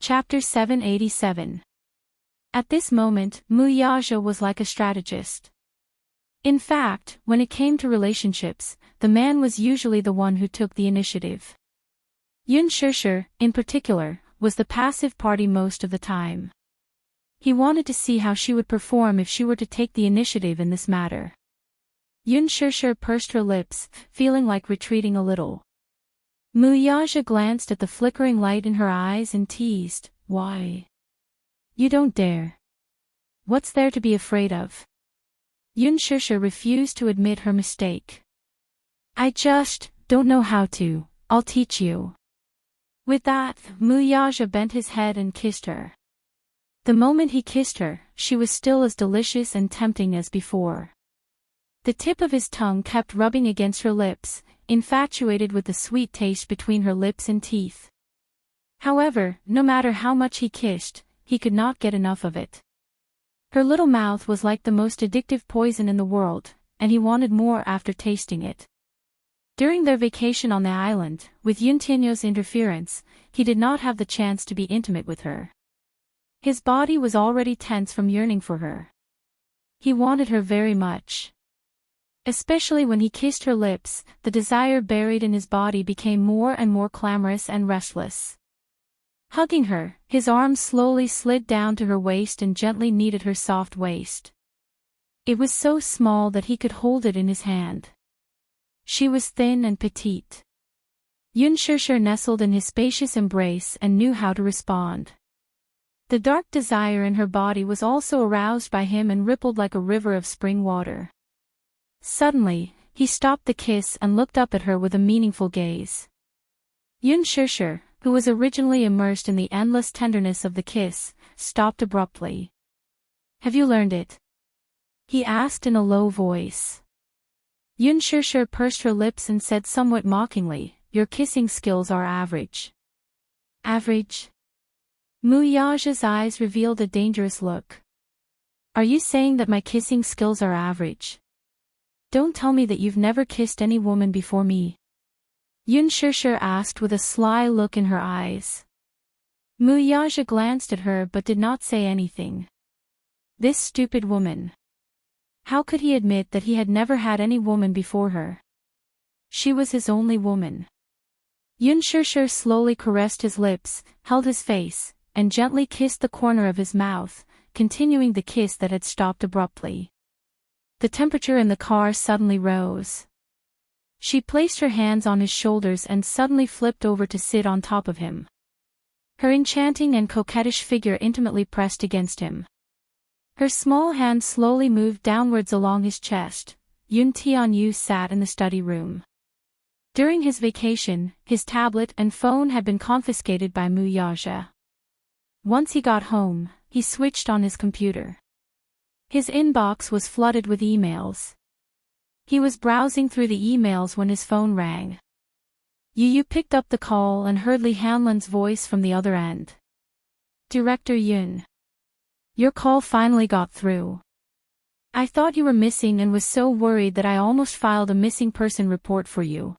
Chapter 787. At this moment, Muyaja was like a strategist. In fact, when it came to relationships, the man was usually the one who took the initiative. Yun Shishir, in particular, was the passive party most of the time. He wanted to see how she would perform if she were to take the initiative in this matter. Yun Shishir pursed her lips, feeling like retreating a little. Muyaja glanced at the flickering light in her eyes and teased, "Why? You don't dare. What's there to be afraid of?" Yun Shishir refused to admit her mistake. "I just don't know how to. I'll teach you." With that, Muyaja bent his head and kissed her. The moment he kissed her, she was still as delicious and tempting as before. The tip of his tongue kept rubbing against her lips, infatuated with the sweet taste between her lips and teeth. However, no matter how much he kissed, he could not get enough of it. Her little mouth was like the most addictive poison in the world, and he wanted more after tasting it. During their vacation on the island, with Yuntinyo's interference, he did not have the chance to be intimate with her. His body was already tense from yearning for her. He wanted her very much. Especially when he kissed her lips, the desire buried in his body became more and more clamorous and restless. Hugging her, his arms slowly slid down to her waist and gently kneaded her soft waist. It was so small that he could hold it in his hand. She was thin and petite. Yun Shishir nestled in his spacious embrace and knew how to respond. The dark desire in her body was also aroused by him and rippled like a river of spring water. Suddenly, he stopped the kiss and looked up at her with a meaningful gaze. Yun Shishir, who was originally immersed in the endless tenderness of the kiss, stopped abruptly. "Have you learned it?" he asked in a low voice. Yun Shishir pursed her lips and said somewhat mockingly, "Your kissing skills are average." "Average?" Muyaja's eyes revealed a dangerous look. "Are you saying that my kissing skills are average? Don't tell me that you've never kissed any woman before me." Yun Shishir asked with a sly look in her eyes. Muyaja glanced at her but did not say anything. This stupid woman. How could he admit that he had never had any woman before her? She was his only woman. Yun Shishir slowly caressed his lips, held his face, and gently kissed the corner of his mouth, continuing the kiss that had stopped abruptly. The temperature in the car suddenly rose. She placed her hands on his shoulders and suddenly flipped over to sit on top of him. Her enchanting and coquettish figure intimately pressed against him. Her small hand slowly moved downwards along his chest. Yun Tianyu sat in the study room. During his vacation, his tablet and phone had been confiscated by Muyaja. Once he got home, he switched on his computer. His inbox was flooded with emails. He was browsing through the emails when his phone rang. Yu picked up the call and heard Li Hanlan's voice from the other end. "Director Yun. Your call finally got through. I thought you were missing and was so worried that I almost filed a missing person report for you."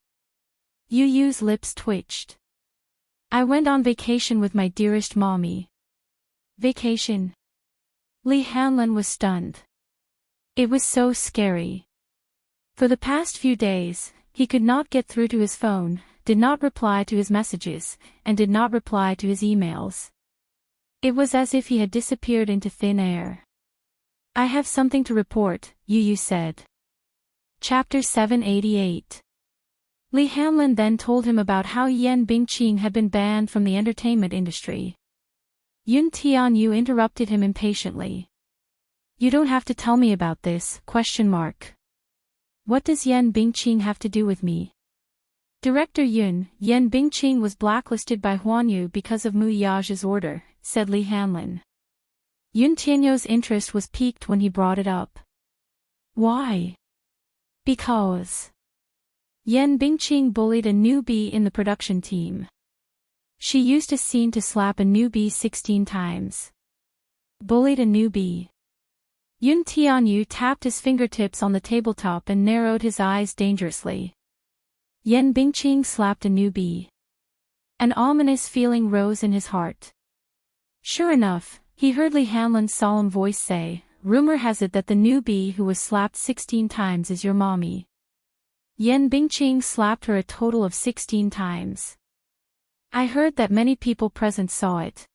Yu's lips twitched. "I went on vacation with my dearest mommy." "Vacation?" Li Hanlan was stunned. It was so scary. For the past few days, he could not get through to his phone, did not reply to his messages, and did not reply to his emails. It was as if he had disappeared into thin air. "I have something to report," Yu said. Chapter 788. Li Hanlan then told him about how Yan Bingqing had been banned from the entertainment industry. Yun Tianyu interrupted him impatiently. "You don't have to tell me about this, ? What does Yan Bingqing have to do with me?" "Director Yun, Yan Bingqing was blacklisted by Huanyu because of Muyaja's order," said Li Hanlan. Yun Tianyo's interest was piqued when he brought it up. "Why?" "Because Yan Bingqing bullied a newbie in the production team. She used a scene to slap a newbie 16 times. Bullied a newbie." Yun Tianyu tapped his fingertips on the tabletop and narrowed his eyes dangerously. Yan Bingqing slapped a newbie. An ominous feeling rose in his heart. Sure enough, he heard Lee Hanlon's solemn voice say, "Rumor has it that the newbie who was slapped 16 times is your mommy." Yan Bingqing slapped her a total of 16 times. I heard that many people present saw it.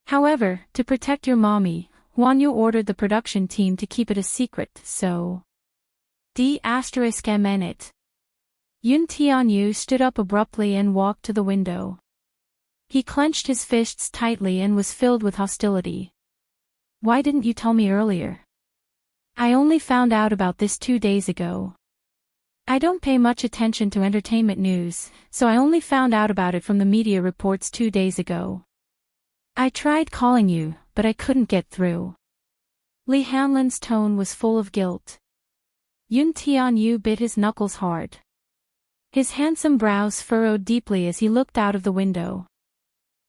However, to protect your mommy, Huan Yu ordered the production team to keep it a secret, so... D***M it. Yun Tianyu stood up abruptly and walked to the window. He clenched his fists tightly and was filled with hostility. Why didn't you tell me earlier? I only found out about this 2 days ago. I don't pay much attention to entertainment news, so I only found out about it from the media reports 2 days ago. I tried calling you, but I couldn't get through. Lee Hanlon's tone was full of guilt. Yun Tianyu bit his knuckles hard. His handsome brows furrowed deeply as he looked out of the window.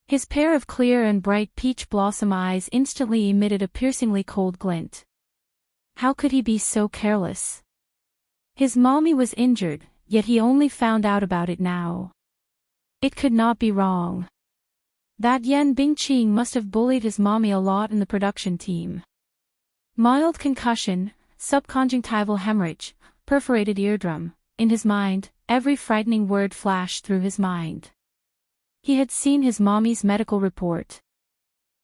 His pair of clear and bright peach blossom eyes instantly emitted a piercingly cold glint. How could he be so careless? His mommy was injured, yet he only found out about it now. It could not be wrong. That Yan Bingqing must have bullied his mommy a lot in the production team. Mild concussion, subconjunctival hemorrhage, perforated eardrum. In his mind, every frightening word flashed through his mind. He had seen his mommy's medical report.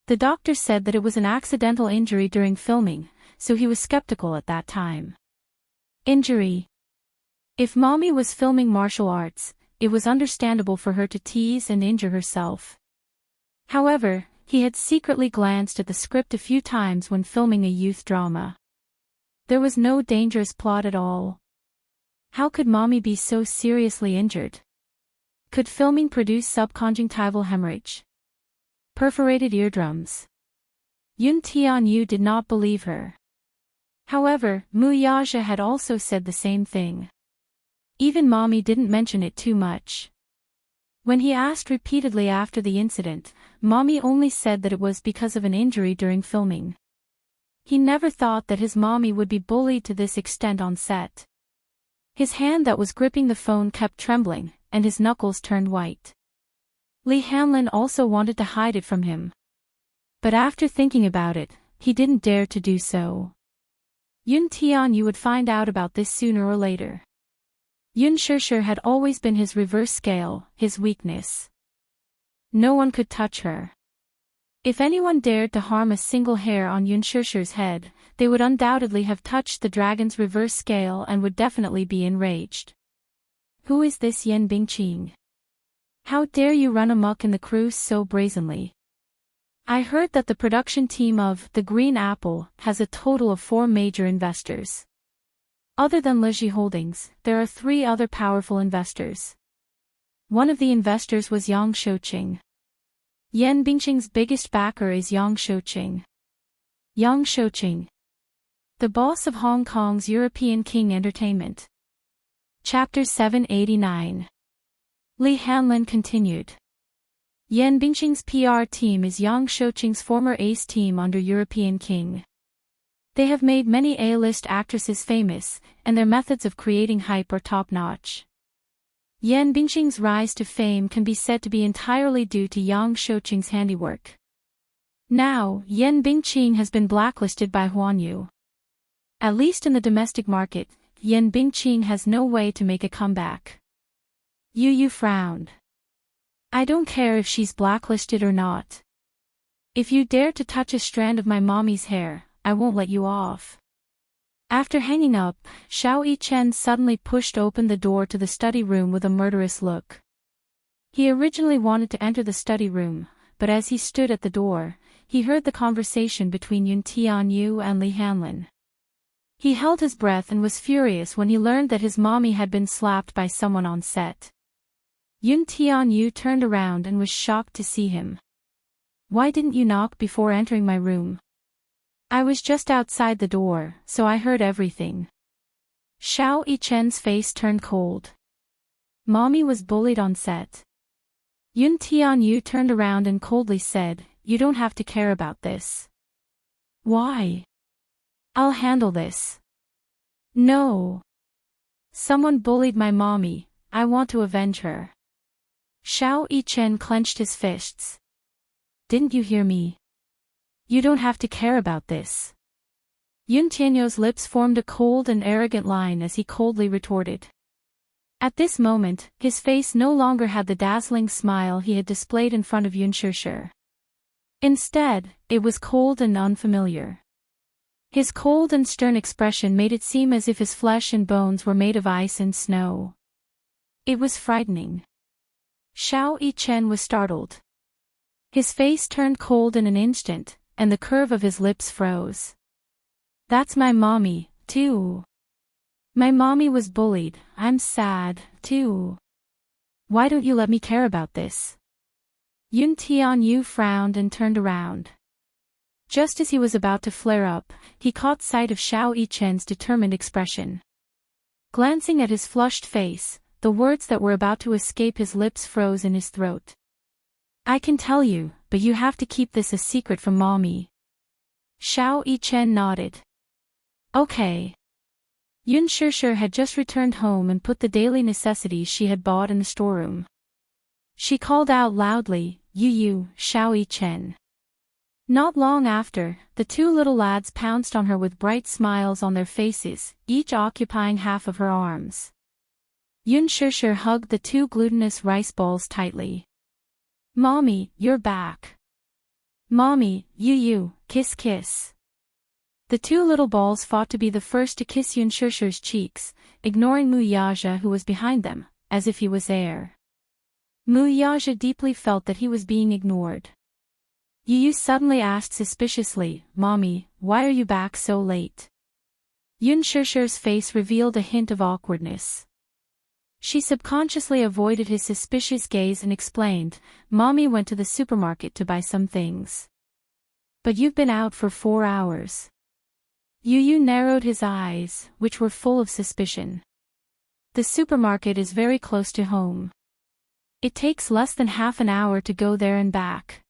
The doctor said that it was an accidental injury during filming, so he was skeptical at that time. Injury. If mommy was filming martial arts, it was understandable for her to tease and injure herself. However, he had secretly glanced at the script a few times when filming a youth drama. There was no dangerous plot at all. How could mommy be so seriously injured? Could filming produce subconjunctival hemorrhage? Perforated eardrums? Yun Tianyu did not believe her. However, Mu Yaja had also said the same thing. Even mommy didn't mention it too much. When he asked repeatedly after the incident, mommy only said that it was because of an injury during filming. He never thought that his mommy would be bullied to this extent on set. His hand that was gripping the phone kept trembling, and his knuckles turned white. Lee Hanlon also wanted to hide it from him. But after thinking about it, he didn't dare to do so. Yun Tianyu would find out about this sooner or later. Yun Shishir had always been his reverse scale, his weakness. No one could touch her. If anyone dared to harm a single hair on Yun Shishir's head, they would undoubtedly have touched the dragon's reverse scale and would definitely be enraged. Who is this Yan Bingqing? How dare you run amok in the cruise so brazenly? I heard that the production team of The Green Apple has a total of 4 major investors. Other than Liji Holdings, there are 3 other powerful investors. One of the investors was Yang Shouqing. Yan Bingqing's biggest backer is Yang Shouqing. Yang Shouqing, the boss of Hong Kong's European King Entertainment. Chapter 789. Lee Hanlon continued. Yan Bingqing's PR team is Yang Shouqing's former ace team under European King. They have made many A-list actresses famous, and their methods of creating hype are top-notch. Yan Bingqing's rise to fame can be said to be entirely due to Yang Shouqing's handiwork. Now, Yan Bingqing has been blacklisted by Huan Yu. At least in the domestic market, Yan Bingqing has no way to make a comeback. Yu frowned. I don't care if she's blacklisted or not. If you dare to touch a strand of my mommy's hair, I won't let you off. After hanging up, Xiao Yichen suddenly pushed open the door to the study room with a murderous look. He originally wanted to enter the study room, but as he stood at the door, he heard the conversation between Yun Tianyu and Lee Hanlon. He held his breath and was furious when he learned that his mommy had been slapped by someone on set. Yun Tianyu turned around and was shocked to see him. Why didn't you knock before entering my room? I was just outside the door, so I heard everything. Xiao Yichen's face turned cold. Mommy was bullied on set. Yun Tianyu turned around and coldly said, you don't have to care about this. Why? I'll handle this. No. Someone bullied my mommy, I want to avenge her. Xiao Yichen clenched his fists. didn't you hear me? You don't have to care about this. Yuntianyo's lips formed a cold and arrogant line as he coldly retorted. At this moment, his face no longer had the dazzling smile he had displayed in front of Yunshishir. Instead, it was cold and unfamiliar. His cold and stern expression made it seem as if his flesh and bones were made of ice and snow. It was frightening. Xiao Yichen was startled. His face turned cold in an instant, and the curve of his lips froze. That's my mommy, too. My mommy was bullied, I'm sad, too. Why don't you let me care about this? Yun Tianyu frowned and turned around. Just as he was about to flare up, he caught sight of Xiao Yichen's determined expression. Glancing at his flushed face, the words that were about to escape his lips froze in his throat. I can tell you, but you have to keep this a secret from mommy. Xiao Yichen nodded. Okay. Yunshishir had just returned home and put the daily necessities she had bought in the storeroom. She called out loudly, Yu, Xiao Yichen. Not long after, the two little lads pounced on her with bright smiles on their faces, each occupying half of her arms. Yunshishir hugged the two glutinous rice balls tightly. Mommy, you're back. Mommy, Yu, kiss kiss. The two little balls fought to be the first to kiss Yunshishir's cheeks, ignoring Muyaja who was behind them, as if he was air. Muyaja deeply felt that he was being ignored. Yu suddenly asked suspiciously, Mommy, why are you back so late? Yunshishir's face revealed a hint of awkwardness. She subconsciously avoided his suspicious gaze and explained, Mommy went to the supermarket to buy some things. But you've been out for 4 hours. Yu narrowed his eyes, which were full of suspicion. The supermarket is very close to home. It takes less than half an hour to go there and back.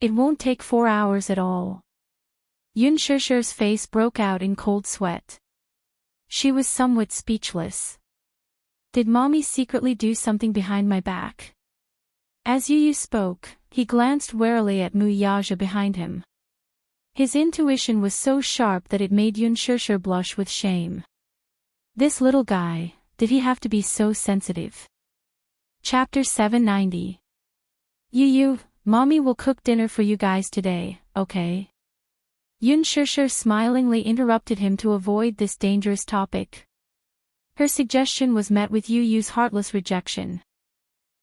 It won't take 4 hours at all. Yunshishir's face broke out in cold sweat. She was somewhat speechless. Did Mommy secretly do something behind my back? As Yu spoke, he glanced warily at Muyaja behind him. His intuition was so sharp that it made Yunshishir blush with shame. This little guy, did he have to be so sensitive? Chapter 790. Yu, Mommy will cook dinner for you guys today, okay? Yunshishir smilingly interrupted him to avoid this dangerous topic. Her suggestion was met with Yu's heartless rejection.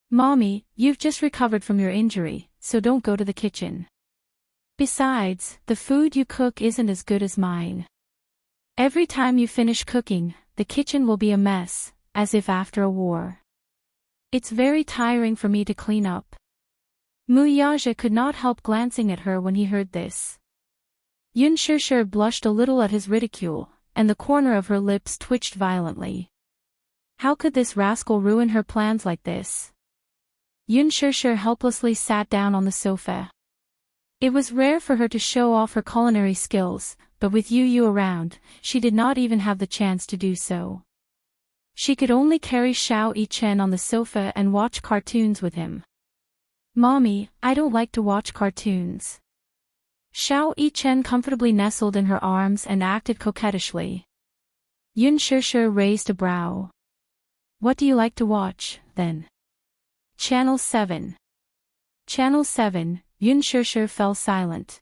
Mommy, you've just recovered from your injury, so don't go to the kitchen. Besides, the food you cook isn't as good as mine. Every time you finish cooking, the kitchen will be a mess, as if after a war. It's very tiring for me to clean up. Muyaja could not help glancing at her when he heard this. Yunshishir blushed a little at his ridicule, and the corner of her lips twitched violently. How could this rascal ruin her plans like this? Yunshishir helplessly sat down on the sofa. It was rare for her to show off her culinary skills, but with Yu around, she did not even have the chance to do so. She could only carry Xiao Yichen on the sofa and watch cartoons with him. Mommy, I don't like to watch cartoons. Xiao Yichen comfortably nestled in her arms and acted coquettishly. Yunshishir raised a brow. What do you like to watch, then? Channel 7. Channel 7, Yunshishir fell silent.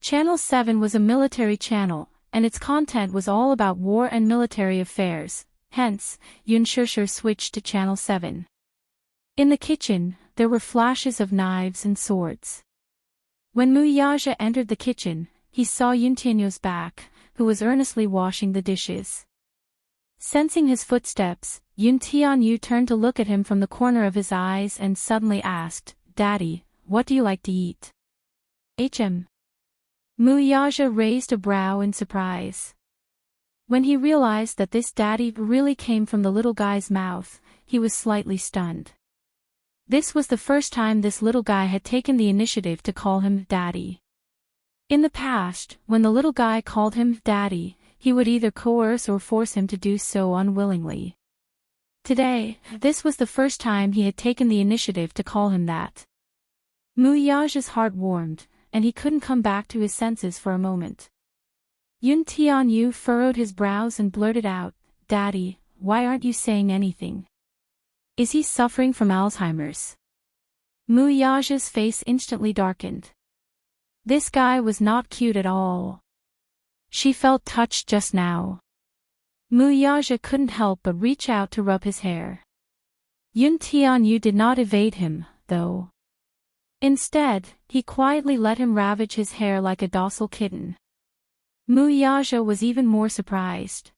Channel 7 was a military channel, and its content was all about war and military affairs, hence, Yunshishir switched to Channel 7. In the kitchen, there were flashes of knives and swords. When Muyaja entered the kitchen, he saw Yuntianyo's back, who was earnestly washing the dishes. Sensing his footsteps, Yuntianyu turned to look at him from the corner of his eyes and suddenly asked, Daddy, what do you like to eat? Muyaja raised a brow in surprise. When he realized that this daddy really came from the little guy's mouth, he was slightly stunned. This was the first time this little guy had taken the initiative to call him daddy. In the past, when the little guy called him daddy, he would either coerce or force him to do so unwillingly. Today, this was the first time he had taken the initiative to call him that. Muyaja's heart warmed, and he couldn't come back to his senses for a moment. Yun Tianyu furrowed his brows and blurted out, "Daddy, why aren't you saying anything? Is he suffering from Alzheimer's?" Muyaja's face instantly darkened. This guy was not cute at all. She felt touched just now. Muyaja couldn't help but reach out to rub his hair. Yun Tianyu did not evade him, though. Instead, he quietly let him ravage his hair like a docile kitten. Muyaja was even more surprised.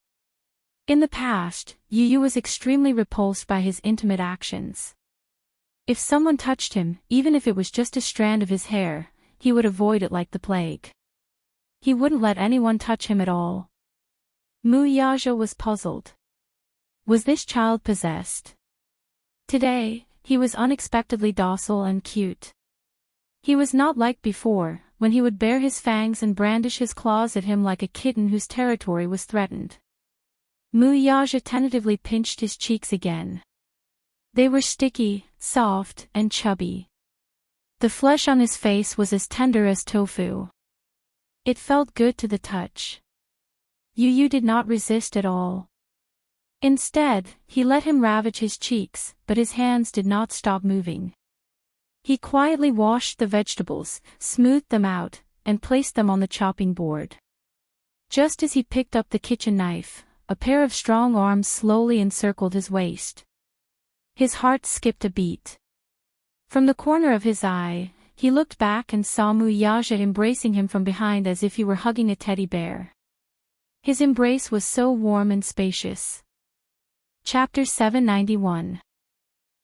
In the past, Yu was extremely repulsed by his intimate actions. If someone touched him, even if it was just a strand of his hair, he would avoid it like the plague. He wouldn't let anyone touch him at all. Muyaja was puzzled. Was this child possessed? Today, he was unexpectedly docile and cute. He was not like before, when he would bare his fangs and brandish his claws at him like a kitten whose territory was threatened. Muyaja tentatively pinched his cheeks again. They were sticky, soft, and chubby. The flesh on his face was as tender as tofu. It felt good to the touch. Yu did not resist at all. Instead, he let him ravage his cheeks, but his hands did not stop moving. He quietly washed the vegetables, smoothed them out, and placed them on the chopping board. Just as he picked up the kitchen knife, a pair of strong arms slowly encircled his waist. His heart skipped a beat. From the corner of his eye, he looked back and saw Muyaja embracing him from behind as if he were hugging a teddy bear. His embrace was so warm and spacious. Chapter 791.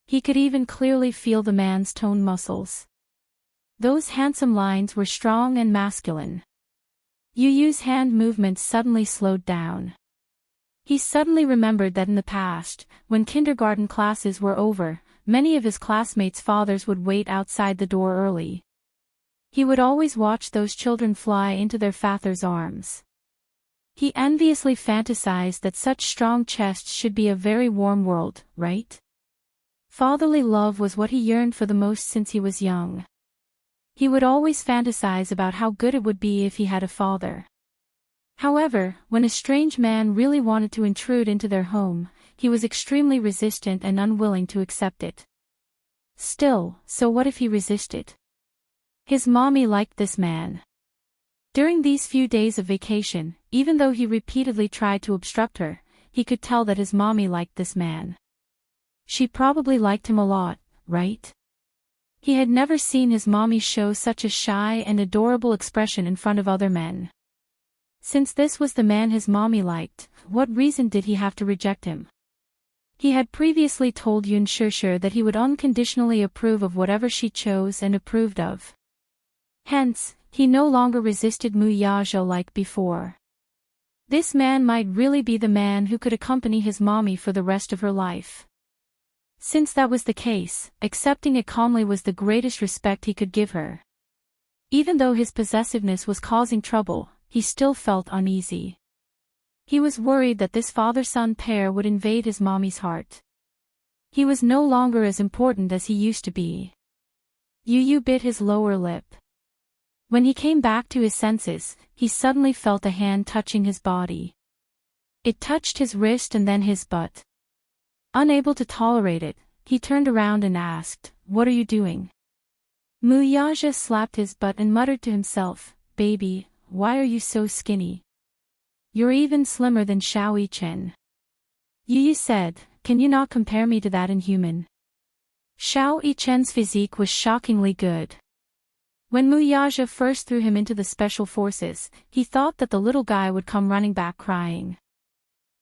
He could even clearly feel the man's toned muscles. Those handsome lines were strong and masculine. Yu's hand movements suddenly slowed down. He suddenly remembered that in the past, when kindergarten classes were over, many of his classmates' fathers would wait outside the door early. He would always watch those children fly into their father's arms. He enviously fantasized that such strong chests should be a very warm world, right? Fatherly love was what he yearned for the most since he was young. He would always fantasize about how good it would be if he had a father. However, when a strange man really wanted to intrude into their home, he was extremely resistant and unwilling to accept it. Still, so what if he resisted? His mommy liked this man. During these few days of vacation, even though he repeatedly tried to obstruct her, he could tell that his mommy liked this man. She probably liked him a lot, right? He had never seen his mommy show such a shy and adorable expression in front of other men. Since this was the man his mommy liked, what reason did he have to reject him? He had previously told Yun Shishir that he would unconditionally approve of whatever she chose and approved of. Hence, he no longer resisted Muyaja like before. This man might really be the man who could accompany his mommy for the rest of her life. Since that was the case, accepting it calmly was the greatest respect he could give her. Even though his possessiveness was causing trouble, he still felt uneasy. He was worried that this father-son pair would invade his mommy's heart. He was no longer as important as he used to be. Yu bit his lower lip. When he came back to his senses, he suddenly felt a hand touching his body. It touched his wrist and then his butt. Unable to tolerate it, he turned around and asked, "What are you doing?" Muyaja slapped his butt and muttered to himself, "Baby, why are you so skinny? You're even slimmer than Xiao Yichen." Yu said, "Can you not compare me to that inhuman?" Xiao Yichen's physique was shockingly good. When Muyaja first threw him into the special forces, he thought that the little guy would come running back crying.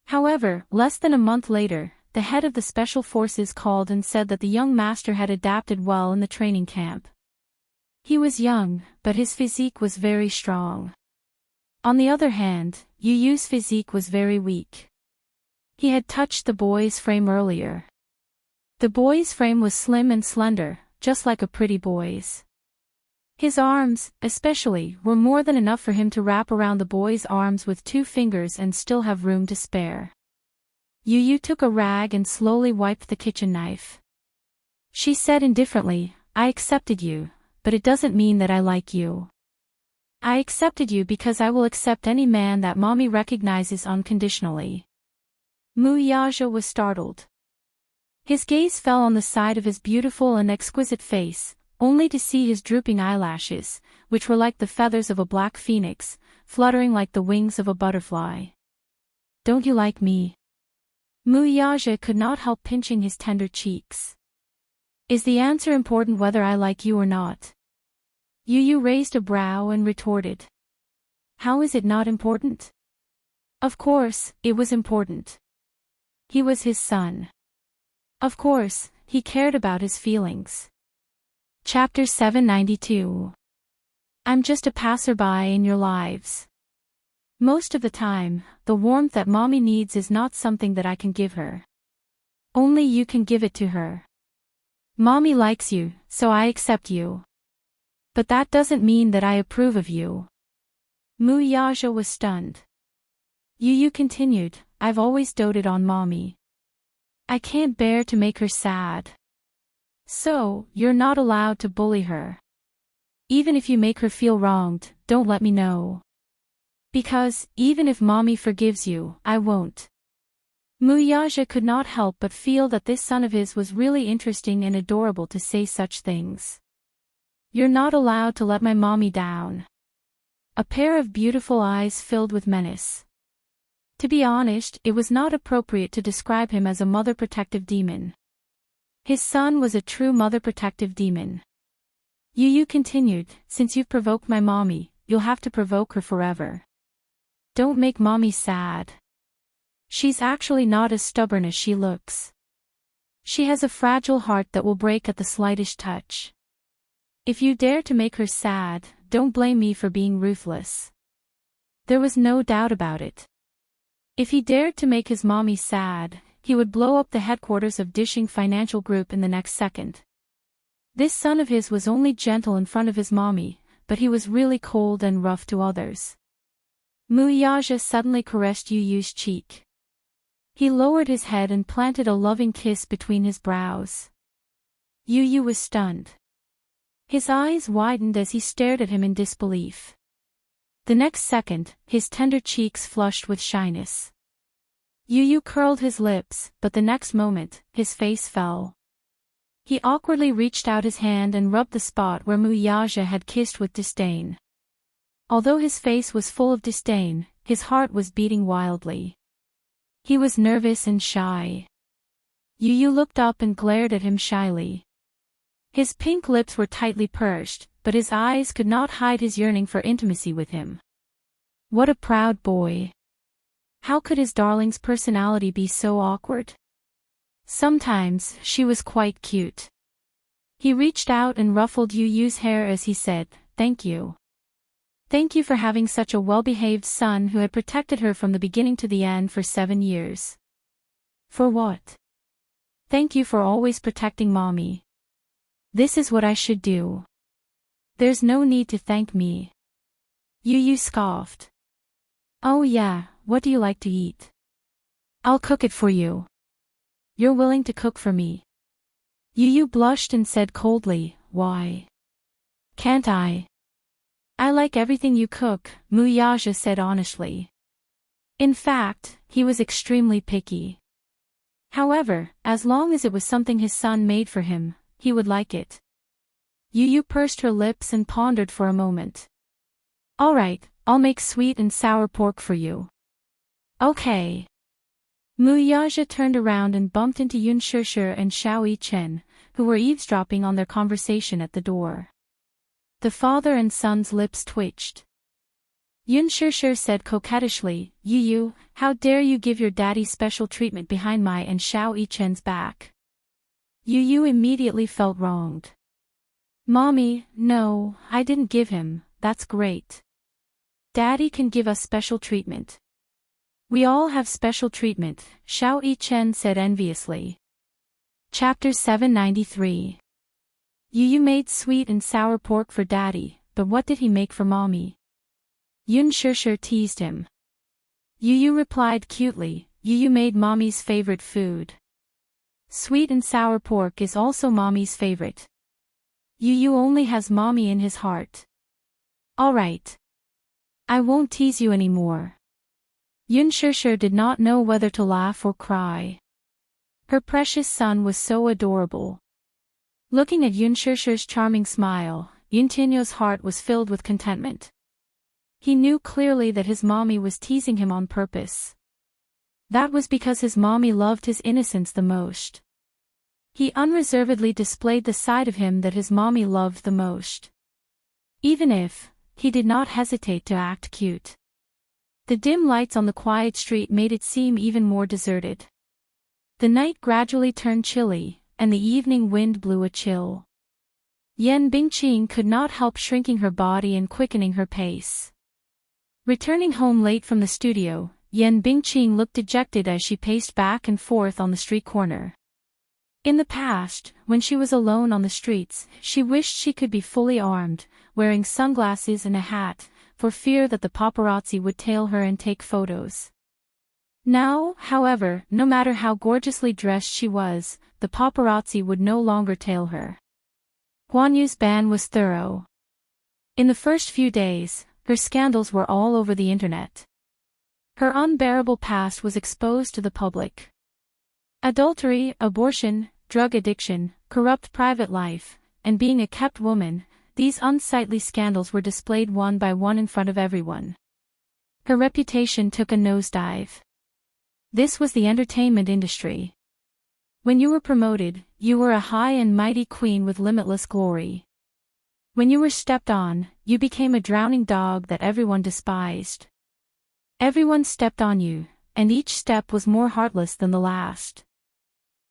However, less than a month later, the head of the special forces called and said that the young master had adapted well in the training camp. He was young, but his physique was very strong. On the other hand, Yu's physique was very weak. He had touched the boy's frame earlier. The boy's frame was slim and slender, just like a pretty boy's. His arms, especially, were more than enough for him to wrap around the boy's arms with 2 fingers and still have room to spare. Yu took a rag and slowly wiped the kitchen knife. She said indifferently, "I accepted you, but it doesn't mean that I like you. I accepted you because I will accept any man that mommy recognizes unconditionally. Muyaja was startled. His gaze fell on the side of his beautiful and exquisite face, only to see his drooping eyelashes, which were like the feathers of a black phoenix, fluttering like the wings of a butterfly. Don't you like me? Muyaja could not help pinching his tender cheeks. Is the answer important whether I like you or not? Yu raised a brow and retorted. How is it not important? Of course, it was important. He was his son. Of course, he cared about his feelings. Chapter 792. I'm just a passerby in your lives. Most of the time, the warmth that mommy needs is not something that I can give her. Only you can give it to her. Mommy likes you, so I accept you. But that doesn't mean that I approve of you. Muyaja was stunned. Yu continued, I've always doted on mommy. I can't bear to make her sad. So, you're not allowed to bully her. Even if you make her feel wronged, don't let me know. Because, even if mommy forgives you, I won't. Muyaja could not help but feel that this son of his was really interesting and adorable to say such things. You're not allowed to let my mommy down. A pair of beautiful eyes filled with menace. To be honest, it was not appropriate to describe him as a mother-protective demon. His son was a true mother-protective demon. Yu continued, since you've provoked my mommy, you'll have to provoke her forever. Don't make mommy sad. She's actually not as stubborn as she looks. She has a fragile heart that will break at the slightest touch. If you dare to make her sad, don't blame me for being ruthless. There was no doubt about it. If he dared to make his mommy sad, he would blow up the headquarters of Dishing Financial Group in the next second. This son of his was only gentle in front of his mommy, but he was really cold and rough to others. Muyaja suddenly caressed Yu's cheek. He lowered his head and planted a loving kiss between his brows. Yu was stunned. His eyes widened as he stared at him in disbelief. The next second, his tender cheeks flushed with shyness. Yu curled his lips, but the next moment, his face fell. He awkwardly reached out his hand and rubbed the spot where Muyaja had kissed with disdain. Although his face was full of disdain, his heart was beating wildly. He was nervous and shy. Yu looked up and glared at him shyly. His pink lips were tightly pursed, but his eyes could not hide his yearning for intimacy with him. What a proud boy. How could his darling's personality be so awkward? Sometimes, she was quite cute. He reached out and ruffled Yu's hair as he said, Thank you. Thank you for having such a well-behaved son who had protected her from the beginning to the end for 7 years. For what? Thank you for always protecting mommy. This is what I should do. There's no need to thank me. Yu scoffed. Oh yeah, what do you like to eat? I'll cook it for you. You're willing to cook for me? Yu blushed and said coldly, Why? Can't I? I like everything you cook, Muyaja said honestly. In fact, he was extremely picky. However, as long as it was something his son made for him, he would like it. Yu pursed her lips and pondered for a moment. All right, I'll make sweet and sour pork for you. Okay. Muyaja turned around and bumped into Yun Shishir and Xiao Yichen, who were eavesdropping on their conversation at the door. The father and son's lips twitched. Yun Shishir said coquettishly, Yu, how dare you give your daddy special treatment behind my and Xiao Yichen's back? Yu immediately felt wronged. Mommy, no, I didn't give him, that's great. Daddy can give us special treatment. We all have special treatment, Xiao Yichen said enviously. Chapter 793. Yu made sweet and sour pork for daddy, but what did he make for mommy? Yun Shishir teased him. Yu replied cutely, Yu made mommy's favorite food. Sweet and sour pork is also mommy's favorite. You only has mommy in his heart. Alright. I won't tease you anymore. Yun Shishir did not know whether to laugh or cry. Her precious son was so adorable. Looking at Yun Shishir's charming smile, Yun Tinyo's heart was filled with contentment. He knew clearly that his mommy was teasing him on purpose. That was because his mommy loved his innocence the most. He unreservedly displayed the side of him that his mommy loved the most. Even if, he did not hesitate to act cute. The dim lights on the quiet street made it seem even more deserted. The night gradually turned chilly, and the evening wind blew a chill. Yan Bingqing could not help shrinking her body and quickening her pace. Returning home late from the studio, Yan Bingqing looked dejected as she paced back and forth on the street corner. In the past, when she was alone on the streets, she wished she could be fully armed, wearing sunglasses and a hat, for fear that the paparazzi would tail her and take photos. Now, however, no matter how gorgeously dressed she was, the paparazzi would no longer tail her. Huan Yu's ban was thorough. In the first few days, her scandals were all over the internet. Her unbearable past was exposed to the public. Adultery, abortion, drug addiction, corrupt private life, and being a kept woman, these unsightly scandals were displayed one by one in front of everyone. Her reputation took a nosedive. This was the entertainment industry. When you were promoted, you were a high and mighty queen with limitless glory. When you were stepped on, you became a drowning dog that everyone despised. Everyone stepped on you, and each step was more heartless than the last.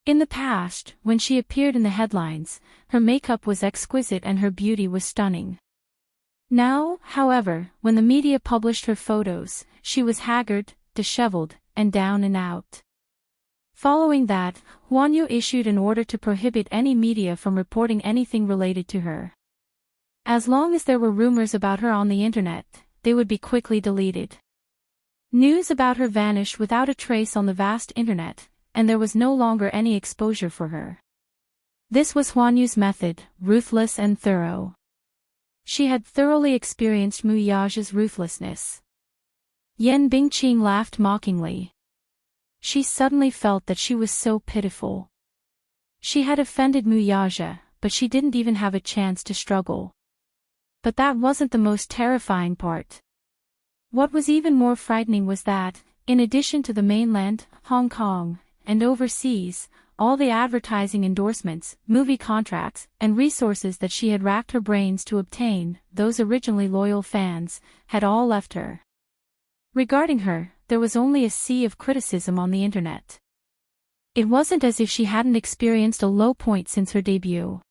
In the past, when she appeared in the headlines, her makeup was exquisite and her beauty was stunning. Now, however, when the media published her photos, she was haggard, disheveled, and down and out. Following that, Huan Yu issued an order to prohibit any media from reporting anything related to her. As long as there were rumors about her on the internet, they would be quickly deleted. News about her vanished without a trace on the vast internet, and there was no longer any exposure for her. This was Huan Yu's method, ruthless and thorough. She had thoroughly experienced Mu Yaja's ruthlessness. Yan Bingqing laughed mockingly. She suddenly felt that she was so pitiful. She had offended Mu Yaja, but she didn't even have a chance to struggle. But that wasn't the most terrifying part. What was even more frightening was that, in addition to the mainland, Hong Kong, and overseas, all the advertising endorsements, movie contracts, and resources that she had racked her brains to obtain, those originally loyal fans, had all left her. Regarding her, there was only a sea of criticism on the internet. It wasn't as if she hadn't experienced a low point since her debut.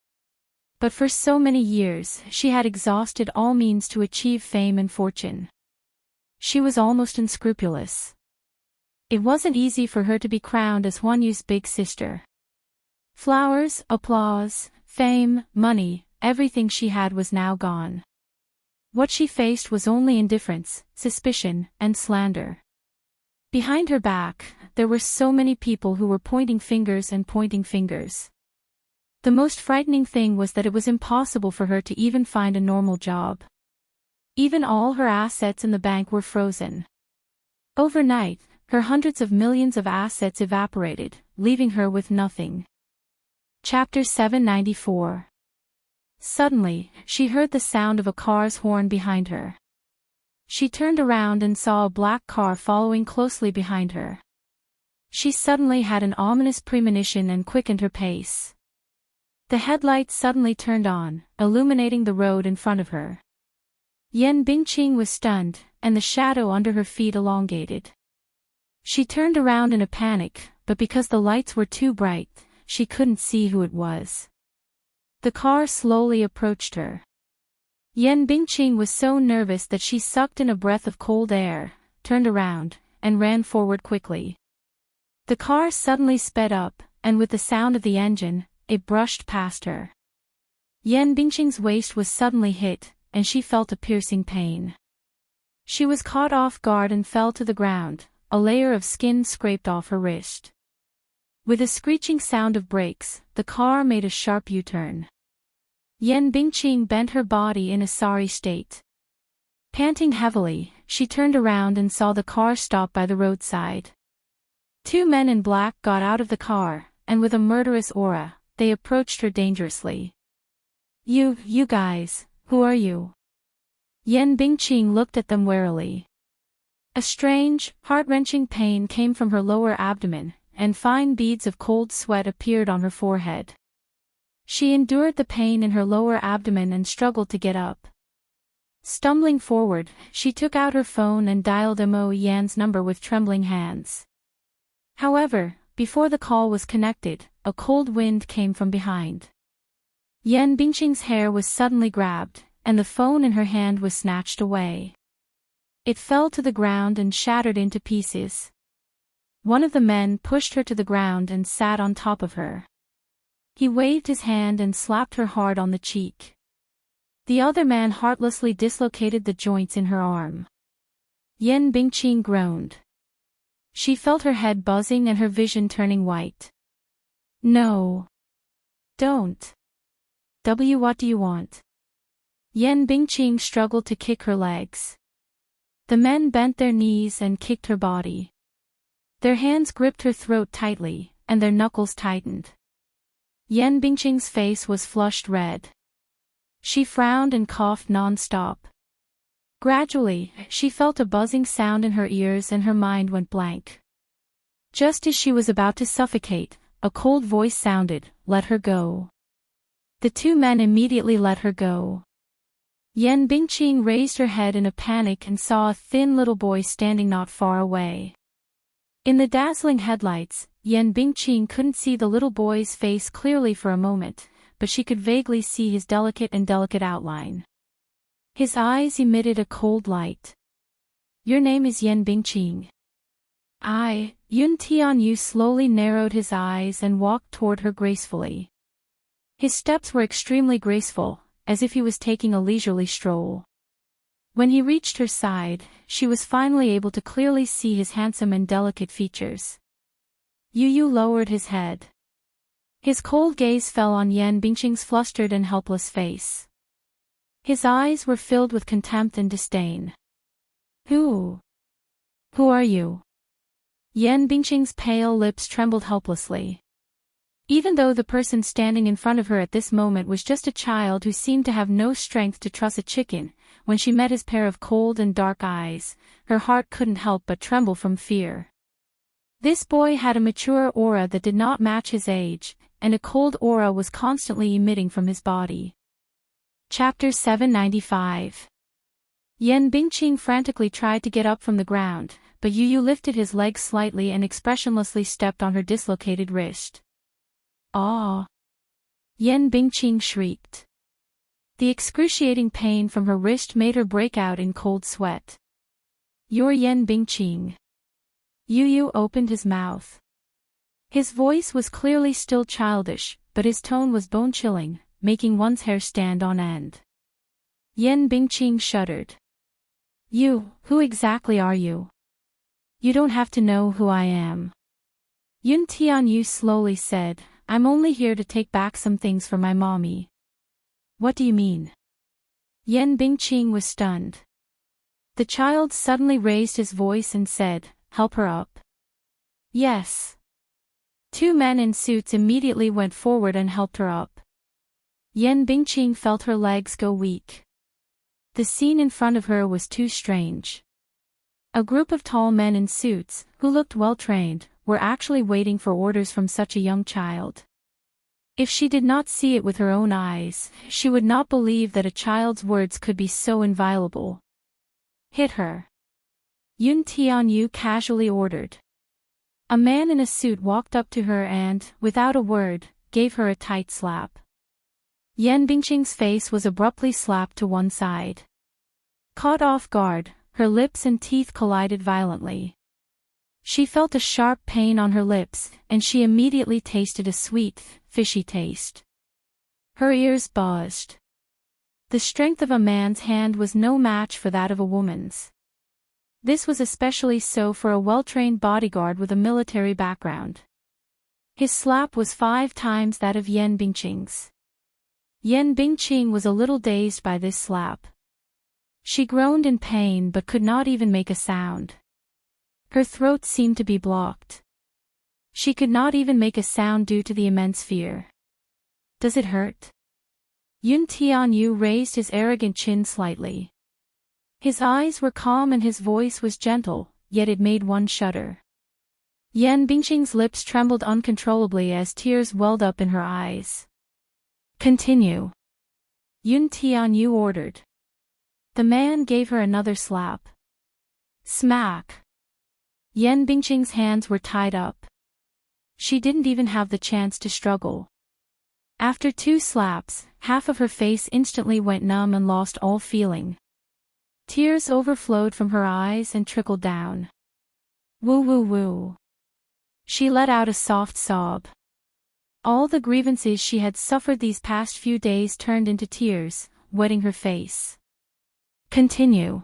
But for so many years, she had exhausted all means to achieve fame and fortune. She was almost unscrupulous. It wasn't easy for her to be crowned as Huan Yu's big sister. Flowers, applause, fame, money, everything she had was now gone. What she faced was only indifference, suspicion, and slander. Behind her back, there were so many people who were pointing fingers and pointing fingers. The most frightening thing was that it was impossible for her to even find a normal job. Even all her assets in the bank were frozen. Overnight, her hundreds of millions of assets evaporated, leaving her with nothing. Chapter 794. Suddenly, she heard the sound of a car's horn behind her. She turned around and saw a black car following closely behind her. She suddenly had an ominous premonition and quickened her pace. The headlights suddenly turned on, illuminating the road in front of her. Yan Bingqing was stunned, and the shadow under her feet elongated. She turned around in a panic, but because the lights were too bright, she couldn't see who it was. The car slowly approached her. Yan Bingqing was so nervous that she sucked in a breath of cold air, turned around, and ran forward quickly. The car suddenly sped up, and with the sound of the engine, it brushed past her. Yan Bingqing's waist was suddenly hit, and she felt a piercing pain. She was caught off guard and fell to the ground, a layer of skin scraped off her wrist. With a screeching sound of brakes, the car made a sharp U-turn. Yan Bingqing bent her body in a sorry state. Panting heavily, she turned around and saw the car stop by the roadside. Two men in black got out of the car, and with a murderous aura, they approached her dangerously. You guys, who are you? Yan Bingqing looked at them warily. A strange, heart-wrenching pain came from her lower abdomen, and fine beads of cold sweat appeared on her forehead. She endured the pain in her lower abdomen and struggled to get up. Stumbling forward, she took out her phone and dialed Mo Yan's number with trembling hands. However, before the call was connected, a cold wind came from behind. Yan Bingqing's hair was suddenly grabbed, and the phone in her hand was snatched away. It fell to the ground and shattered into pieces. One of the men pushed her to the ground and sat on top of her. He waved his hand and slapped her hard on the cheek. The other man heartlessly dislocated the joints in her arm. Yan Bingqing groaned. She felt her head buzzing and her vision turning white. No. Don't. What do you want? Yan Bingqing struggled to kick her legs. The men bent their knees and kicked her body. Their hands gripped her throat tightly, and their knuckles tightened. Yan Bingqing's face was flushed red. She frowned and coughed non-stop. Gradually, she felt a buzzing sound in her ears and her mind went blank. Just as she was about to suffocate, a cold voice sounded, "Let her go." The two men immediately let her go. Yan Bingqing raised her head in a panic and saw a thin little boy standing not far away. In the dazzling headlights, Yan Bingqing couldn't see the little boy's face clearly for a moment, but she could vaguely see his delicate outline. His eyes emitted a cold light. "Your name is Yan Bingqing." Yun Tianyu slowly narrowed his eyes and walked toward her gracefully. His steps were extremely graceful, as if he was taking a leisurely stroll. When he reached her side, she was finally able to clearly see his handsome and delicate features. Yu lowered his head. His cold gaze fell on Yan Bingqing's flustered and helpless face. His eyes were filled with contempt and disdain. Who are you?" Yan Bingqing's pale lips trembled helplessly. Even though the person standing in front of her at this moment was just a child who seemed to have no strength to truss a chicken, when she met his pair of cold and dark eyes, her heart couldn't help but tremble from fear. This boy had a mature aura that did not match his age, and a cold aura was constantly emitting from his body. Chapter 795. Yan Bingqing frantically tried to get up from the ground, but Yu lifted his legs slightly and expressionlessly stepped on her dislocated wrist. "Ah!" Yan Bingqing shrieked. The excruciating pain from her wrist made her break out in cold sweat. "You're Yan Bingqing." Yu opened his mouth. His voice was clearly still childish, but his tone was bone-chilling, making one's hair stand on end. Yan Bingqing shuddered. Who exactly are you?" "You don't have to know who I am." Yun Tianyu slowly said, "I'm only here to take back some things for my mommy." "What do you mean?" Yan Bingqing was stunned. The child suddenly raised his voice and said, "Help her up." "Yes." Two men in suits immediately went forward and helped her up. Yan Bingqing felt her legs go weak. The scene in front of her was too strange. A group of tall men in suits, who looked well-trained, were actually waiting for orders from such a young child. If she did not see it with her own eyes, she would not believe that a child's words could be so inviolable. "Hit her," Yun Tianyu casually ordered. A man in a suit walked up to her and, without a word, gave her a tight slap. Yan Bingqing's face was abruptly slapped to one side. Caught off guard, her lips and teeth collided violently. She felt a sharp pain on her lips, and she immediately tasted a sweet, fishy taste. Her ears buzzed. The strength of a man's hand was no match for that of a woman's. This was especially so for a well-trained bodyguard with a military background. His slap was 5 times that of Yan Bingqing's. Yan Bingqing was a little dazed by this slap. She groaned in pain but could not even make a sound. Her throat seemed to be blocked. She could not even make a sound due to the immense fear. Does it hurt? Yun Tianyu raised his arrogant chin slightly. His eyes were calm and his voice was gentle, yet it made one shudder. Yan Bingqing's lips trembled uncontrollably as tears welled up in her eyes. Continue. Yun Tianyu ordered. The man gave her another slap. Smack. Yan Bingqing's hands were tied up. She didn't even have the chance to struggle. After 2 slaps, half of her face instantly went numb and lost all feeling. Tears overflowed from her eyes and trickled down. Woo woo woo. She let out a soft sob. All the grievances she had suffered these past few days turned into tears, wetting her face. Continue.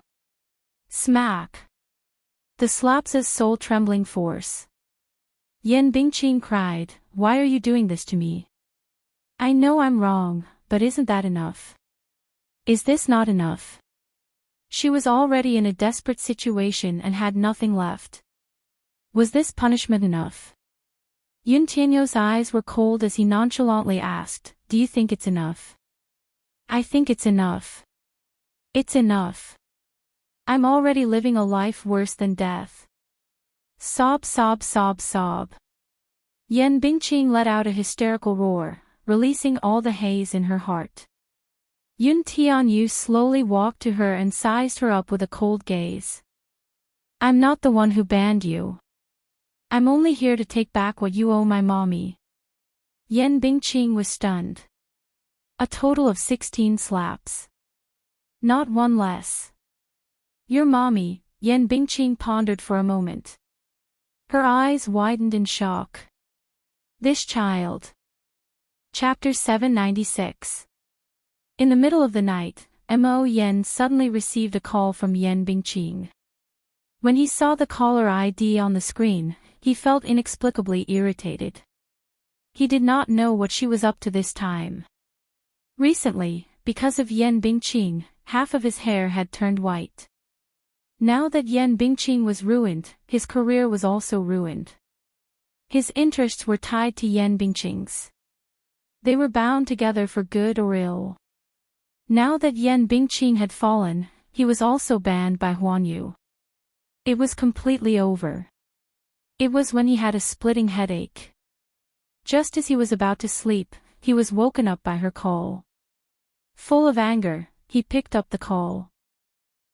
Smack. The slaps' soul-trembling force. Yan Bingqing cried, "Why are you doing this to me? I know I'm wrong, but isn't that enough? Is this not enough?" She was already in a desperate situation and had nothing left. Was this punishment enough? Yun Tianyu's eyes were cold as he nonchalantly asked, "Do you think it's enough?" "I think it's enough. It's enough. I'm already living a life worse than death." Sob sob sob sob. Yan Bingqing let out a hysterical roar, releasing all the haze in her heart. Yun Tianyu slowly walked to her and sized her up with a cold gaze. "I'm not the one who banned you. I'm only here to take back what you owe my mommy." Yan Bingqing was stunned. A total of 16 slaps. Not one less. Your mommy, Yan Bingqing pondered for a moment. Her eyes widened in shock. This child. Chapter 796. In the middle of the night, Mo Yan suddenly received a call from Yan Bingqing. When he saw the caller ID on the screen, he felt inexplicably irritated. He did not know what she was up to this time. Recently, because of Yan Bingqing, half of his hair had turned white. Now that Yan Bingqing was ruined, his career was also ruined. His interests were tied to Yan Bingqing's. They were bound together for good or ill. Now that Yan Bingqing had fallen, he was also banned by Huanyu. It was completely over. It was when he had a splitting headache. Just as he was about to sleep, he was woken up by her call. Full of anger, he picked up the call.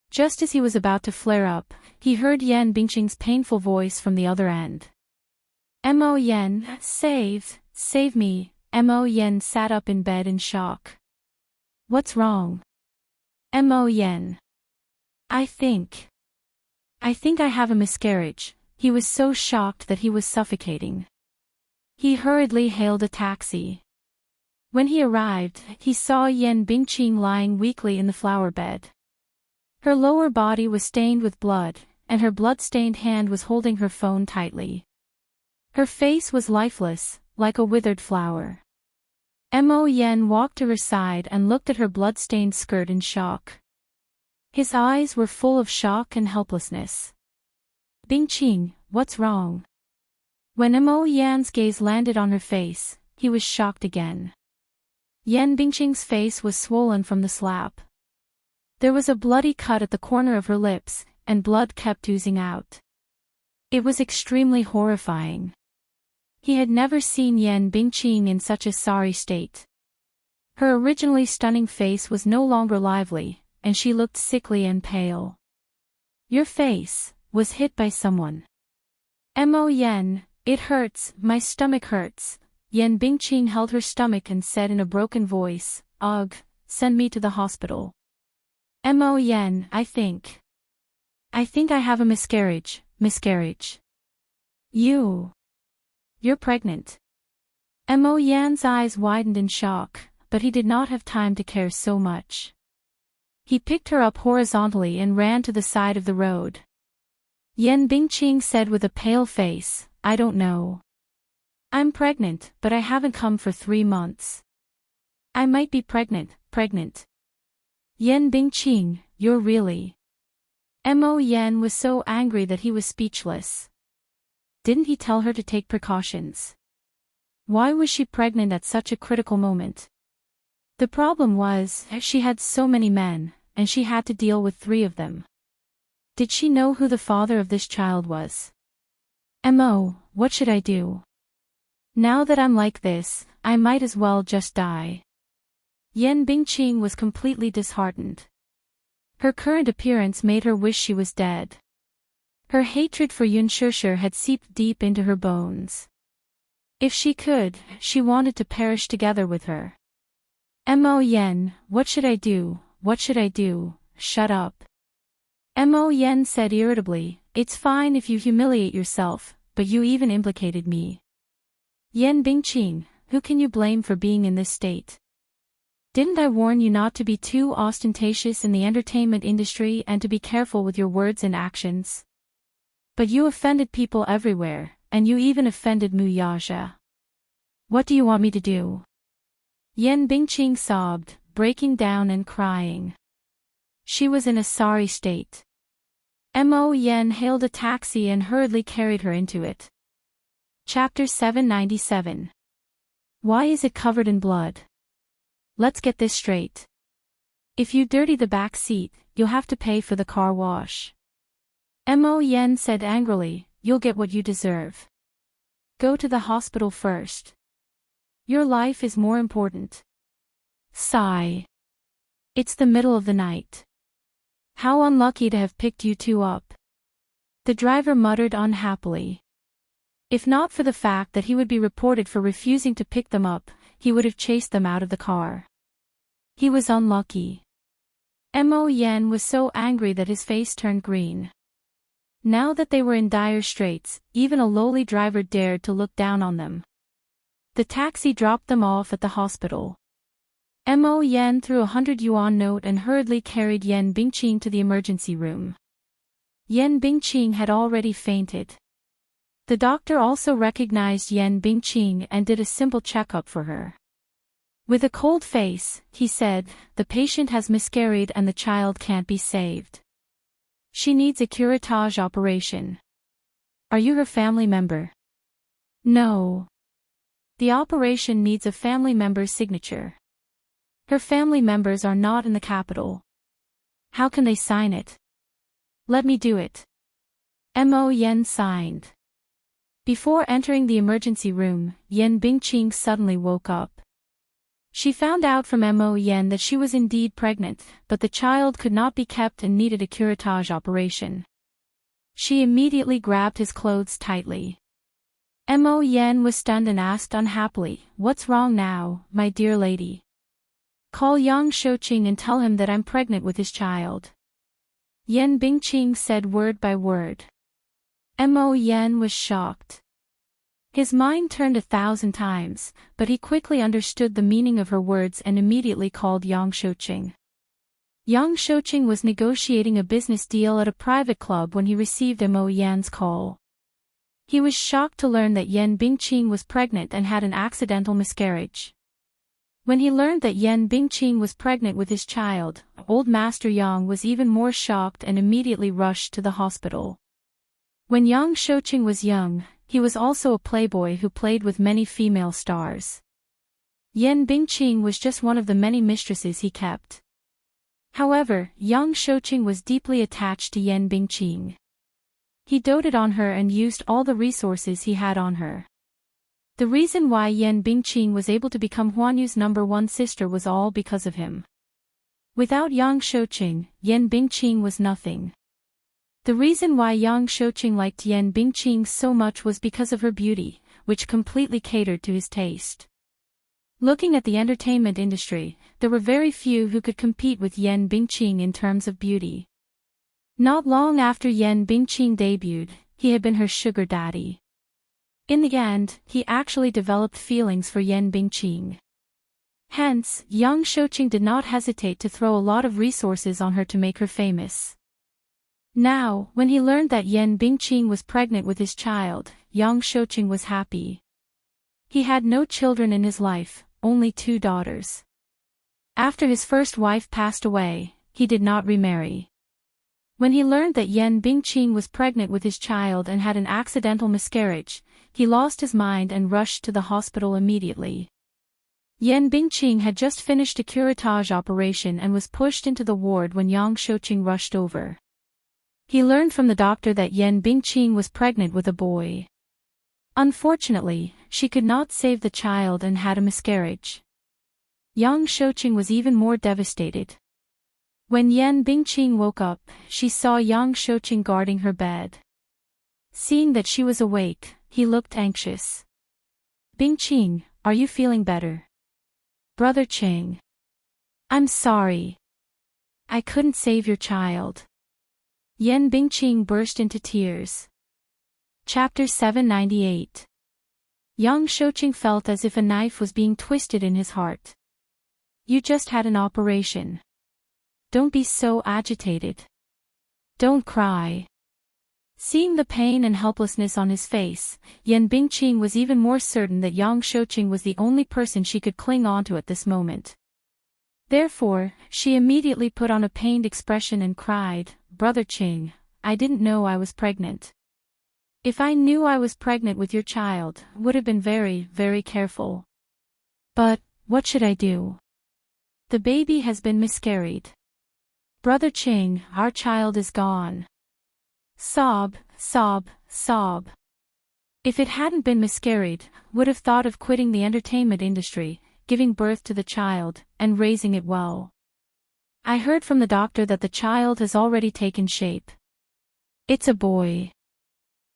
Just as he was about to flare up, he heard Yan Bingqing's painful voice from the other end. Mo Yan, save me. Mo Yan sat up in bed in shock. What's wrong? Mo Yan. I think I have a miscarriage. He was so shocked that he was suffocating. He hurriedly hailed a taxi. When he arrived, he saw Yan Bingqing lying weakly in the flower bed. Her lower body was stained with blood, and her blood-stained hand was holding her phone tightly. Her face was lifeless, like a withered flower. Mo Yan walked to her side and looked at her blood-stained skirt in shock. His eyes were full of shock and helplessness. Bingqing, what's wrong? When Mo Yan's gaze landed on her face, he was shocked again. Yan Bingqing's face was swollen from the slap. There was a bloody cut at the corner of her lips, and blood kept oozing out. It was extremely horrifying. He had never seen Yan Bingqing in such a sorry state. Her originally stunning face was no longer lively, and she looked sickly and pale. Your face was hit by someone. Mo Yan, it hurts, my stomach hurts. Yan Bingqing held her stomach and said in a broken voice, Ugh, send me to the hospital. Mo Yan, I think I have a miscarriage. You're pregnant. Mo Yan's eyes widened in shock, but he did not have time to care so much. He picked her up horizontally and ran to the side of the road. Yan Bingqing said with a pale face, I don't know. I'm pregnant, but I haven't come for 3 months. I might be pregnant. Yan Bingqing, you're really... Mo Yan was so angry that he was speechless. Didn't he tell her to take precautions? Why was she pregnant at such a critical moment? The problem was, she had so many men, and she had to deal with 3 of them. Did she know who the father of this child was? Mo, what should I do? Now that I'm like this, I might as well just die. Yan Bingqing was completely disheartened. Her current appearance made her wish she was dead. Her hatred for Yun Shishir had seeped deep into her bones. If she could, she wanted to perish together with her. Mo Yan, what should I do? What should I do? Shut up. Mo Yan said irritably, it's fine if you humiliate yourself, but you even implicated me. Yan Bingqing, who can you blame for being in this state? Didn't I warn you not to be too ostentatious in the entertainment industry and to be careful with your words and actions? But you offended people everywhere, and you even offended Mu Yaja. What do you want me to do? Yan Bingqing sobbed, breaking down and crying. She was in a sorry state. Mo Yan hailed a taxi and hurriedly carried her into it. Chapter 797. Why is it covered in blood? Let's get this straight. If you dirty the back seat, you'll have to pay for the car wash. Mo Yan said angrily, you'll get what you deserve. Go to the hospital first. Your life is more important. Sigh. It's the middle of the night. How unlucky to have picked you 2 up. The driver muttered unhappily. If not for the fact that he would be reported for refusing to pick them up, he would have chased them out of the car. He was unlucky. Mo Yan was so angry that his face turned green. Now that they were in dire straits, even a lowly driver dared to look down on them. The taxi dropped them off at the hospital. Mo Yan threw a 100 yuan note and hurriedly carried Yan Bingqing to the emergency room. Yan Bingqing had already fainted. The doctor also recognized Yan Bingqing and did a simple checkup for her. With a cold face, he said, the patient has miscarried and the child can't be saved. She needs a curettage operation. Are you her family member? No. The operation needs a family member's signature. Her family members are not in the capital. How can they sign it? Let me do it. Mo Yan signed. Before entering the emergency room, Yan Bingqing suddenly woke up. She found out from Mo Yan that she was indeed pregnant, but the child could not be kept and needed a curettage operation. She immediately grabbed his clothes tightly. Mo Yan was stunned and asked unhappily, what's wrong now, my dear lady? Call Yang Shouqing and tell him that I'm pregnant with his child. Yan Bingqing said word by word. Mo Yan was shocked. His mind turned 1,000 times, but he quickly understood the meaning of her words and immediately called Yang Shouqing. Yang Shouqing was negotiating a business deal at a private club when he received Mo Yan's call. He was shocked to learn that Yan Bingqing was pregnant and had an accidental miscarriage. When he learned that Yan Bingqing was pregnant with his child, Old Master Yang was even more shocked and immediately rushed to the hospital. When Yang Shouqing was young, he was also a playboy who played with many female stars. Yan Bingqing was just one of the many mistresses he kept. However, Yang Shouqing was deeply attached to Yan Bingqing. He doted on her and used all the resources he had on her. The reason why Yan Bingqing was able to become Huanyu's #1 sister was all because of him. Without Yang Shouqing, Yan Bingqing was nothing. The reason why Yang Shouqing liked Yan Bingqing so much was because of her beauty, which completely catered to his taste. Looking at the entertainment industry, there were very few who could compete with Yan Bingqing in terms of beauty. Not long after Yan Bingqing debuted, he had been her sugar daddy. In the end, he actually developed feelings for Yan Bingqing. Hence, Yang Shouqing did not hesitate to throw a lot of resources on her to make her famous. Now, when he learned that Yan Bingqing was pregnant with his child, Yang Shouqing was happy. He had no children in his life, only 2 daughters. After his first wife passed away, he did not remarry. When he learned that Yan Bingqing was pregnant with his child and had an accidental miscarriage, he lost his mind and rushed to the hospital immediately. Yan Bingqing had just finished a curettage operation and was pushed into the ward when Yang Shouqing rushed over. He learned from the doctor that Yan Bingqing was pregnant with a boy. Unfortunately, she could not save the child and had a miscarriage. Yang Shouqing was even more devastated. When Yan Bingqing woke up, she saw Yang Shouqing guarding her bed. Seeing that she was awake, he looked anxious. "Bingqing, are you feeling better?" "Brother Qing. I'm sorry. I couldn't save your child." Yan Bingqing burst into tears. Chapter 798. Yang Shouqing felt as if a knife was being twisted in his heart. "You just had an operation. Don't be so agitated. Don't cry." Seeing the pain and helplessness on his face, Yan Bingqing was even more certain that Yang Shouqing was the only person she could cling onto at this moment. Therefore, she immediately put on a pained expression and cried, "Brother Qing, I didn't know I was pregnant. If I knew I was pregnant with your child, would have been very, very careful. But, what should I do? The baby has been miscarried. Brother Qing, our child is gone." Sob, sob, sob. If it hadn't been miscarried, would have thought of quitting the entertainment industry, giving birth to the child, and raising it well. "I heard from the doctor that the child has already taken shape. It's a boy."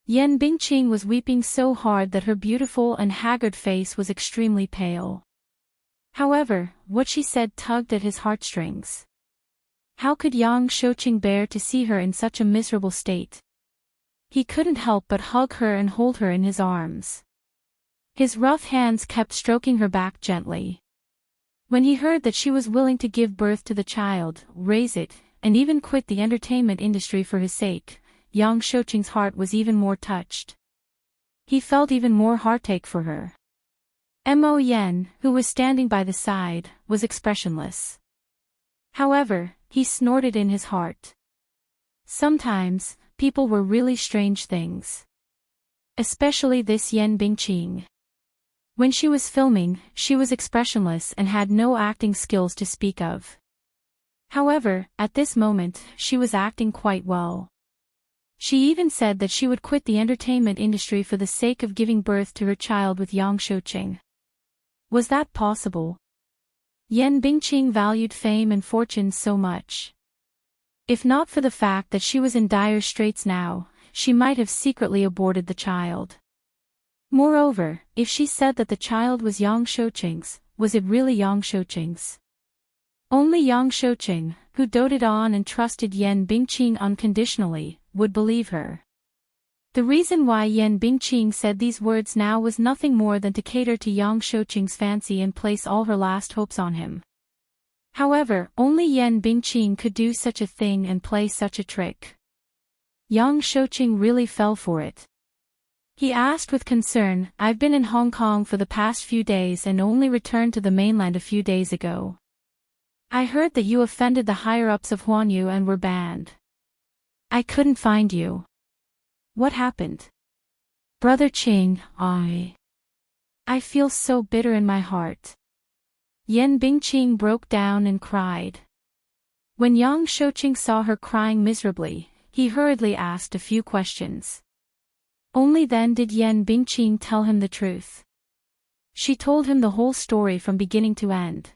Yan Bingqing was weeping so hard that her beautiful and haggard face was extremely pale. However, what she said tugged at his heartstrings. How could Yang Shouqing bear to see her in such a miserable state? He couldn't help but hug her and hold her in his arms. His rough hands kept stroking her back gently. When he heard that she was willing to give birth to the child, raise it, and even quit the entertainment industry for his sake, Yang Shouqing's heart was even more touched. He felt even more heartache for her. Mo Yen, who was standing by the side, was expressionless. However, he snorted in his heart. Sometimes, people were really strange things. Especially this Yan Bingqing. When she was filming, she was expressionless and had no acting skills to speak of. However, at this moment, she was acting quite well. She even said that she would quit the entertainment industry for the sake of giving birth to her child with Yang Shouqing. Was that possible? Yan Bingqing valued fame and fortune so much. If not for the fact that she was in dire straits now, she might have secretly aborted the child. Moreover, if she said that the child was Yang Shouqing's, was it really Yang Shouqing's? Only Yang Shouqing, who doted on and trusted Yan Bingqing unconditionally, would believe her. The reason why Yan Bingqing said these words now was nothing more than to cater to Yang Shouqing's fancy and place all her last hopes on him. However, only Yan Bingqing could do such a thing and play such a trick. Yang Shouqing really fell for it. He asked with concern, "I've been in Hong Kong for the past few days and only returned to the mainland a few days ago. I heard that you offended the higher-ups of Huanyu and were banned. I couldn't find you. What happened?" "Brother Qing, I feel so bitter in my heart." Yan Bingqing broke down and cried. When Yang Shouqing saw her crying miserably, he hurriedly asked a few questions. Only then did Yan Bingqing tell him the truth. She told him the whole story from beginning to end.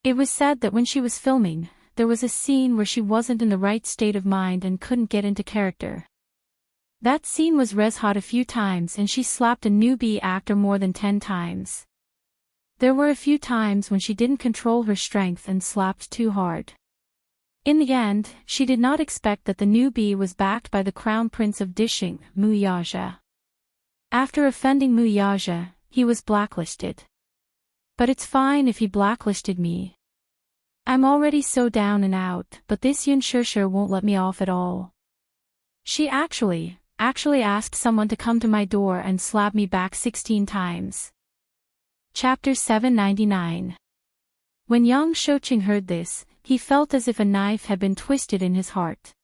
It was said that when she was filming, there was a scene where she wasn't in the right state of mind and couldn't get into character. That scene was red-hot a few times and she slapped a newbie actor more than 10 times. There were a few times when she didn't control her strength and slapped too hard. In the end, she did not expect that the newbie was backed by the crown prince of Dishing, Mu Yaja. After offending Mu Yaja, he was blacklisted. But it's fine if he blacklisted me. I'm already so down and out, but this Yun Shishir won't let me off at all. She actually asked someone to come to my door and slap me back 16 times. Chapter 799. When Yang Shouqing heard this, he felt as if a knife had been twisted in his heart.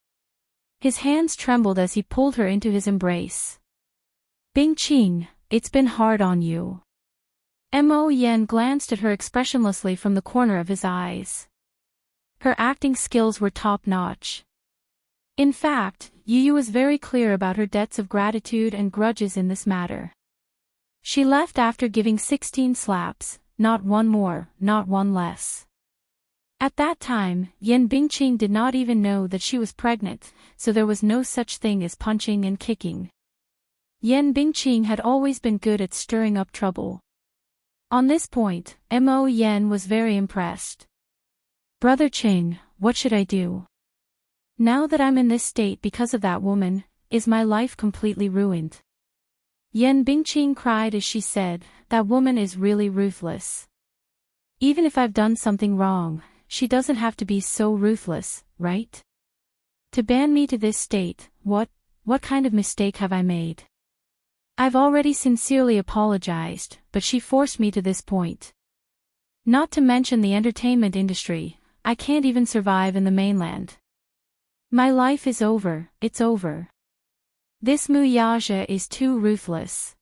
His hands trembled as he pulled her into his embrace. Bingqing, it's been hard on you. Mo Yan glanced at her expressionlessly from the corner of his eyes. Her acting skills were top-notch. In fact, Yu was very clear about her debts of gratitude and grudges in this matter. She left after giving 16 slaps, not one more, not one less. At that time, Yan Bingqing did not even know that she was pregnant, so there was no such thing as punching and kicking. Yan Bingqing had always been good at stirring up trouble. On this point, Mo Yan was very impressed. Brother Qing, what should I do? Now that I'm in this state because of that woman, is my life completely ruined? Yan Bingqing cried as she said, that woman is really ruthless. Even if I've done something wrong, she doesn't have to be so ruthless, right? To ban me to this state, what kind of mistake have I made? I've already sincerely apologized, but she forced me to this point. Not to mention the entertainment industry, I can't even survive in the mainland. My life is over, it's over. This Muyaja is too ruthless.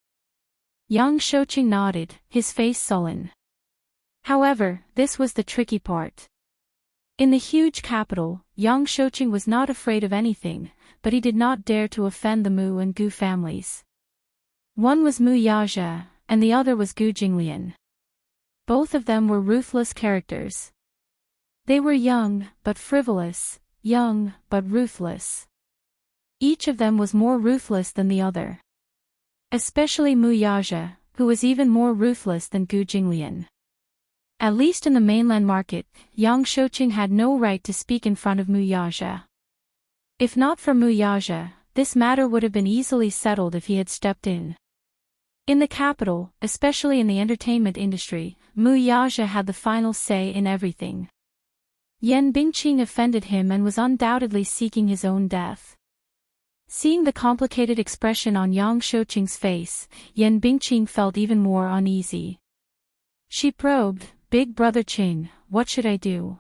Yang Shouqing nodded, his face sullen. However, this was the tricky part. In the huge capital, Yang Shouqing was not afraid of anything, but he did not dare to offend the Mu and Gu families. One was Muyaja, and the other was Gu Jinglian. Both of them were ruthless characters. They were young, but frivolous, young, but ruthless. Each of them was more ruthless than the other. Especially Muyaja, who was even more ruthless than Gu Jinglian. At least in the mainland market, Yang Shouqing had no right to speak in front of Muyaja. If not for Muyaja, this matter would have been easily settled if he had stepped in. In the capital, especially in the entertainment industry, Muyaja had the final say in everything. Yan Bingqing offended him and was undoubtedly seeking his own death. Seeing the complicated expression on Yang Shouqing's face, Yan Bingqing felt even more uneasy. She probed, Big Brother Qing, what should I do?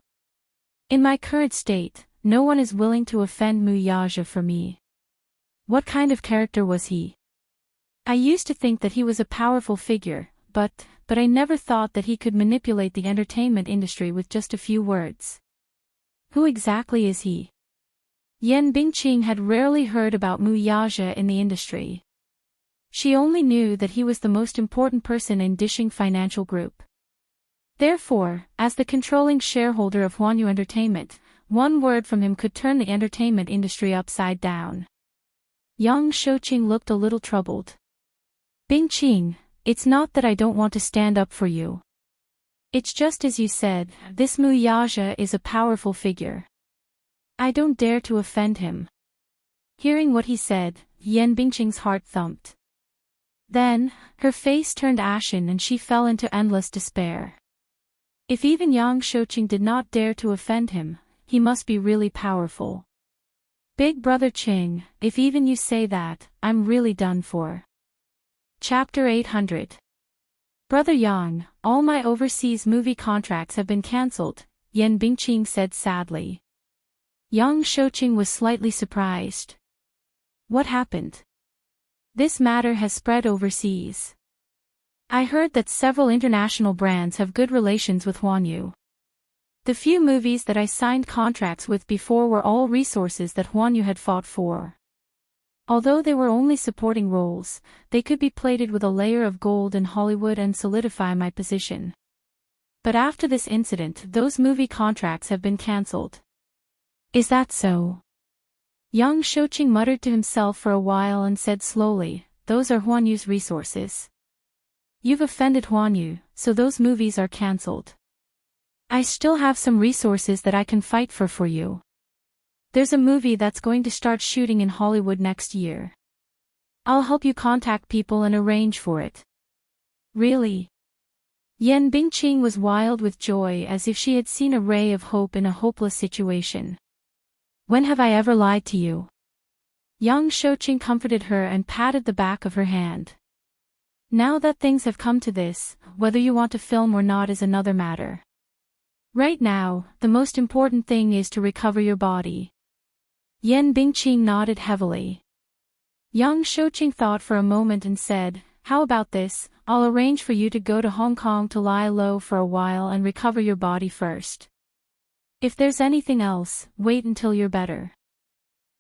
In my current state, no one is willing to offend Muyaja for me. What kind of character was he? I used to think that he was a powerful figure, but I never thought that he could manipulate the entertainment industry with just a few words. Who exactly is he? Yan Bingqing had rarely heard about Muyaja in the industry. She only knew that he was the most important person in Dishing Financial Group. Therefore, as the controlling shareholder of Huanyu Entertainment, one word from him could turn the entertainment industry upside down. Yang Shouqing looked a little troubled. Bingqing, it's not that I don't want to stand up for you. It's just as you said, this Muyaja is a powerful figure. I don't dare to offend him. Hearing what he said, Yan Bingqing's heart thumped. Then, her face turned ashen and she fell into endless despair. If even Yang Shouqing did not dare to offend him, he must be really powerful. Big Brother Qing, if even you say that, I'm really done for. Chapter 800. Brother Yang, all my overseas movie contracts have been cancelled, Yan Bingqing said sadly. Yang Shouqing was slightly surprised. What happened? This matter has spread overseas. I heard that several international brands have good relations with Huanyu. The few movies that I signed contracts with before were all resources that Huanyu had fought for. Although they were only supporting roles, they could be plated with a layer of gold in Hollywood and solidify my position. But after this incident, those movie contracts have been cancelled. Is that so? Yang Shouqing muttered to himself for a while and said slowly, those are Huanyu's resources. You've offended Huanyu, so those movies are cancelled. I still have some resources that I can fight for you. There's a movie that's going to start shooting in Hollywood next year. I'll help you contact people and arrange for it. Really? Yan Bingqing was wild with joy as if she had seen a ray of hope in a hopeless situation. When have I ever lied to you? Yang Shouqing comforted her and patted the back of her hand. Now that things have come to this, whether you want to film or not is another matter. Right now, the most important thing is to recover your body. Yan Bingqing nodded heavily. Yang Shouqing thought for a moment and said, "How about this? I'll arrange for you to go to Hong Kong to lie low for a while and recover your body first. If there's anything else, wait until you're better."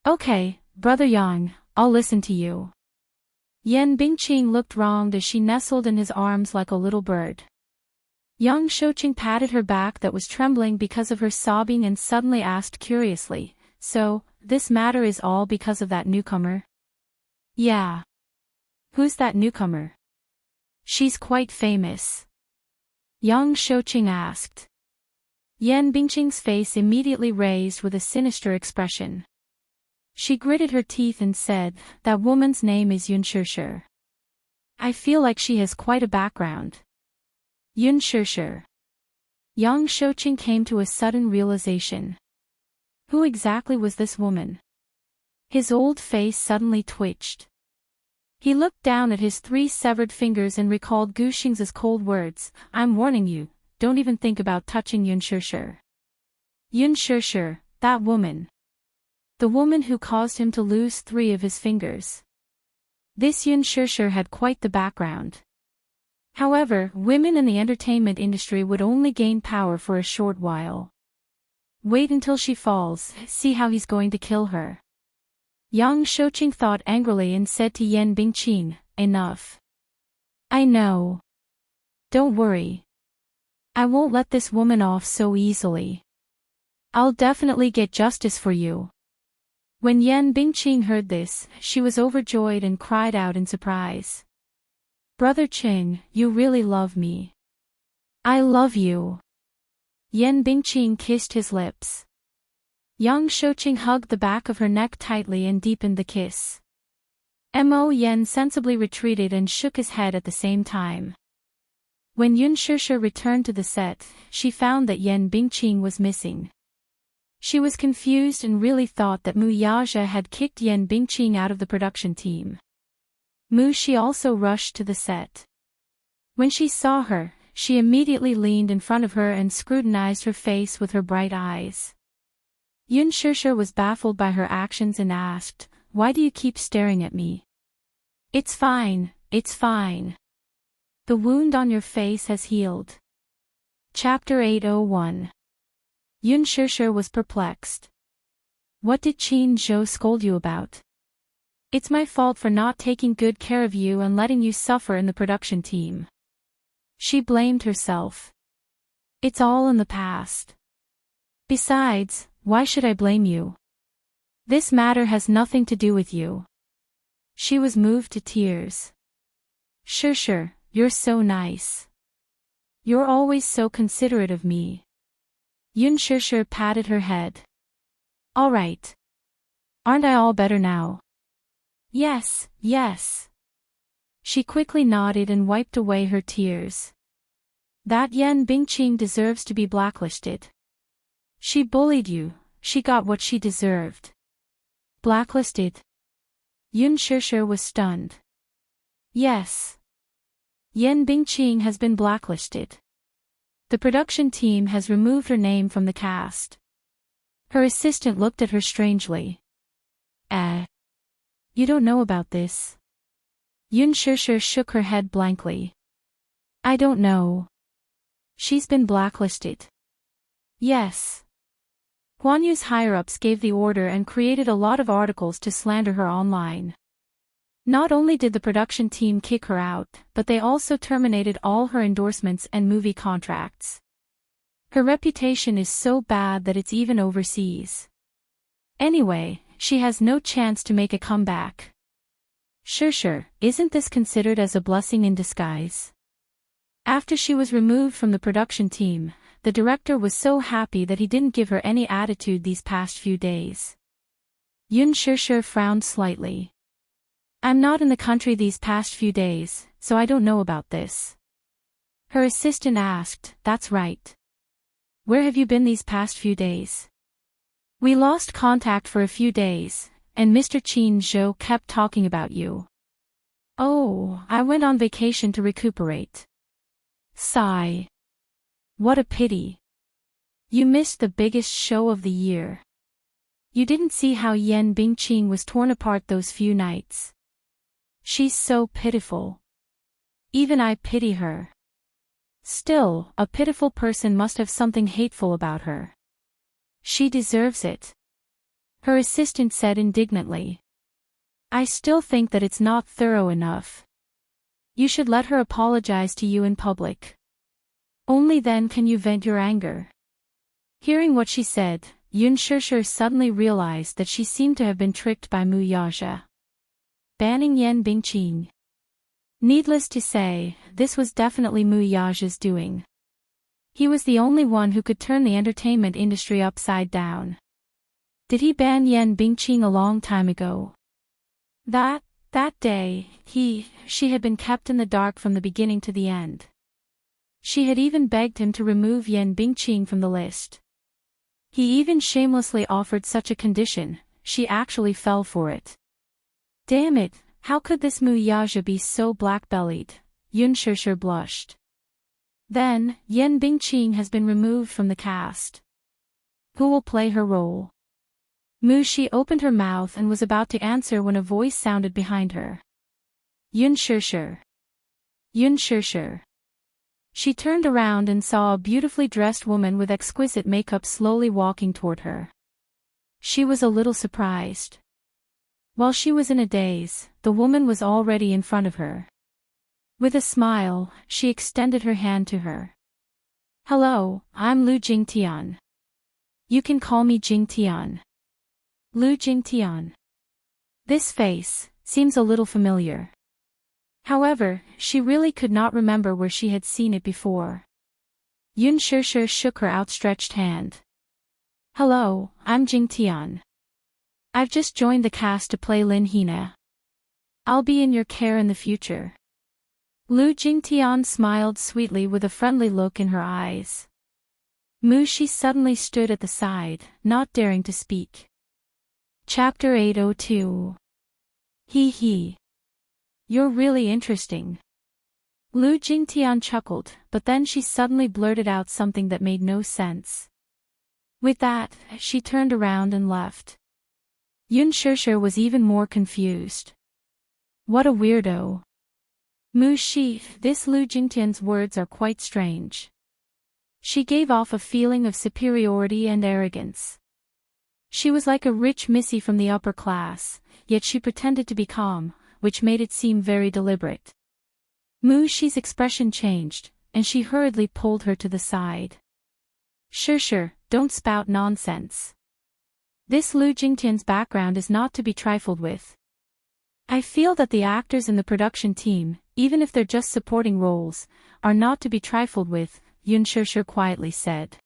"Okay, Brother Yang, I'll listen to you." Yan Bingqing looked wronged as she nestled in his arms like a little bird. Yang Shouqing patted her back that was trembling because of her sobbing and suddenly asked curiously, "So, this matter is all because of that newcomer?" "Yeah." "Who's that newcomer?" "She's quite famous." Yang Shouqing asked. Yan Bingqing's face immediately raised with a sinister expression. She gritted her teeth and said, "That woman's name is Yun Shirshir. I feel like she has quite a background." Yun Shirshir. Yang Shouqing came to a sudden realization. Who exactly was this woman? His old face suddenly twitched. He looked down at his 3 severed fingers and recalled Gu Xing's cold words, "I'm warning you, don't even think about touching Yun Shirshir." Yun Shirshir, that woman. The woman who caused him to lose 3 of his fingers. This Yun Shirshir had quite the background. However, women in the entertainment industry would only gain power for a short while. Wait until she falls, see how he's going to kill her. Yang Shouqing thought angrily and said to Yan Bingqing, "Enough. I know. Don't worry. I won't let this woman off so easily. I'll definitely get justice for you." When Yan Bingqing heard this, she was overjoyed and cried out in surprise. "Brother Qing, you really love me." "I love you." Yan Bingqing kissed his lips. Yang Shouqing hugged the back of her neck tightly and deepened the kiss. Mo Yan sensibly retreated and shook his head at the same time. When Yun Shirshir returned to the set, she found that Yan Bingqing was missing. She was confused and really thought that Mu Yaja had kicked Yan Bingqing out of the production team. Mu Shi also rushed to the set. When she saw her, she immediately leaned in front of her and scrutinized her face with her bright eyes. Yun Shirshir was baffled by her actions and asked, "Why do you keep staring at me?" It's fine. The wound on your face has healed." Chapter 801. Yun Shirshir was perplexed. "What did Qin Zhou scold you about?" "It's my fault for not taking good care of you and letting you suffer in the production team." She blamed herself. "It's all in the past. Besides, why should I blame you? This matter has nothing to do with you." She was moved to tears. "Shirshir, you're so nice. You're always so considerate of me." Yun Shirshir patted her head. "All right. Aren't I all better now?" Yes. She quickly nodded and wiped away her tears. "That Yan Bingqing deserves to be blacklisted. She bullied you, she got what she deserved." "Blacklisted?" Yun Shirshir was stunned. "Yes. Yan Bingqing has been blacklisted. The production team has removed her name from the cast." Her assistant looked at her strangely. You don't know about this?" Yun Shirshir shook her head blankly. "I don't know. She's been blacklisted." "Yes." Guan Yu's higher-ups gave the order and created a lot of articles to slander her online. Not only did the production team kick her out, but they also terminated all her endorsements and movie contracts. Her reputation is so bad that it's even overseas. Anyway, she has no chance to make a comeback. Shirshir, isn't this considered as a blessing in disguise? After she was removed from the production team, the director was so happy that he didn't give her any attitude these past few days. Yun Shirshir frowned slightly. "I'm not in the country these past few days, so I don't know about this." Her assistant asked, "That's right. Where have you been these past few days?" "We lost contact for a few days, and Mr. Qin Zhou kept talking about you." "Oh, I went on vacation to recuperate." Sigh. "What a pity. You missed the biggest show of the year. You didn't see how Yan Bingqing was torn apart those few nights. She's so pitiful. Even I pity her. Still, a pitiful person must have something hateful about her. She deserves it. Her assistant said indignantly. I still think that it's not thorough enough. You should let her apologize to you in public. Only then can you vent your anger. Hearing what she said, Yun Shishir suddenly realized that she seemed to have been tricked by Mu Yaja. Banning Yan Bingqing. Needless to say, this was definitely Mu Yaja's doing. He was the only one who could turn the entertainment industry upside down. Did he ban Yan Bingqing a long time ago? That day, she had been kept in the dark from the beginning to the end. She had even begged him to remove Yan Bingqing from the list. He even shamelessly offered such a condition, she actually fell for it. Damn it, how could this Mu Yaja be so black-bellied? Yun Shishir blushed. Then, Yan Bingqing has been removed from the cast. Who will play her role? Mu Shi opened her mouth and was about to answer when a voice sounded behind her. Yun Shishir. Yun Shishir. She turned around and saw a beautifully dressed woman with exquisite makeup slowly walking toward her. She was a little surprised. While she was in a daze, the woman was already in front of her. With a smile, she extended her hand to her. Hello, I'm Lu Jingtian. You can call me Jingtian. Lu Jingtian. This face seems a little familiar. However, she really could not remember where she had seen it before. Yun Shishir shook her outstretched hand. Hello, I'm Jingtian. I've just joined the cast to play Lin Hina. I'll be in your care in the future. Lu Jingtian smiled sweetly with a friendly look in her eyes. Mu Shi suddenly stood at the side, not daring to speak. Chapter 802. He. You're really interesting. Lu Jingtian chuckled, but then she suddenly blurted out something that made no sense. With that, she turned around and left. Yun Shishir was even more confused. What a weirdo. Mu Shi, this Lu Jingtian's words are quite strange. She gave off a feeling of superiority and arrogance. She was like a rich missy from the upper class, yet she pretended to be calm, which made it seem very deliberate. Mu Shi's expression changed, and she hurriedly pulled her to the side. Shishir, don't spout nonsense. This Lu Jingtian's background is not to be trifled with. I feel that the actors in the production team, even if they're just supporting roles, are not to be trifled with, Yun Shishir quietly said.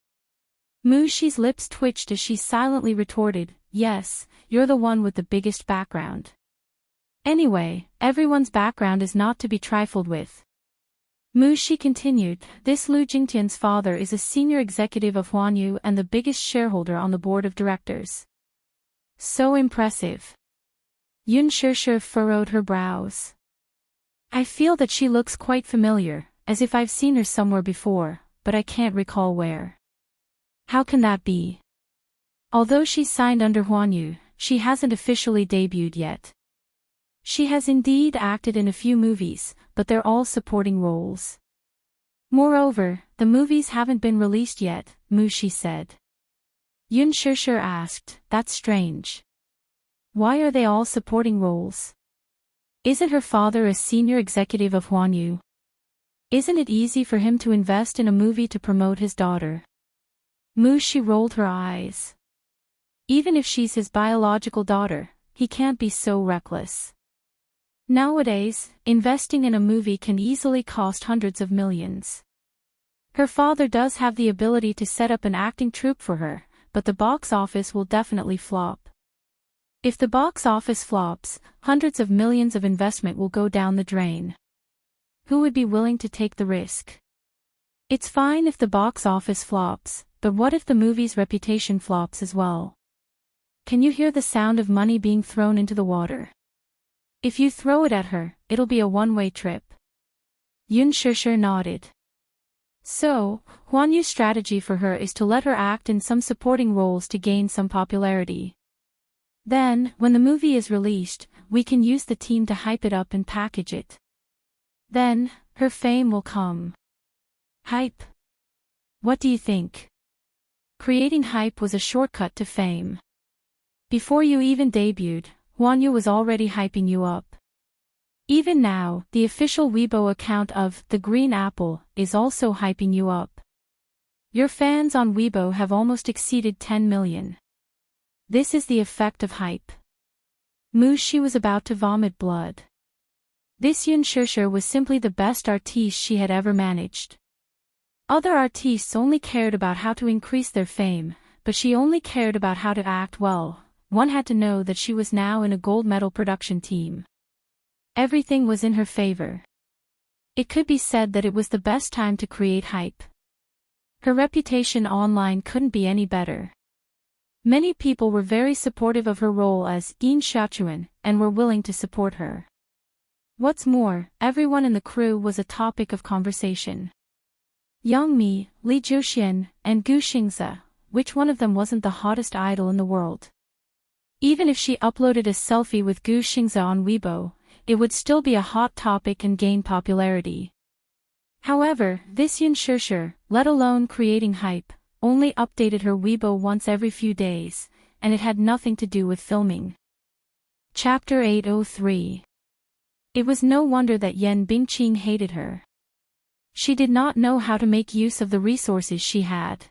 Mu Shi's lips twitched as she silently retorted, yes, you're the one with the biggest background. Anyway, everyone's background is not to be trifled with. Mu Shi continued, this Lu Jingtian's father is a senior executive of Huanyu and the biggest shareholder on the board of directors. So impressive. Yun Shishir furrowed her brows. I feel that she looks quite familiar, as if I've seen her somewhere before, but I can't recall where. How can that be? Although she's signed under Huanyu, she hasn't officially debuted yet. She has indeed acted in a few movies, but they're all supporting roles. Moreover, the movies haven't been released yet, Mu Shi said. Yun Shishir asked, that's strange. Why are they all supporting roles? Isn't her father a senior executive of Huanyu? Isn't it easy for him to invest in a movie to promote his daughter? Mu Shi rolled her eyes. Even if she's his biological daughter, he can't be so reckless. Nowadays, investing in a movie can easily cost hundreds of millions. Her father does have the ability to set up an acting troupe for her, but the box office will definitely flop. If the box office flops, hundreds of millions of investment will go down the drain. Who would be willing to take the risk? It's fine if the box office flops, but what if the movie's reputation flops as well? Can you hear the sound of money being thrown into the water? If you throw it at her, it'll be a one-way trip. Yun Shishir nodded. So, Huan Yu's strategy for her is to let her act in some supporting roles to gain some popularity. Then, when the movie is released, we can use the team to hype it up and package it. Then, her fame will come. Hype. What do you think? Creating hype was a shortcut to fame. Before you even debuted, Huan Yu was already hyping you up. Even now, the official Weibo account of The Green Apple is also hyping you up. Your fans on Weibo have almost exceeded 10 million. This is the effect of hype. She was about to vomit blood. This Yun Shishir was simply the best artiste she had ever managed. Other artistes only cared about how to increase their fame, but she only cared about how to act well. One had to know that she was now in a gold medal production team. Everything was in her favor. It could be said that it was the best time to create hype. Her reputation online couldn't be any better. Many people were very supportive of her role as Yin Xiaochuan and were willing to support her. What's more, everyone in the crew was a topic of conversation. Yang Mi, Li Zhuxian, and Gu Xingze, which one of them wasn't the hottest idol in the world? Even if she uploaded a selfie with Gu Xingze on Weibo, it would still be a hot topic and gain popularity. However, this Yun Shishir, let alone creating hype, only updated her Weibo once every few days, and it had nothing to do with filming. Chapter 803. It was no wonder that Yan Bingqing hated her. She did not know how to make use of the resources she had.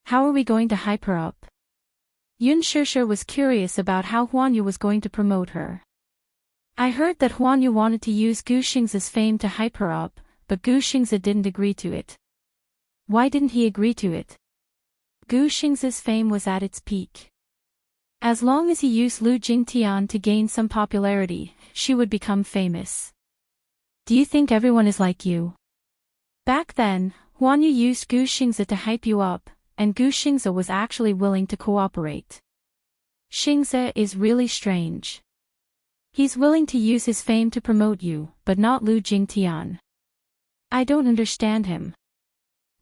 How are we going to hype her up? Yun Shishir was curious about how Huan Yu was going to promote her. I heard that Huan Yu wanted to use Gu Xingze's fame to hype her up, but Gu Xingze didn't agree to it. Why didn't he agree to it? Gu Xingze's fame was at its peak. As long as he used Lu Jingtian to gain some popularity, she would become famous. Do you think everyone is like you? Back then, Huan Yu used Gu Xingze to hype you up, and Gu Xingze was actually willing to cooperate. Xingze is really strange. He's willing to use his fame to promote you, but not Lu Jingtian. I don't understand him.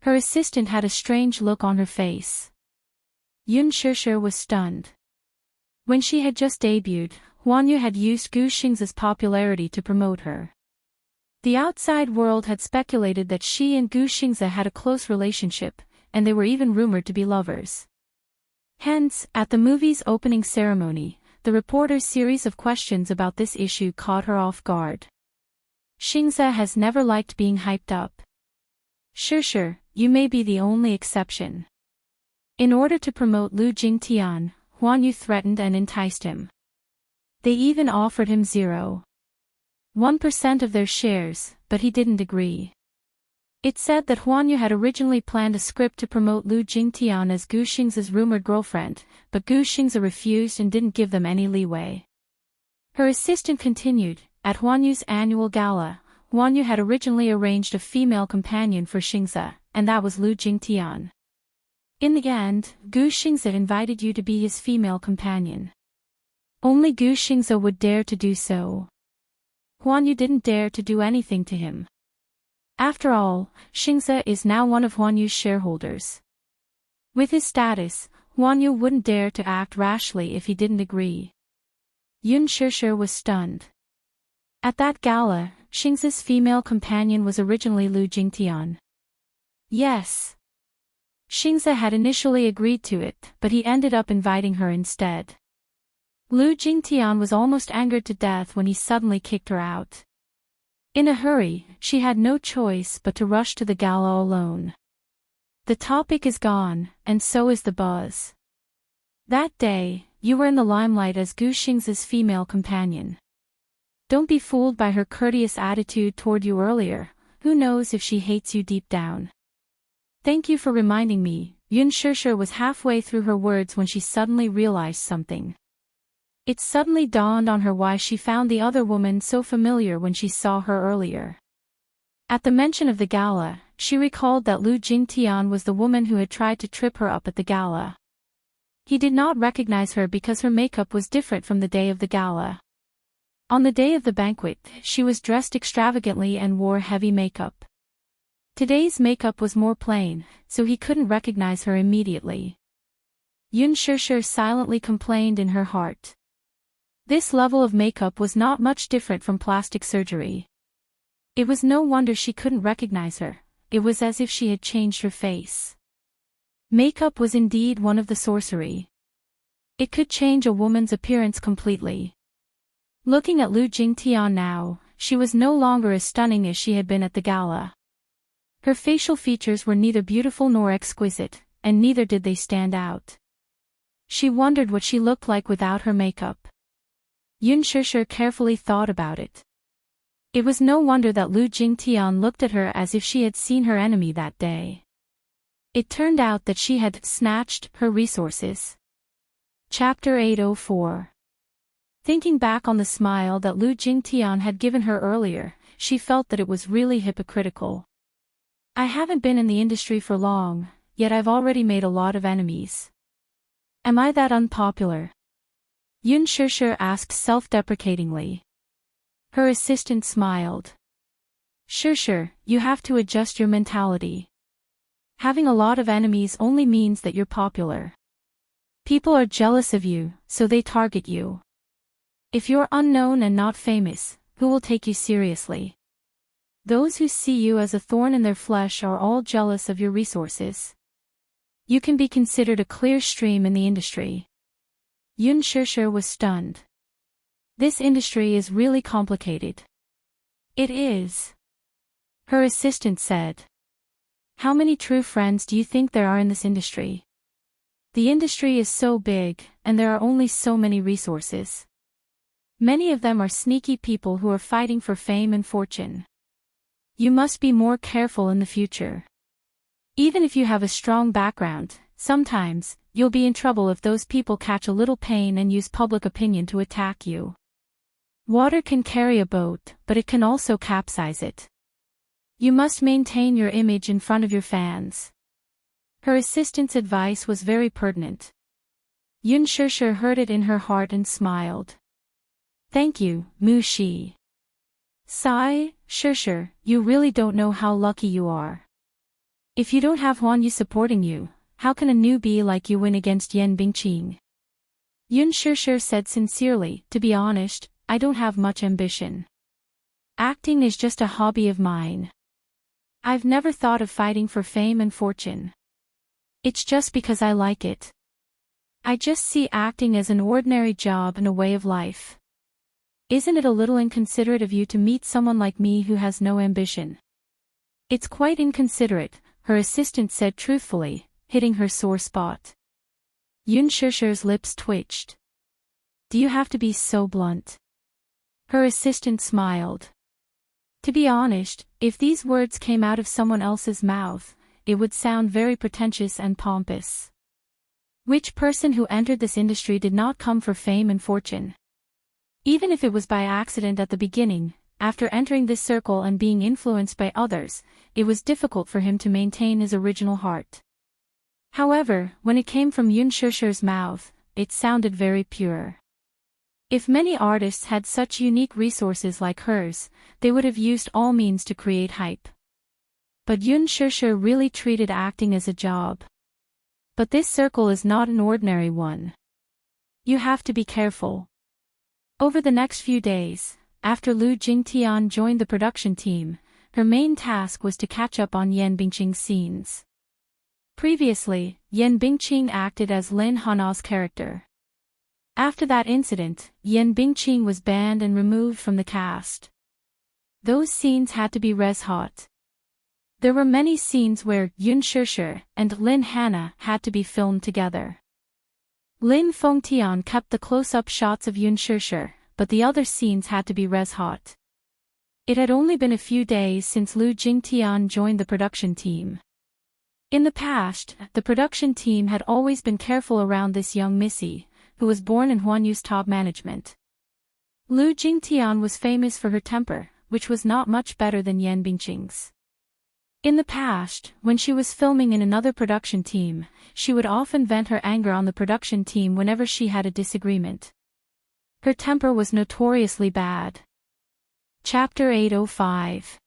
Her assistant had a strange look on her face. Yun Shishir was stunned. When she had just debuted, Huan Yu had used Gu Xingze's popularity to promote her. The outside world had speculated that she and Gu Xingze had a close relationship, and they were even rumored to be lovers. Hence, at the movie's opening ceremony, the reporter's series of questions about this issue caught her off guard. Xingze has never liked being hyped up. Shishir, you may be the only exception. In order to promote Lu Jingtian, Huan Yu threatened and enticed him. They even offered him 0.1% of their shares, but he didn't agree. It said that Huan Yu had originally planned a script to promote Lu Jingtian as Gu Xingze's rumored girlfriend, but Gu Xingze refused and didn't give them any leeway. Her assistant continued, at Huan Yu's annual gala, Huan Yu had originally arranged a female companion for Xingze, and that was Lu Jingtian. In the end, Gu Xingze invited you to be his female companion. Only Gu Xingze would dare to do so. Huan Yu didn't dare to do anything to him. After all, Xingze is now one of Huan Yu's shareholders. With his status, Huan Yu wouldn't dare to act rashly if he didn't agree. Yun Shishir was stunned. At that gala, Xingze's female companion was originally Lu Jingtian. Yes. Xingze had initially agreed to it, but he ended up inviting her instead. Lu Jingtian was almost angered to death when he suddenly kicked her out. In a hurry, she had no choice but to rush to the gala alone. The topic is gone, and so is the buzz. That day, you were in the limelight as Gu Xingze's female companion. Don't be fooled by her courteous attitude toward you earlier, who knows if she hates you deep down. Thank you for reminding me. Yun Shishir was halfway through her words when she suddenly realized something. It suddenly dawned on her why she found the other woman so familiar when she saw her earlier. At the mention of the gala, she recalled that Lu Jingtian was the woman who had tried to trip her up at the gala. He did not recognize her because her makeup was different from the day of the gala. On the day of the banquet, she was dressed extravagantly and wore heavy makeup. Today's makeup was more plain, so he couldn't recognize her immediately. Yun Shishir silently complained in her heart. This level of makeup was not much different from plastic surgery. It was no wonder she couldn't recognize her, it was as if she had changed her face. Makeup was indeed one of the sorcery. It could change a woman's appearance completely. Looking at Lu Jingtian now, she was no longer as stunning as she had been at the gala. Her facial features were neither beautiful nor exquisite, and neither did they stand out. She wondered what she looked like without her makeup. Yun Shishir carefully thought about it. It was no wonder that Lu Jingtian looked at her as if she had seen her enemy that day. It turned out that she had snatched her resources. Chapter 804. Thinking back on the smile that Lu Jingtian had given her earlier, she felt that it was really hypocritical. I haven't been in the industry for long, yet I've already made a lot of enemies. Am I that unpopular? Yun Shishir asked self-deprecatingly. Her assistant smiled. Shishir, you have to adjust your mentality. Having a lot of enemies only means that you're popular. People are jealous of you, so they target you. If you're unknown and not famous, who will take you seriously? Those who see you as a thorn in their flesh are all jealous of your resources. You can be considered a clear stream in the industry. Yun Shishir was stunned. This industry is really complicated. It is. Her assistant said. How many true friends do you think there are in this industry? The industry is so big, and there are only so many resources. Many of them are sneaky people who are fighting for fame and fortune. You must be more careful in the future. Even if you have a strong background, sometimes, you'll be in trouble if those people catch a little pain and use public opinion to attack you. Water can carry a boat, but it can also capsize it. You must maintain your image in front of your fans. Her assistant's advice was very pertinent. Yun Shishir heard it in her heart and smiled. Thank you, Mu Shi. Sigh, Shishir, you really don't know how lucky you are. If you don't have Huan Yu supporting you, how can a newbie like you win against Yan Bingqing? Yun Shishir said sincerely, to be honest, I don't have much ambition. Acting is just a hobby of mine. I've never thought of fighting for fame and fortune. It's just because I like it. I just see acting as an ordinary job and a way of life. Isn't it a little inconsiderate of you to meet someone like me who has no ambition? It's quite inconsiderate, her assistant said truthfully, hitting her sore spot. Yun Shishir's lips twitched. Do you have to be so blunt? Her assistant smiled. To be honest, if these words came out of someone else's mouth, it would sound very pretentious and pompous. Which person who entered this industry did not come for fame and fortune? Even if it was by accident at the beginning, after entering this circle and being influenced by others, it was difficult for him to maintain his original heart. However, when it came from Yun Shishir's mouth, it sounded very pure. If many artists had such unique resources like hers, they would have used all means to create hype. But Yun Shishir really treated acting as a job. But this circle is not an ordinary one. You have to be careful. Over the next few days, after Lu Jingtian joined the production team, her main task was to catch up on Yan Bingqing's scenes. Previously, Yan Bingqing acted as Lin Hana's character. After that incident, Yan Bingqing was banned and removed from the cast. Those scenes had to be res hot. There were many scenes where Yun Shishir and Lin Hana had to be filmed together. Lin Fengtian kept the close-up shots of Yun Shishir, but the other scenes had to be res hot. It had only been a few days since Lu Jingtian joined the production team. In the past, the production team had always been careful around this young missy, who was born in Huan Yu's top management. Lu Jingtian was famous for her temper, which was not much better than Yan Bingqing's. In the past, when she was filming in another production team, she would often vent her anger on the production team whenever she had a disagreement. Her temper was notoriously bad. Chapter 805.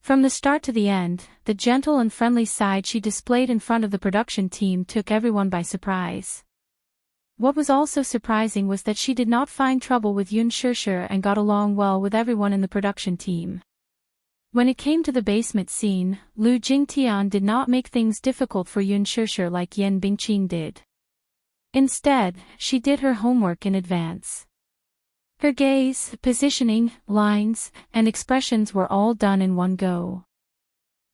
From the start to the end, the gentle and friendly side she displayed in front of the production team took everyone by surprise. What was also surprising was that she did not find trouble with Yun Shishir and got along well with everyone in the production team. When it came to the basement scene, Lu Jingtian did not make things difficult for Yun Shishir like Yan Bingqing did. Instead, she did her homework in advance. Her gaze, positioning, lines, and expressions were all done in one go.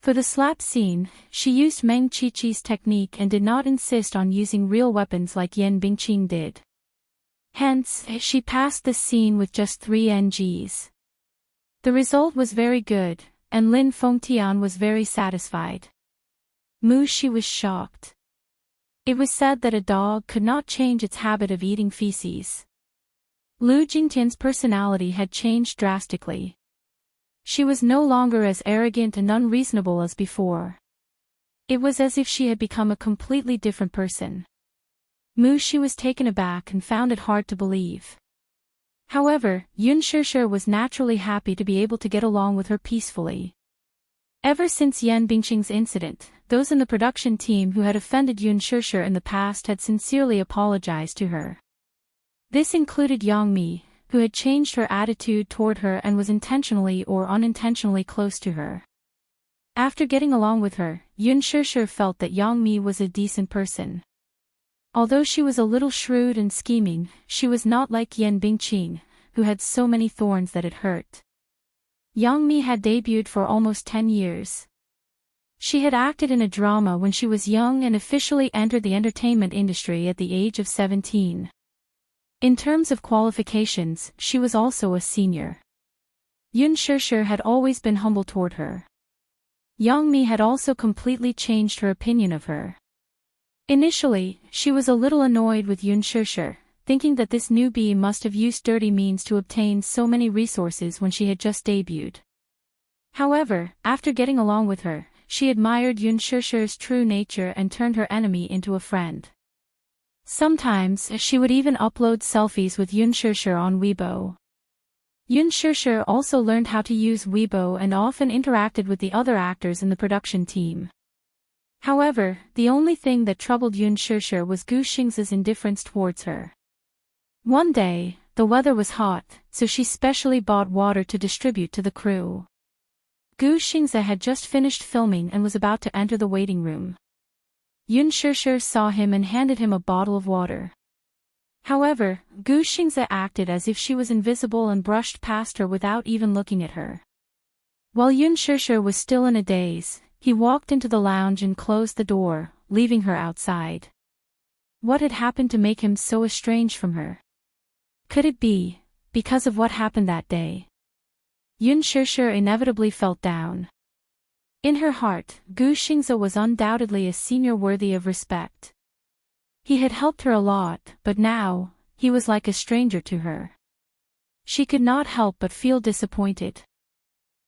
For the slap scene, she used Meng Qiqi's technique and did not insist on using real weapons like Yan Bingqing did. Hence, she passed the scene with just 3 NGs. The result was very good, and Lin Fengtian was very satisfied. Mu Shi was shocked. It was said that a dog could not change its habit of eating feces. Lu Jingtian's personality had changed drastically. She was no longer as arrogant and unreasonable as before. It was as if she had become a completely different person. Mu Shi was taken aback and found it hard to believe. However, Yun Shishir was naturally happy to be able to get along with her peacefully. Ever since Yan Bingqing's incident, those in the production team who had offended Yun Shishir in the past had sincerely apologized to her. This included Yang Mi, who had changed her attitude toward her and was intentionally or unintentionally close to her. After getting along with her, Yun Shishir felt that Yang Mi was a decent person. Although she was a little shrewd and scheming, she was not like Yan Bingqing, who had so many thorns that it hurt. Yang Mi had debuted for almost 10 years. She had acted in a drama when she was young and officially entered the entertainment industry at the age of 17. In terms of qualifications, she was also a senior. Yun Shishir had always been humble toward her. Yang Mi had also completely changed her opinion of her. Initially, she was a little annoyed with Yun Shishir, thinking that this newbie must have used dirty means to obtain so many resources when she had just debuted. However, after getting along with her, she admired Yun Shishir's true nature and turned her enemy into a friend. Sometimes, she would even upload selfies with Yun Shishir on Weibo. Yun Shishir also learned how to use Weibo and often interacted with the other actors in the production team. However, the only thing that troubled Yun Shishir was Gu Xing's indifference towards her. One day, the weather was hot, so she specially bought water to distribute to the crew. Gu Xingze had just finished filming and was about to enter the waiting room. Yun Shishir saw him and handed him a bottle of water. However, Gu Xingze acted as if she was invisible and brushed past her without even looking at her. While Yun Shishir was still in a daze, he walked into the lounge and closed the door, leaving her outside. What had happened to make him so estranged from her? Could it be because of what happened that day? Yun Shishir inevitably felt down. In her heart, Gu Xingze was undoubtedly a senior worthy of respect. He had helped her a lot, but now, he was like a stranger to her. She could not help but feel disappointed.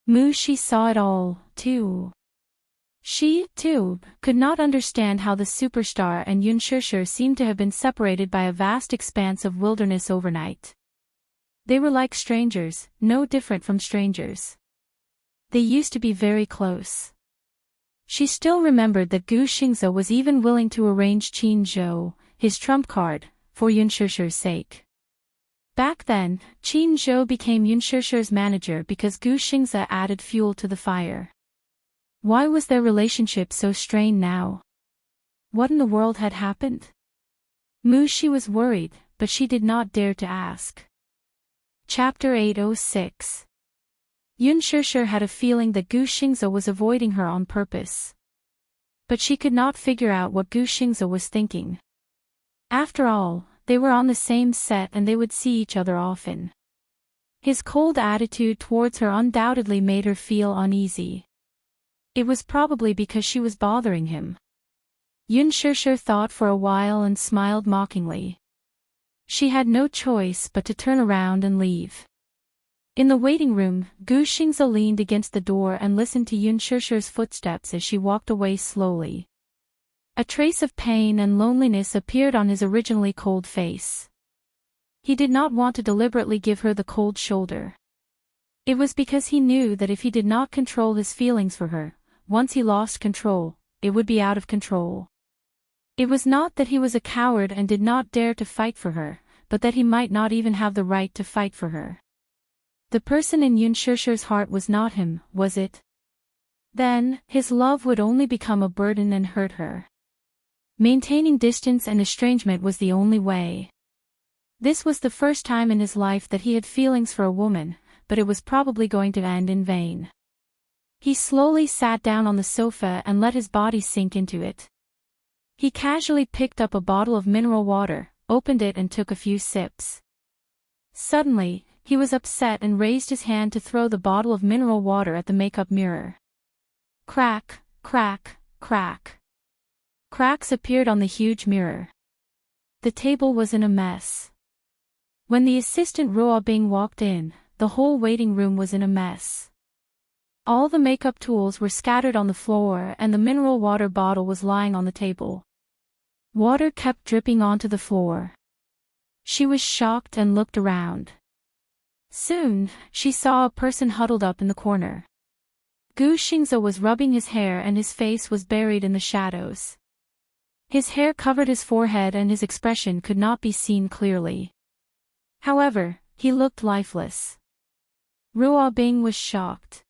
Mu Shi saw it all, too. She, too, could not understand how the superstar and Yun Shishir seemed to have been separated by a vast expanse of wilderness overnight. They were like strangers, no different from strangers. They used to be very close. She still remembered that Gu Xingze was even willing to arrange Qin Zhou, his trump card, for Yun Shishir's sake. Back then, Qin Zhou became Yun Shishir's manager because Gu Xingze added fuel to the fire. Why was their relationship so strained now? What in the world had happened? Mu Shi was worried, but she did not dare to ask. Chapter 806. Yun Shishir had a feeling that Gu Xingze was avoiding her on purpose. But she could not figure out what Gu Xingze was thinking. After all, they were on the same set and they would see each other often. His cold attitude towards her undoubtedly made her feel uneasy. It was probably because she was bothering him. Yun Shishir thought for a while and smiled mockingly. She had no choice but to turn around and leave. In the waiting room, Gu Xingze leaned against the door and listened to Yun Shishir's footsteps as she walked away slowly. A trace of pain and loneliness appeared on his originally cold face. He did not want to deliberately give her the cold shoulder. It was because he knew that if he did not control his feelings for her, once he lost control, it would be out of control. It was not that he was a coward and did not dare to fight for her, but that he might not even have the right to fight for her. The person in Yoon Shirshir's heart was not him, was it? Then, his love would only become a burden and hurt her. Maintaining distance and estrangement was the only way. This was the first time in his life that he had feelings for a woman, but it was probably going to end in vain. He slowly sat down on the sofa and let his body sink into it. He casually picked up a bottle of mineral water, opened it and took a few sips. Suddenly, he was upset and raised his hand to throw the bottle of mineral water at the makeup mirror. Crack, crack, crack. Cracks appeared on the huge mirror. The table was in a mess. When the assistant Ruobing walked in, the whole waiting room was in a mess. All the makeup tools were scattered on the floor and the mineral water bottle was lying on the table. Water kept dripping onto the floor. She was shocked and looked around. Soon, she saw a person huddled up in the corner. Gu Xingze was rubbing his hair and his face was buried in the shadows. His hair covered his forehead and his expression could not be seen clearly. However, he looked lifeless. Ruobing was shocked.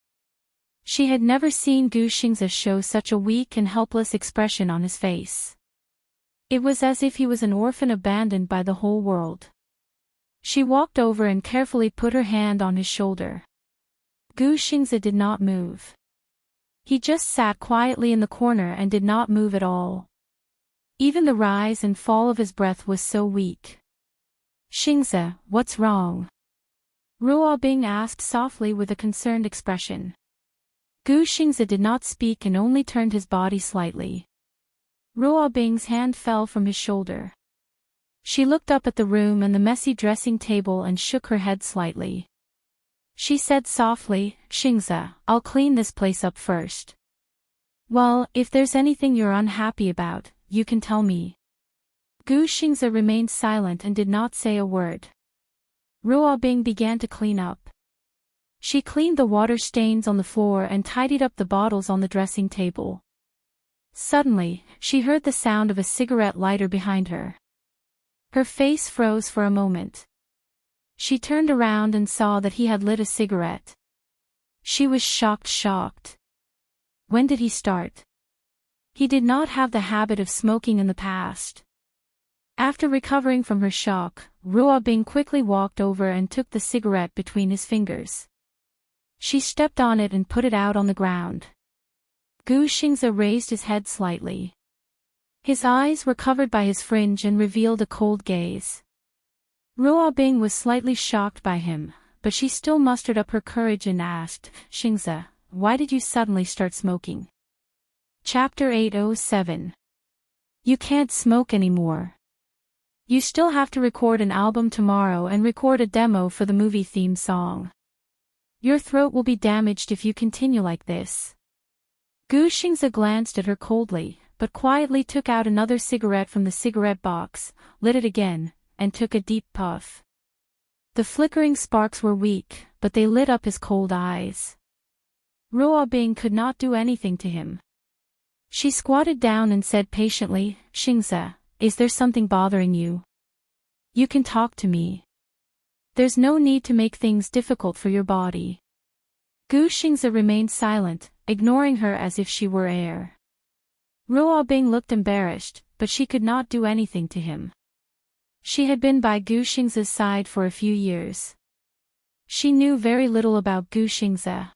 She had never seen Gu Xingze show such a weak and helpless expression on his face. It was as if he was an orphan abandoned by the whole world. She walked over and carefully put her hand on his shoulder. Gu Xingze did not move. He just sat quietly in the corner and did not move at all. Even the rise and fall of his breath was so weak. Xingze, what's wrong? Ruobing asked softly with a concerned expression. Gu Xingze did not speak and only turned his body slightly. Ruobing's hand fell from his shoulder. She looked up at the room and the messy dressing table and shook her head slightly. She said softly, Xingze, I'll clean this place up first. Well, if there's anything you're unhappy about, you can tell me. Gu Xingze remained silent and did not say a word. Ruobing began to clean up. She cleaned the water stains on the floor and tidied up the bottles on the dressing table. Suddenly, she heard the sound of a cigarette lighter behind her. Her face froze for a moment. She turned around and saw that he had lit a cigarette. She was shocked. When did he start? He did not have the habit of smoking in the past. After recovering from her shock, Ruobing quickly walked over and took the cigarette between his fingers. She stepped on it and put it out on the ground. Gu Xingze raised his head slightly. His eyes were covered by his fringe and revealed a cold gaze. Ruobing was slightly shocked by him, but she still mustered up her courage and asked, Xingze, why did you suddenly start smoking? Chapter 807. You can't smoke anymore. You still have to record an album tomorrow and record a demo for the movie theme song. Your throat will be damaged if you continue like this. Gu Xingze glanced at her coldly, but quietly took out another cigarette from the cigarette box, lit it again, and took a deep puff. The flickering sparks were weak, but they lit up his cold eyes. Ruobing could not do anything to him. She squatted down and said patiently, Xingze, is there something bothering you? You can talk to me. There's no need to make things difficult for your body. Gu Xingze remained silent, ignoring her as if she were air. Ruobing looked embarrassed, but she could not do anything to him. She had been by Gu Xingze's side for a few years. She knew very little about Gu Xingze.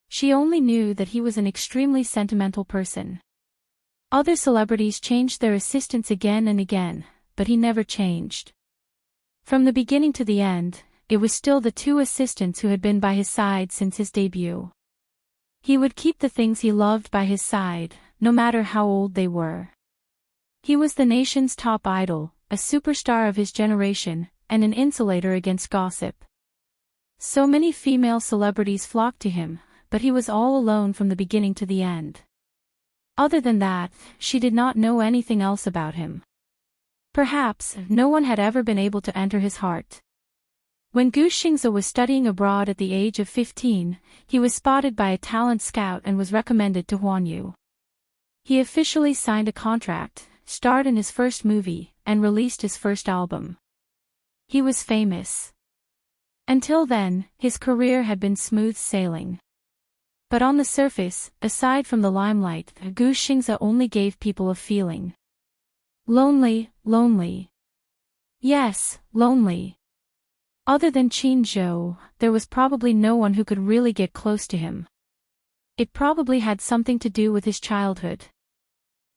She only knew that he was an extremely sentimental person. Other celebrities changed their assistants again and again, but he never changed. From the beginning to the end, it was still the two assistants who had been by his side since his debut. He would keep the things he loved by his side, no matter how old they were. He was the nation's top idol, a superstar of his generation, and an insulator against gossip. So many female celebrities flocked to him, but he was all alone from the beginning to the end. Other than that, she did not know anything else about him. Perhaps no one had ever been able to enter his heart. When Gu Xingze was studying abroad at the age of 15, he was spotted by a talent scout and was recommended to Huan Yu. He officially signed a contract, starred in his first movie, and released his first album. He was famous. Until then, his career had been smooth sailing. But on the surface, aside from the limelight, Gu Xingze only gave people a feeling. Lonely, lonely. Yes, lonely. Other than Qin Zhou, there was probably no one who could really get close to him. It probably had something to do with his childhood.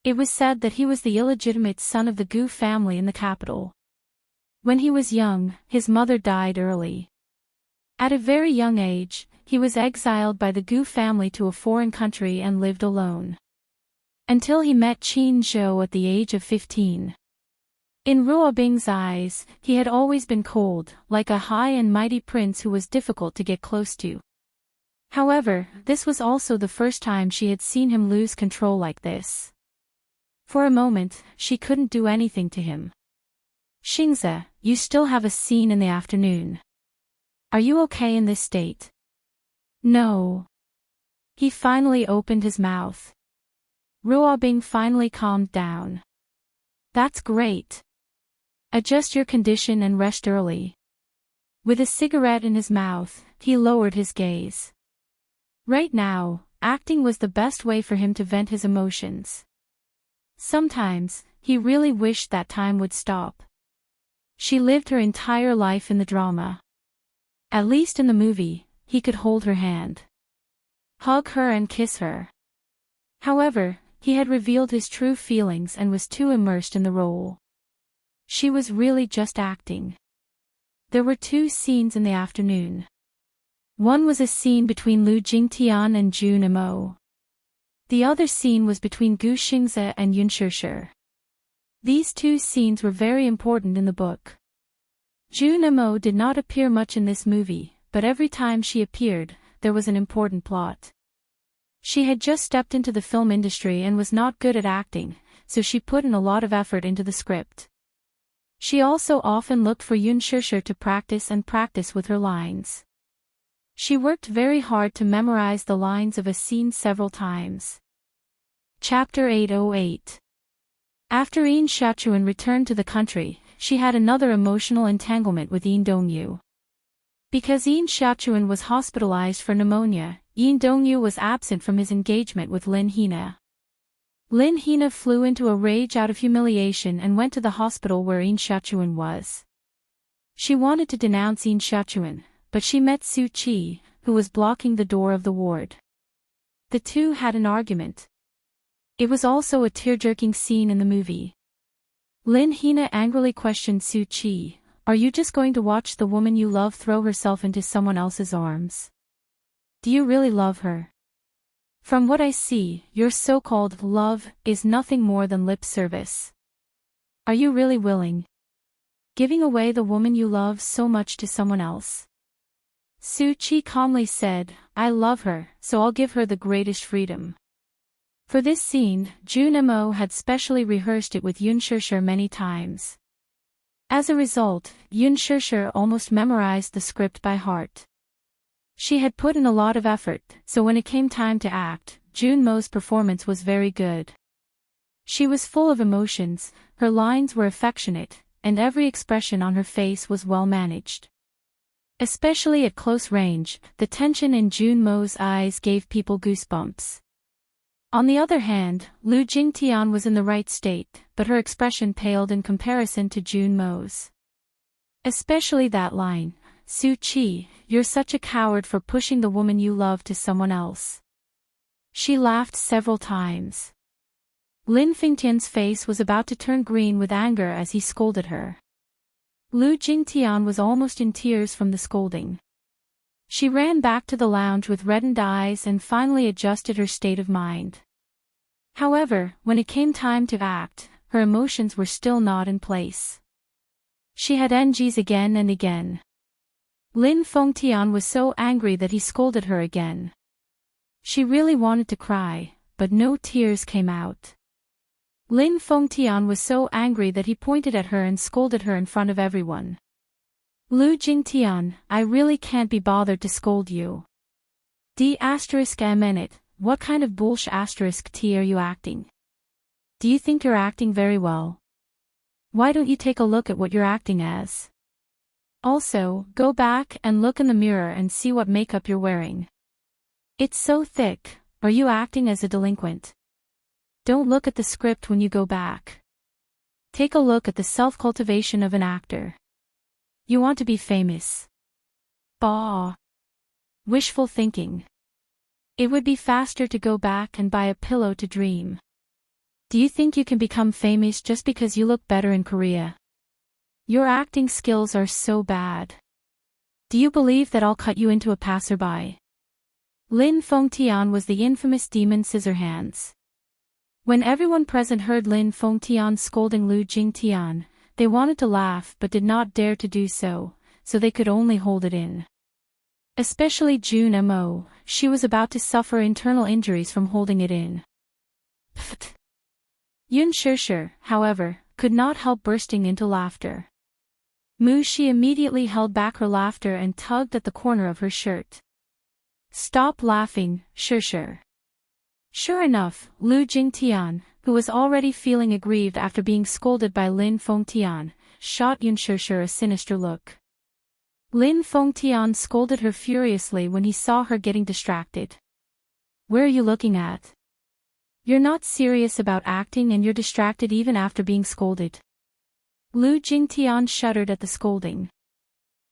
It was said that he was the illegitimate son of the Gu family in the capital. When he was young, his mother died early. At a very young age, he was exiled by the Gu family to a foreign country and lived alone. Until he met Qin Zhou at the age of 15. In Ruobing's eyes, he had always been cold, like a high and mighty prince who was difficult to get close to. However, this was also the first time she had seen him lose control like this. For a moment, she couldn't do anything to him. Xingze, you still have a scene in the afternoon. Are you okay in this state? No. He finally opened his mouth. Ruobing finally calmed down. That's great. Adjust your condition and rest early. With a cigarette in his mouth, he lowered his gaze. Right now, acting was the best way for him to vent his emotions. Sometimes, he really wished that time would stop. She lived her entire life in the drama. At least in the movie, he could hold her hand, hug her and kiss her. However, he had revealed his true feelings and was too immersed in the role. She was really just acting. There were two scenes in the afternoon. One was a scene between Lu Jingtian and Zhu Nemo. The other scene was between Gu Xingze and Yun Shishir. These two scenes were very important in the book. Zhu Nemo did not appear much in this movie, but every time she appeared, there was an important plot. She had just stepped into the film industry and was not good at acting, so she put in a lot of effort into the script. She also often looked for Yun Shishir to practice with her lines. She worked very hard to memorize the lines of a scene several times. Chapter 808. After Yin Xiaochuan returned to the country, she had another emotional entanglement with Yin Dongyu. Because Yin Xiaochuan was hospitalized for pneumonia, Yin Dongyu was absent from his engagement with Lin Hina. Lin Hina flew into a rage out of humiliation and went to the hospital where Yin Xiaochuan was. She wanted to denounce Yin Xiaochuan, but she met Su Qi, who was blocking the door of the ward. The two had an argument. It was also a tear-jerking scene in the movie. Lin Hina angrily questioned Su Qi, "Are you just going to watch the woman you love throw herself into someone else's arms? Do you really love her? From what I see, your so-called love is nothing more than lip service. Are you really willing? Giving away the woman you love so much to someone else?" Su Qi calmly said, "I love her, so I'll give her the greatest freedom." For this scene, Zhu Nemo had specially rehearsed it with Yun Shishir many times. As a result, Yun Shishir almost memorized the script by heart. She had put in a lot of effort, so when it came time to act, Jun Mo's performance was very good. She was full of emotions, her lines were affectionate, and every expression on her face was well managed. Especially at close range, the tension in Jun Mo's eyes gave people goosebumps. On the other hand, Lu Jingtian was in the right state, but her expression paled in comparison to Jun Mo's. Especially that line, "Su Qi, you're such a coward for pushing the woman you love to someone else." She laughed several times. Lin Fingtian's face was about to turn green with anger as he scolded her. Lu Jingtian was almost in tears from the scolding. She ran back to the lounge with reddened eyes and finally adjusted her state of mind. However, when it came time to act, her emotions were still not in place. She had NGs again and again. Lin Fengtian was so angry that he scolded her again. She really wanted to cry, but no tears came out. Lin Fengtian was so angry that he pointed at her and scolded her in front of everyone. Lu Jingtian, I really can't be bothered to scold you. D***, what kind of bullsh**t are you acting? Do you think you're acting very well? Why don't you take a look at what you're acting as? Also, go back and look in the mirror and see what makeup you're wearing. It's so thick. Are you acting as a delinquent? Don't look at the script when you go back. Take a look at the self-cultivation of an actor. You want to be famous. Bah. Wishful thinking. It would be faster to go back and buy a pillow to dream. Do you think you can become famous just because you look better in Korea? Your acting skills are so bad. Do you believe that I'll cut you into a passerby? Lin Fengtian was the infamous demon Scissorhands. When everyone present heard Lin Fengtian scolding Lu Jingtian, they wanted to laugh but did not dare to do so, so they could only hold it in. Especially June Mo, she was about to suffer internal injuries from holding it in. Pfft. Yun Shishir, however, could not help bursting into laughter. Mu Shi immediately held back her laughter and tugged at the corner of her shirt. Stop laughing, Shishir. Sure enough, Lu Jingtian, who was already feeling aggrieved after being scolded by Lin Fengtian, shot Yun Shishir a sinister look. Lin Fengtian scolded her furiously when he saw her getting distracted. Where are you looking at? You're not serious about acting and you're distracted even after being scolded. Lu Jingtian shuddered at the scolding.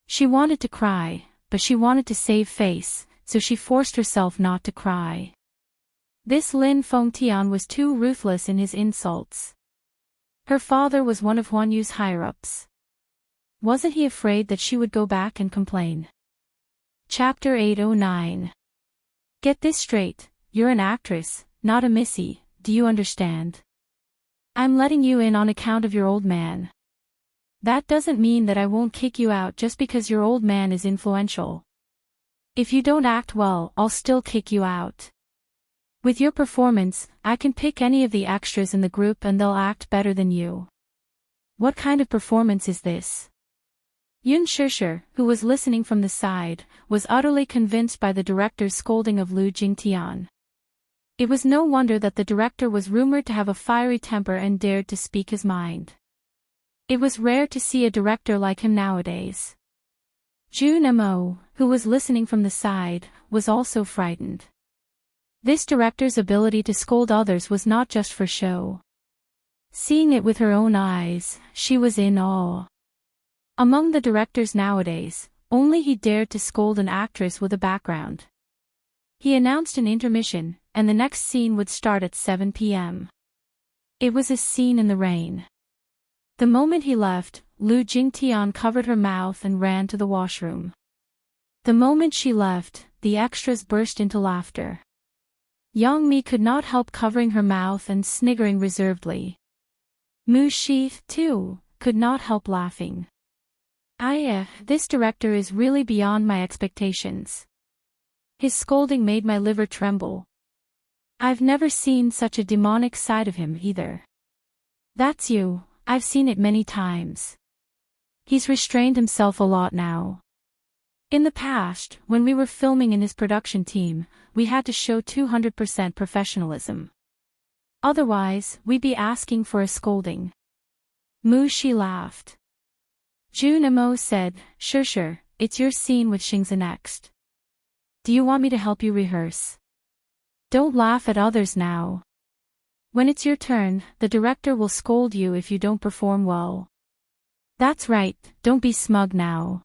She wanted to cry, but she wanted to save face, so she forced herself not to cry. This Lin Fengtian was too ruthless in his insults. Her father was one of Huan Yu's higher-ups. Wasn't he afraid that she would go back and complain? Chapter 809. Get this straight, you're an actress, not a missy, do you understand? I'm letting you in on account of your old man. That doesn't mean that I won't kick you out just because your old man is influential. If you don't act well, I'll still kick you out. With your performance, I can pick any of the extras in the group and they'll act better than you. What kind of performance is this? Yun Shishir, who was listening from the side, was utterly convinced by the director's scolding of Lu Jingtian. It was no wonder that the director was rumored to have a fiery temper and dared to speak his mind. It was rare to see a director like him nowadays. June Mo, who was listening from the side, was also frightened. This director's ability to scold others was not just for show. Seeing it with her own eyes, she was in awe. Among the directors nowadays, only he dared to scold an actress with a background. He announced an intermission, and the next scene would start at 7 p.m. It was a scene in the rain. The moment he left, Lu Jingtian covered her mouth and ran to the washroom. The moment she left, the extras burst into laughter. Yang Mi could not help covering her mouth and sniggering reservedly. Mu Shi, too, could not help laughing. This director is really beyond my expectations. His scolding made my liver tremble. I've never seen such a demonic side of him either. That's you, I've seen it many times. He's restrained himself a lot now. In the past, when we were filming in his production team, we had to show 200% professionalism. Otherwise, we'd be asking for a scolding. Mu Shi laughed. June Mo said, Sure, it's your scene with Xingzi next. Do you want me to help you rehearse? Don't laugh at others now. When it's your turn, the director will scold you if you don't perform well. That's right, don't be smug now.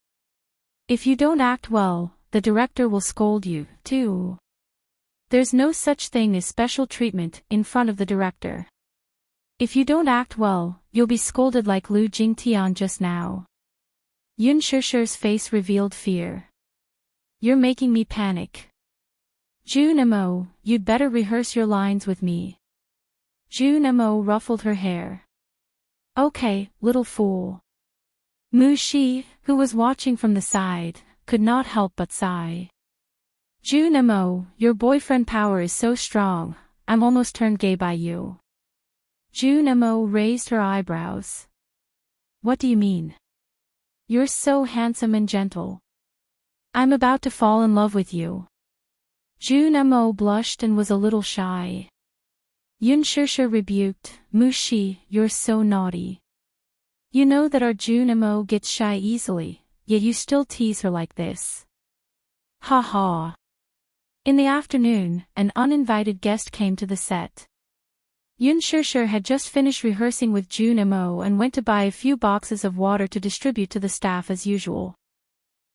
If you don't act well, the director will scold you, too. There's no such thing as special treatment in front of the director. If you don't act well, you'll be scolded like Lu Jingtian just now. Yun Shishir's face revealed fear. You're making me panic. June Mo, you'd better rehearse your lines with me. June Mo ruffled her hair. Okay, little fool. Mu Shi, who was watching from the side, could not help but sigh. June Mo, your boyfriend power is so strong, I'm almost turned gay by you. June Mo raised her eyebrows. What do you mean? You're so handsome and gentle. I'm about to fall in love with you. Junmo blushed and was a little shy. Yunshushu rebuked, Mushi, you're so naughty. You know that our Junmo gets shy easily, yet you still tease her like this. Ha ha. In the afternoon, an uninvited guest came to the set. Yunshushu had just finished rehearsing with Junmo and went to buy a few boxes of water to distribute to the staff as usual.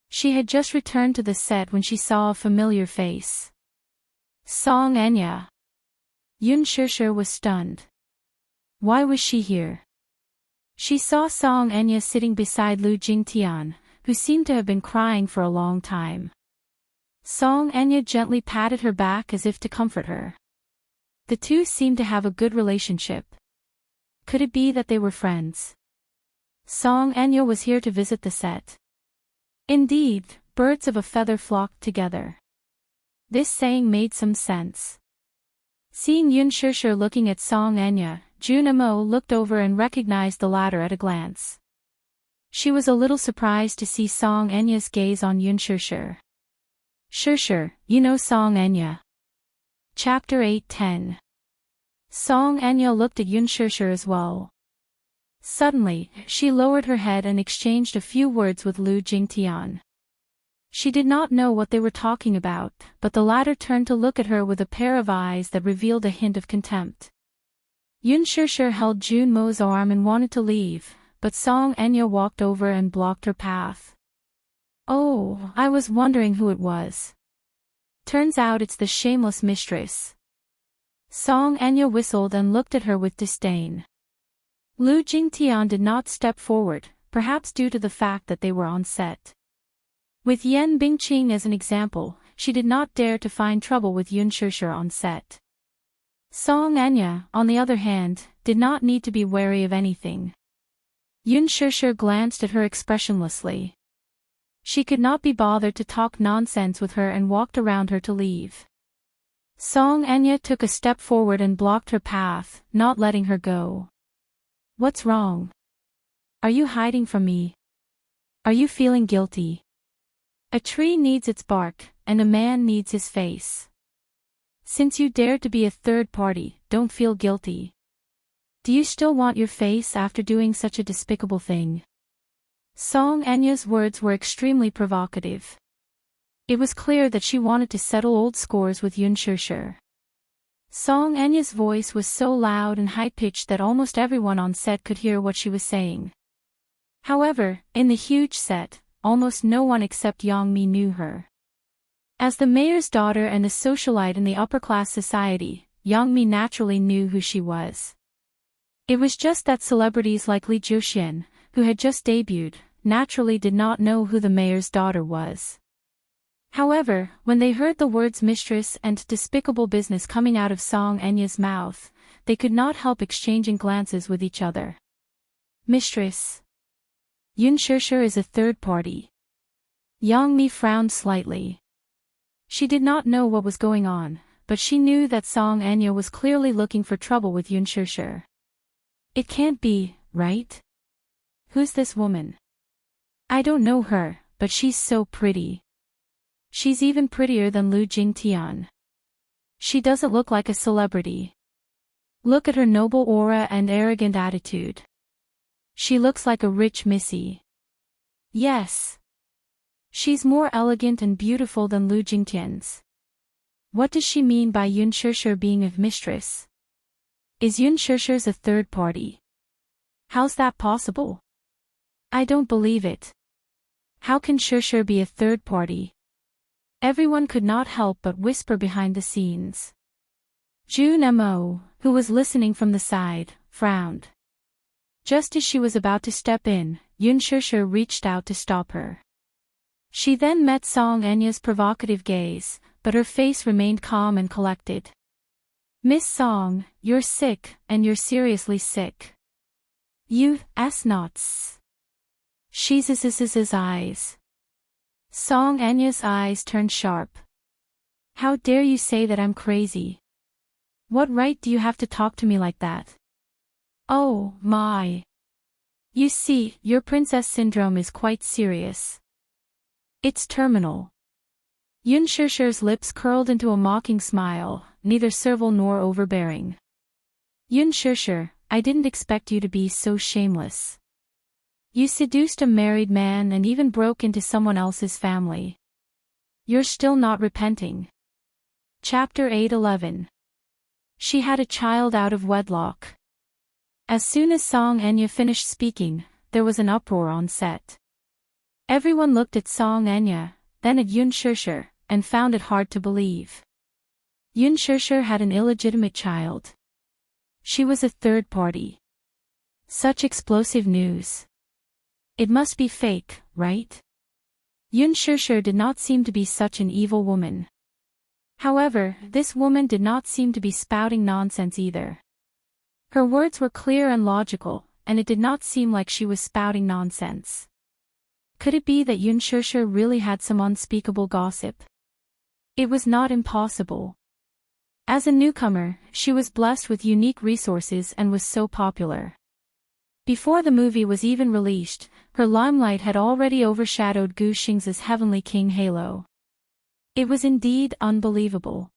She had just returned to the set when she saw a familiar face. Song Enya. Yunshushu was stunned. Why was she here? She saw Song Enya sitting beside Lu Jingtian, who seemed to have been crying for a long time. Song Enya gently patted her back as if to comfort her. The two seemed to have a good relationship. Could it be that they were friends? Song Enya was here to visit the set. Indeed, birds of a feather flocked together. This saying made some sense. Seeing Yunshushu looking at Song Enya, Junmo looked over and recognized the latter at a glance. She was a little surprised to see Song Enya's gaze on Yunshushu. Shushu, you know Song Enya. Chapter 8:10. Song Enya looked at Yunshushu as well. Suddenly, she lowered her head and exchanged a few words with Lu Jingtian. She did not know what they were talking about, but the latter turned to look at her with a pair of eyes that revealed a hint of contempt. Yunshushu held Junmo's arm and wanted to leave, but Song Enya walked over and blocked her path. Oh, I was wondering who it was. Turns out it's the shameless mistress. Song Enya whistled and looked at her with disdain. Lu Jingtian did not step forward, perhaps due to the fact that they were on set. With Yan Bingqing as an example, she did not dare to find trouble with Yunshushu on set. Song Enya, on the other hand, did not need to be wary of anything. Yunshushu glanced at her expressionlessly. She could not be bothered to talk nonsense with her and walked around her to leave. Song Enya took a step forward and blocked her path, not letting her go. What's wrong? Are you hiding from me? Are you feeling guilty? A tree needs its bark, and a man needs his face. Since you dared to be a third party, don't feel guilty. Do you still want your face after doing such a despicable thing? Song Enya's words were extremely provocative. It was clear that she wanted to settle old scores with Yunshushu. Song Enya's voice was so loud and high-pitched that almost everyone on set could hear what she was saying. However, in the huge set, almost no one except Yangmi knew her. As the mayor's daughter and a socialite in the upper-class society, Yangmi naturally knew who she was. It was just that celebrities like Li Jiuxian, who had just debuted, naturally did not know who the mayor's daughter was. However, when they heard the words mistress and despicable business coming out of Song Enya's mouth, they could not help exchanging glances with each other. Mistress. Yunshushu is a third party. Yangmi frowned slightly. She did not know what was going on, but she knew that Song Enya was clearly looking for trouble with Yunshushu. It can't be, right? Who's this woman? I don't know her, but she's so pretty. She's even prettier than Lu Jingtian. She doesn't look like a celebrity. Look at her noble aura and arrogant attitude. She looks like a rich missy. Yes. She's more elegant and beautiful than Lu Jingtian's. What does she mean by Yunshushu being a mistress? Is Yunshushu's a third party? How's that possible? I don't believe it. How can Shushu be a third party? Everyone could not help but whisper behind the scenes. Junmo, who was listening from the side, frowned. Just as she was about to step in, Yunshushu reached out to stop her. She then met Song Enya's provocative gaze, but her face remained calm and collected. Miss Song, you're sick, and you're seriously sick. You, nots. She's eyes. Song Enya's eyes turned sharp. How dare you say that I'm crazy? What right do you have to talk to me like that? Oh, my. You see, your princess syndrome is quite serious. It's terminal. Yun Shishir's lips curled into a mocking smile, neither servile nor overbearing. Yun Shishir, I didn't expect you to be so shameless. You seduced a married man and even broke into someone else's family. You're still not repenting. Chapter 8:11. She had a child out of wedlock. As soon as Song Enya finished speaking, there was an uproar on set. Everyone looked at Song Enya, then at Yun Shishir, and found it hard to believe. Yun Shishir had an illegitimate child. She was a third party. Such explosive news. It must be fake, right? Yun Shishir did not seem to be such an evil woman. However, this woman did not seem to be spouting nonsense either. Her words were clear and logical, and it did not seem like she was spouting nonsense. Could it be that Yun Shishir really had some unspeakable gossip? It was not impossible. As a newcomer, she was blessed with unique resources and was so popular. Before the movie was even released, her limelight had already overshadowed Gu Xing's Heavenly King halo. It was indeed unbelievable.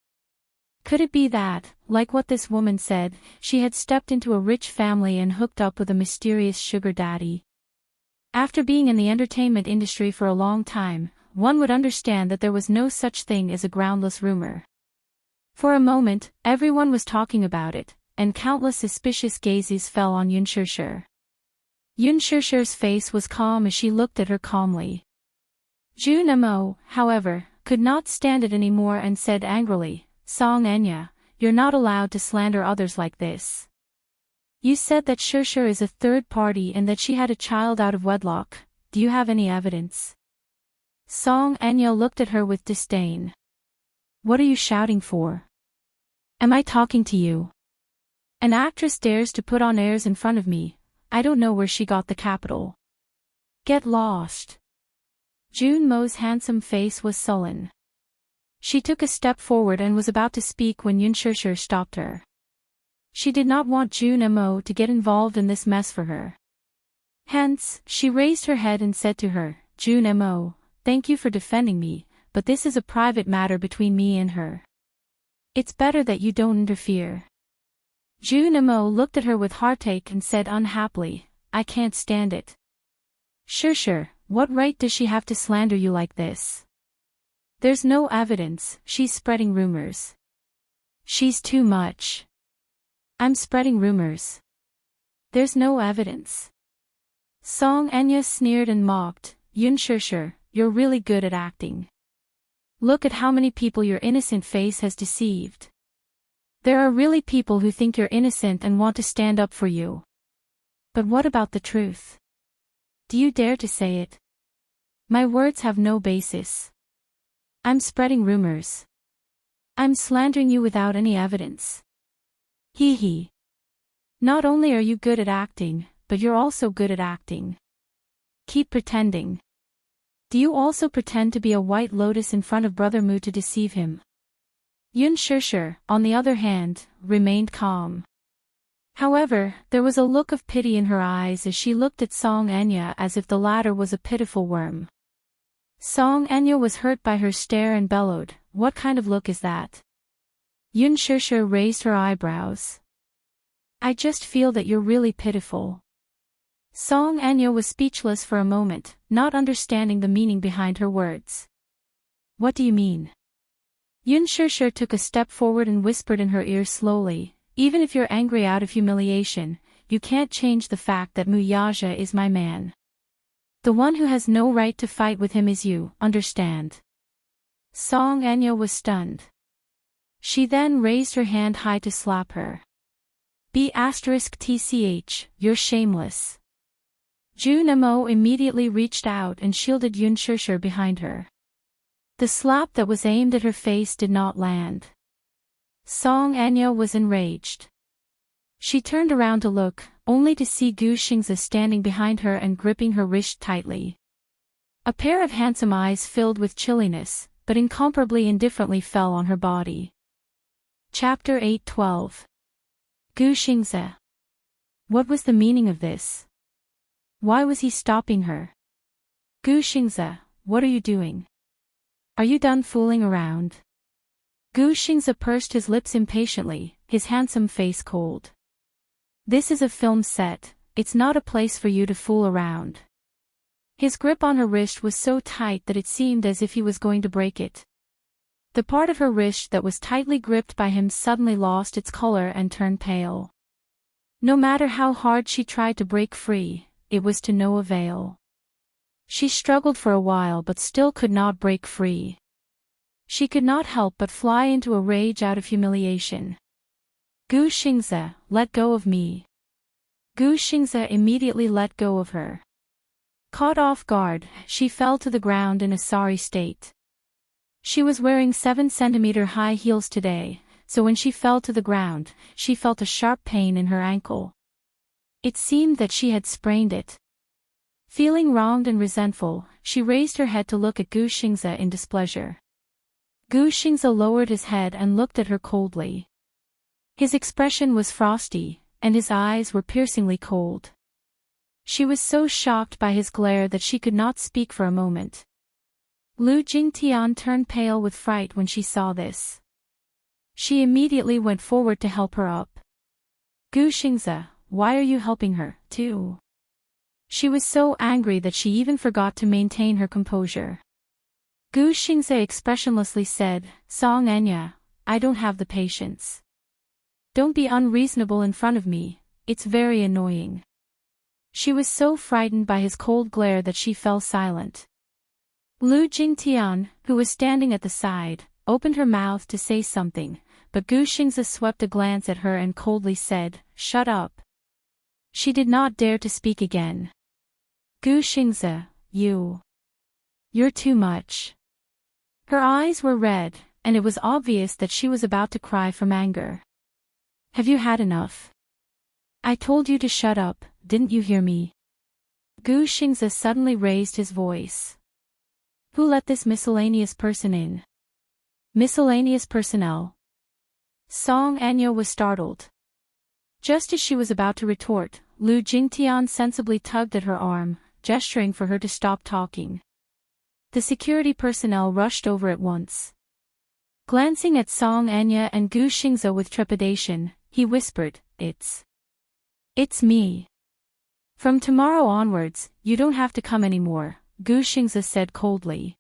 Could it be that, like what this woman said, she had stepped into a rich family and hooked up with a mysterious sugar daddy? After being in the entertainment industry for a long time, one would understand that there was no such thing as a groundless rumor. For a moment, everyone was talking about it, and countless suspicious gazes fell on Yun Shishir. Yun Shishir's face was calm as she looked at her calmly. Jun Mo, however, could not stand it anymore and said angrily, Song Enya, you're not allowed to slander others like this. You said that Shishir is a third party and that she had a child out of wedlock. Do you have any evidence? Song Enya looked at her with disdain. What are you shouting for? Am I talking to you? An actress dares to put on airs in front of me. I don't know where she got the capital. Get lost. Jun Mo's handsome face was sullen. She took a step forward and was about to speak when Yun Shishir stopped her. She did not want Jun Mo to get involved in this mess for her. Hence, she raised her head and said to her, Jun Mo, thank you for defending me, but this is a private matter between me and her. It's better that you don't interfere. Jun Mo looked at her with heartache and said unhappily, I can't stand it. Shishir, what right does she have to slander you like this? There's no evidence, she's spreading rumors. She's too much. I'm spreading rumors. There's no evidence. Song Enya sneered and mocked, Yun Shishir, you're really good at acting. Look at how many people your innocent face has deceived. There are really people who think you're innocent and want to stand up for you. But what about the truth? Do you dare to say it? My words have no basis. I'm spreading rumors. I'm slandering you without any evidence. Hee hee. Not only are you good at acting, but you're also good at acting. Keep pretending. Do you also pretend to be a white lotus in front of Brother Mu to deceive him? Yun Shishir, on the other hand, remained calm. However, there was a look of pity in her eyes as she looked at Song Enya as if the latter was a pitiful worm. Song Enya was hurt by her stare and bellowed, what kind of look is that? Yun Shishir raised her eyebrows. I just feel that you're really pitiful. Song Enya was speechless for a moment, not understanding the meaning behind her words. What do you mean? Yun Shishir took a step forward and whispered in her ear slowly, even if you're angry out of humiliation, you can't change the fact that Muyaja is my man. The one who has no right to fight with him is you, understand? Song Enya was stunned. She then raised her hand high to slap her. B*TCH, you're shameless. Jun Mo immediately reached out and shielded Yun Shishir behind her. The slap that was aimed at her face did not land. Song Enya was enraged. She turned around to look, only to see Gu Xingzi standing behind her and gripping her wrist tightly. A pair of handsome eyes filled with chilliness, but incomparably indifferently fell on her body. Chapter 8:12. Gu Xingzi. What was the meaning of this? Why was he stopping her? Gu Xingze, what are you doing? Are you done fooling around? Gu Xingze pursed his lips impatiently, his handsome face cold. This is a film set, it's not a place for you to fool around. His grip on her wrist was so tight that it seemed as if he was going to break it. The part of her wrist that was tightly gripped by him suddenly lost its color and turned pale. No matter how hard she tried to break free, it was to no avail. She struggled for a while but still could not break free. She could not help but fly into a rage out of humiliation. Gu Xingze, let go of me. Gu Xingze immediately let go of her. Caught off guard, she fell to the ground in a sorry state. She was wearing 7-centimeter high heels today, so when she fell to the ground, she felt a sharp pain in her ankle. It seemed that she had sprained it. Feeling wronged and resentful, she raised her head to look at Gu Xingze in displeasure. Gu Xingze lowered his head and looked at her coldly. His expression was frosty, and his eyes were piercingly cold. She was so shocked by his glare that she could not speak for a moment. Lu Jingtian turned pale with fright when she saw this. She immediately went forward to help her up. Gu Xingze, why are you helping her, too? She was so angry that she even forgot to maintain her composure. Gu Xingze expressionlessly said, Song Enya, I don't have the patience. Don't be unreasonable in front of me, it's very annoying. She was so frightened by his cold glare that she fell silent. Lu Jingtian, who was standing at the side, opened her mouth to say something, but Gu Xingze swept a glance at her and coldly said, Shut up. She did not dare to speak again. Gu Xingze, you're too much. Her eyes were red, and it was obvious that she was about to cry from anger. Have you had enough? I told you to shut up, didn't you hear me? Gu Xingze suddenly raised his voice. Who let this miscellaneous person in? Miscellaneous personnel? Song Anya was startled. Just as she was about to retort, Lu Jingtian sensibly tugged at her arm, gesturing for her to stop talking. The security personnel rushed over at once. Glancing at Song Anya and Gu Xingze with trepidation, he whispered, It's me. From tomorrow onwards, you don't have to come anymore, Gu Xingze said coldly.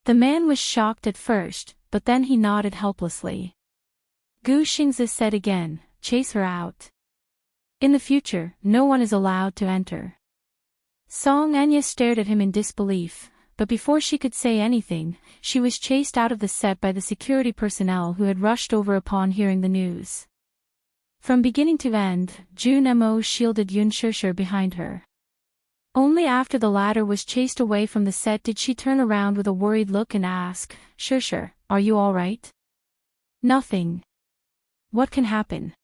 The man was shocked at first, but then he nodded helplessly. Gu Xingze said again, chase her out. In the future, no one is allowed to enter. Song Anya stared at him in disbelief, but before she could say anything, she was chased out of the set by the security personnel who had rushed over upon hearing the news. From beginning to end, Jun Mo shielded Yun Shishir behind her. Only after the latter was chased away from the set did she turn around with a worried look and ask, Shishir, are you all right? Nothing. What can happen?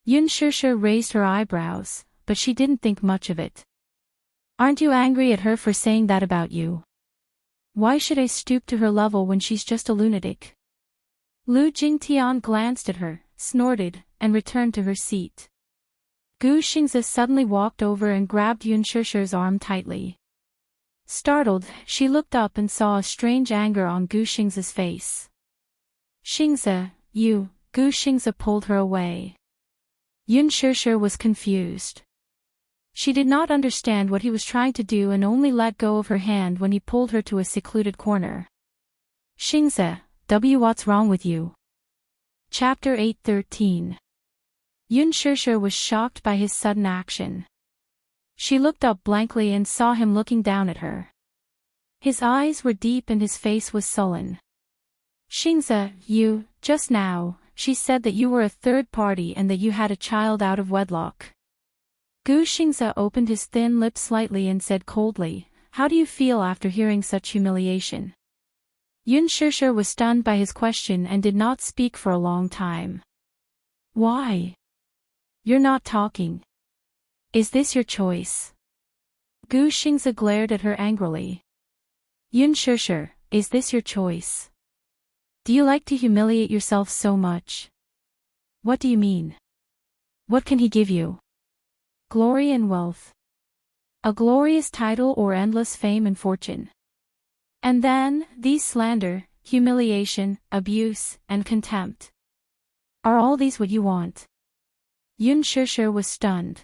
Yun Shishir raised her eyebrows, but she didn't think much of it. Aren't you angry at her for saying that about you? Why should I stoop to her level when she's just a lunatic? Lu Jingtian glanced at her, snorted, and returned to her seat. Gu Xingze suddenly walked over and grabbed Yun Shishir's arm tightly. Startled, she looked up and saw a strange anger on Gu Xingze's face. Xingze, Gu Xingze pulled her away. Yun Shishir was confused. She did not understand what he was trying to do and only let go of her hand when he pulled her to a secluded corner. Xingze, what's wrong with you? Chapter 8:13. Yun Shishir was shocked by his sudden action. She looked up blankly and saw him looking down at her. His eyes were deep and his face was sullen. Xingze, just now, she said that you were a third party and that you had a child out of wedlock. Gu Xingze opened his thin lips slightly and said coldly, How do you feel after hearing such humiliation? Yun Shishir was stunned by his question and did not speak for a long time. Why? You're not talking. Is this your choice? Gu Xingze glared at her angrily. Yun Shishir, is this your choice? Do you like to humiliate yourself so much? What do you mean? What can he give you? Glory and wealth. A glorious title or endless fame and fortune. And then, these slander, humiliation, abuse, and contempt. Are all these what you want? Yun Shusher was stunned.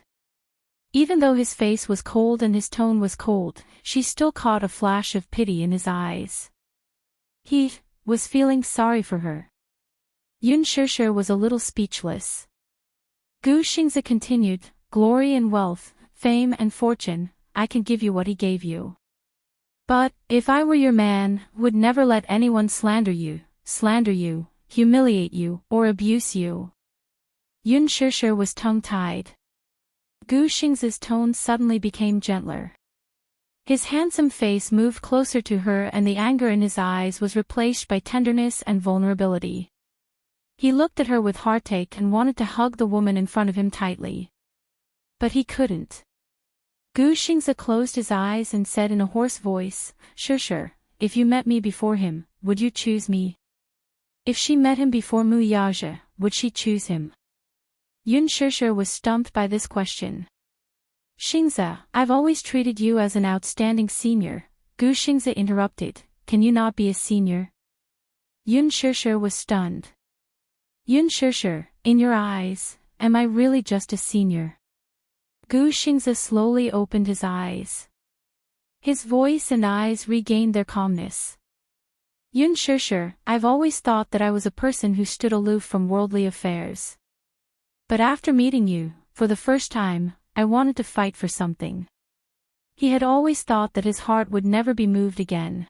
Even though his face was cold and his tone was cold, she still caught a flash of pity in his eyes. He was feeling sorry for her. Yun Shusher was a little speechless. Gu Xingzi continued, glory and wealth, fame and fortune, I can give you what he gave you. But, if I were your man, would never let anyone slander you, humiliate you, or abuse you. Yun Shusher was tongue-tied. Gu Xingzi's tone suddenly became gentler. His handsome face moved closer to her and the anger in his eyes was replaced by tenderness and vulnerability. He looked at her with heartache and wanted to hug the woman in front of him tightly. But he couldn't. Gu Xingzi closed his eyes and said in a hoarse voice, Shusher, if you met me before him, would you choose me? If she met him before Mu Yaja, would she choose him? Yun Shusher was stumped by this question. Xingzi, I've always treated you as an outstanding senior, Gu Xingzi interrupted, can you not be a senior? Yun Shusher was stunned. Yun Shusher, in your eyes, am I really just a senior? Gu Xingzi slowly opened his eyes. His voice and eyes regained their calmness. Yun Shusher, I've always thought that I was a person who stood aloof from worldly affairs. But after meeting you, for the first time, I wanted to fight for something. He had always thought that his heart would never be moved again.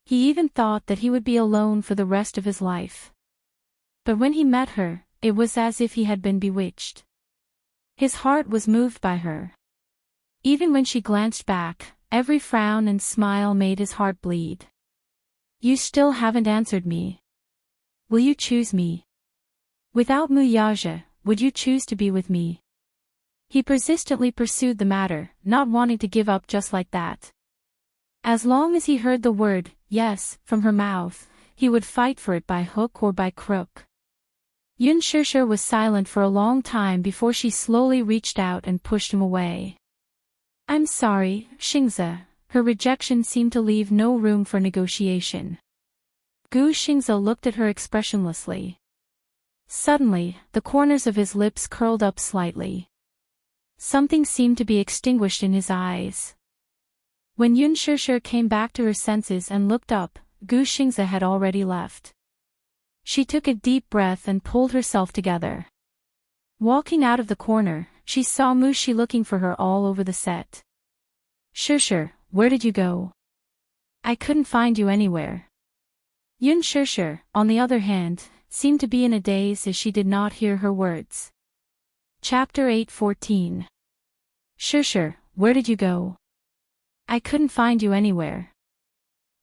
He even thought that he would be alone for the rest of his life. But when he met her, it was as if he had been bewitched. His heart was moved by her. Even when she glanced back, every frown and smile made his heart bleed. You still haven't answered me. Will you choose me? Without Mu Yaja, would you choose to be with me? He persistently pursued the matter, not wanting to give up just like that. As long as he heard the word, yes, from her mouth, he would fight for it by hook or by crook. Yun Shusher was silent for a long time before she slowly reached out and pushed him away. I'm sorry, Xingzi. Her rejection seemed to leave no room for negotiation. Gu Xingzi looked at her expressionlessly. Suddenly, the corners of his lips curled up slightly. Something seemed to be extinguished in his eyes. When Yun Shusher came back to her senses and looked up, Gu Xingzi had already left. She took a deep breath and pulled herself together. Walking out of the corner, she saw Mu Shi looking for her all over the set. Shusher, where did you go? I couldn't find you anywhere. Yun Shusher, on the other hand, seemed to be in a daze as she did not hear her words. Chapter 8:14. Shusher, where did you go? I couldn't find you anywhere.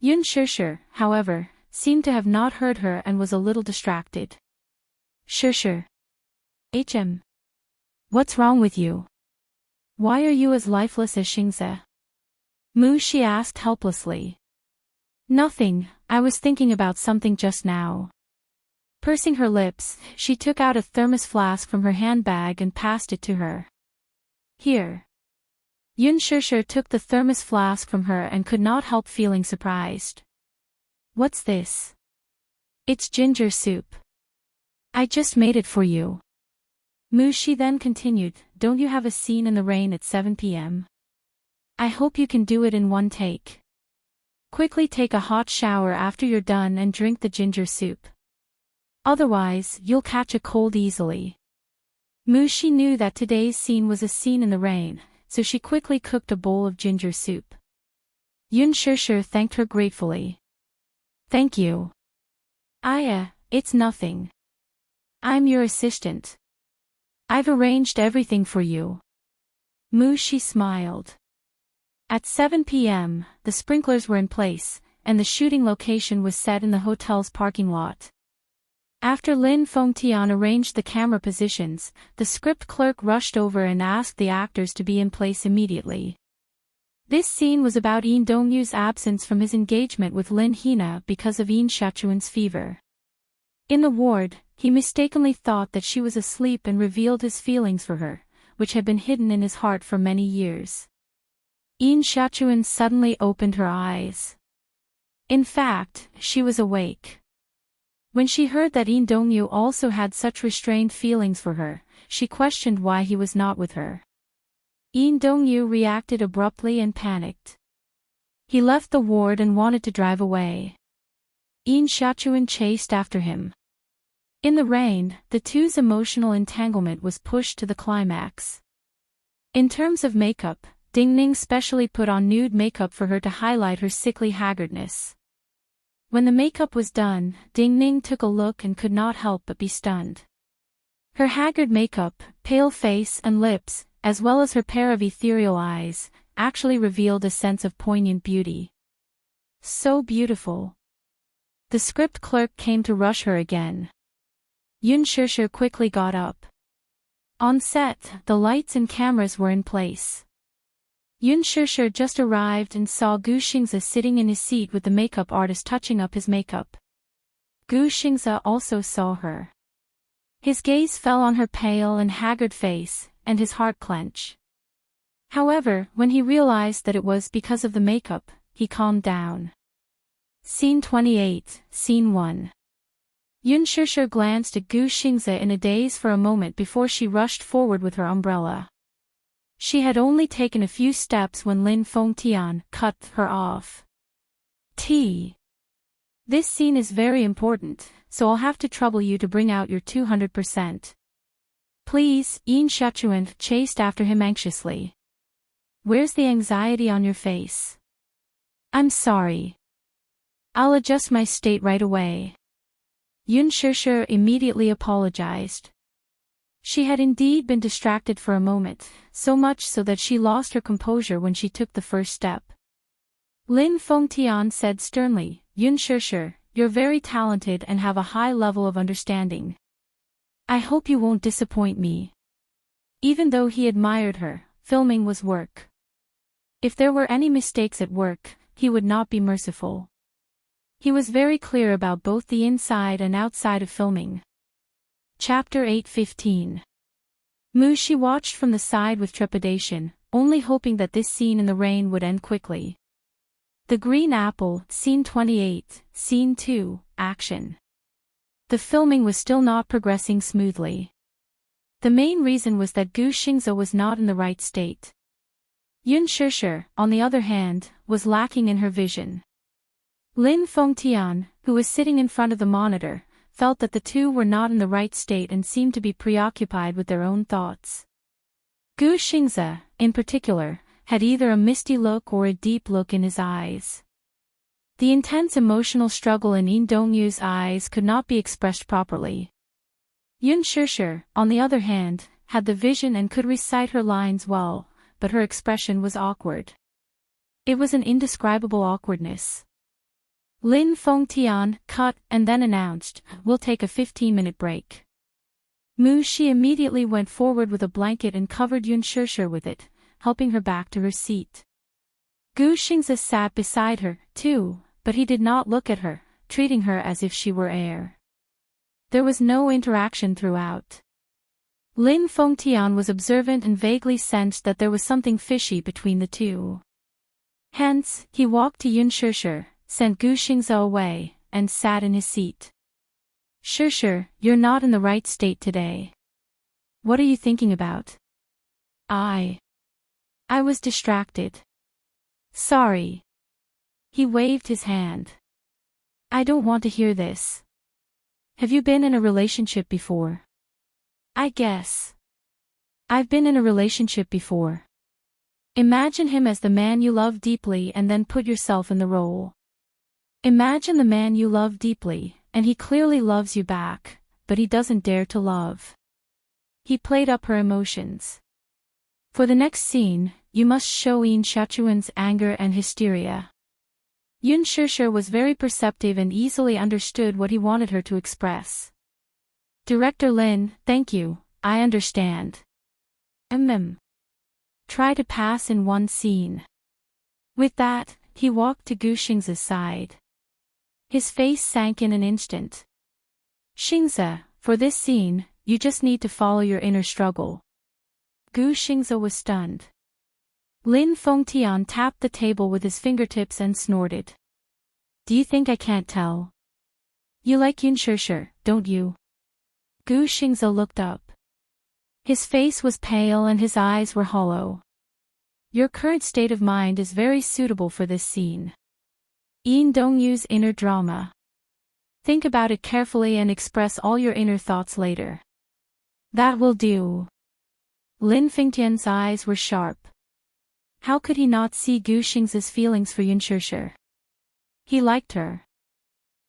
Yun Shusher, however, seemed to have not heard her and was a little distracted. Shusher. What's wrong with you? Why are you as lifeless as Xingzi? Mu Shi asked helplessly. Nothing, I was thinking about something just now. Pursing her lips, she took out a thermos flask from her handbag and passed it to her. Here. Yun Shusher took the thermos flask from her and could not help feeling surprised. What's this? It's ginger soup. I just made it for you. Mu Shi then continued, don't you have a scene in the rain at 7 p.m.? I hope you can do it in one take. Quickly take a hot shower after you're done and drink the ginger soup. Otherwise, you'll catch a cold easily. Mu Shi knew that today's scene was a scene in the rain, so she quickly cooked a bowl of ginger soup. Yun Shusher thanked her gratefully. Thank you. It's nothing. I'm your assistant. I've arranged everything for you. Mu Shi smiled. At 7 p.m., the sprinklers were in place, and the shooting location was set in the hotel's parking lot. After Lin Fengtian arranged the camera positions, the script clerk rushed over and asked the actors to be in place immediately. This scene was about Yin Dongyu's absence from his engagement with Lin Hina because of Yin Shachuan's fever. In the ward, he mistakenly thought that she was asleep and revealed his feelings for her, which had been hidden in his heart for many years. Yin Xiaochuan suddenly opened her eyes. In fact, she was awake. When she heard that Yin Dongyu also had such restrained feelings for her, she questioned why he was not with her. Yin Dongyu reacted abruptly and panicked. He left the ward and wanted to drive away. Yin Xiaochuan chased after him. In the rain, the two's emotional entanglement was pushed to the climax. In terms of makeup, Dingning specially put on nude makeup for her to highlight her sickly haggardness. When the makeup was done, Dingning took a look and could not help but be stunned. Her haggard makeup, pale face and lips, as well as her pair of ethereal eyes, actually revealed a sense of poignant beauty. So beautiful. The script clerk came to rush her again. Yun Shishir quickly got up. On set, the lights and cameras were in place. Yun Shishir just arrived and saw Gu Xingze sitting in his seat with the makeup artist touching up his makeup. Gu Xingze also saw her. His gaze fell on her pale and haggard face, and his heart clenched. However, when he realized that it was because of the makeup, he calmed down. Scene 28, Scene 1. Yun Shishir glanced at Gu Xingze in a daze for a moment before she rushed forward with her umbrella. She had only taken a few steps when Lin Fengtian cut her off. This scene is very important, so I'll have to trouble you to bring out your 200%. Please, Yin Xiaochuan chased after him anxiously. Where's the anxiety on your face? I'm sorry. I'll adjust my state right away. Yun Shishir immediately apologized. She had indeed been distracted for a moment, so much so that she lost her composure when she took the first step. Lin Fengtian said sternly, Yun Shishir, you're very talented and have a high level of understanding. I hope you won't disappoint me. Even though he admired her, filming was work. If there were any mistakes at work, he would not be merciful. He was very clear about both the inside and outside of filming. Chapter 8:15. Mushi watched from the side with trepidation, only hoping that this scene in the rain would end quickly. The Green Apple, Scene 28, Scene 2, Action. The filming was still not progressing smoothly. The main reason was that Gu Xingze was not in the right state. Yun Shishir, on the other hand, was lacking in her vision. Lin Fengtian, who was sitting in front of the monitor, felt that the two were not in the right state and seemed to be preoccupied with their own thoughts. Gu Xingze, in particular, had either a misty look or a deep look in his eyes. The intense emotional struggle in Yin Dongyu's eyes could not be expressed properly. Yun Shishir, on the other hand, had the vision and could recite her lines well, but her expression was awkward. It was an indescribable awkwardness. Lin Fengtian cut and then announced, "We'll take a 15-minute break." Mushi immediately went forward with a blanket and covered Yun Shishir with it, helping her back to her seat. Gu Xingze sat beside her, too, but he did not look at her, treating her as if she were air. There was no interaction throughout. Lin Fengtian was observant and vaguely sensed that there was something fishy between the two. Hence, he walked to Yun Shishir, sent Gu Xingze away, and sat in his seat. Shishir, you're not in the right state today. What are you thinking about? I was distracted. Sorry. He waved his hand. I don't want to hear this. Have you been in a relationship before? I guess. I've been in a relationship before. Imagine him as the man you love deeply and then put yourself in the role. Imagine the man you love deeply, and he clearly loves you back, but he doesn't dare to love. He played up her emotions. For the next scene, you must show Yin Xiaochuan's anger and hysteria. Yun Shishir was very perceptive and easily understood what he wanted her to express. Director Lin, thank you, I understand. Try to pass in one scene. With that, he walked to Gu Xingze's side. His face sank in an instant. Xingze, for this scene, you just need to follow your inner struggle. Gu Xingze was stunned. Lin Fengtian tapped the table with his fingertips and snorted. Do you think I can't tell? You like Yun Shishir, don't you? Gu Xingze looked up. His face was pale and his eyes were hollow. Your current state of mind is very suitable for this scene. Yin Dongyu's inner drama. Think about it carefully and express all your inner thoughts later. That will do. Lin Fengtian's eyes were sharp. How could he not see Gu Xingze's feelings for Yun Shishir? He liked her.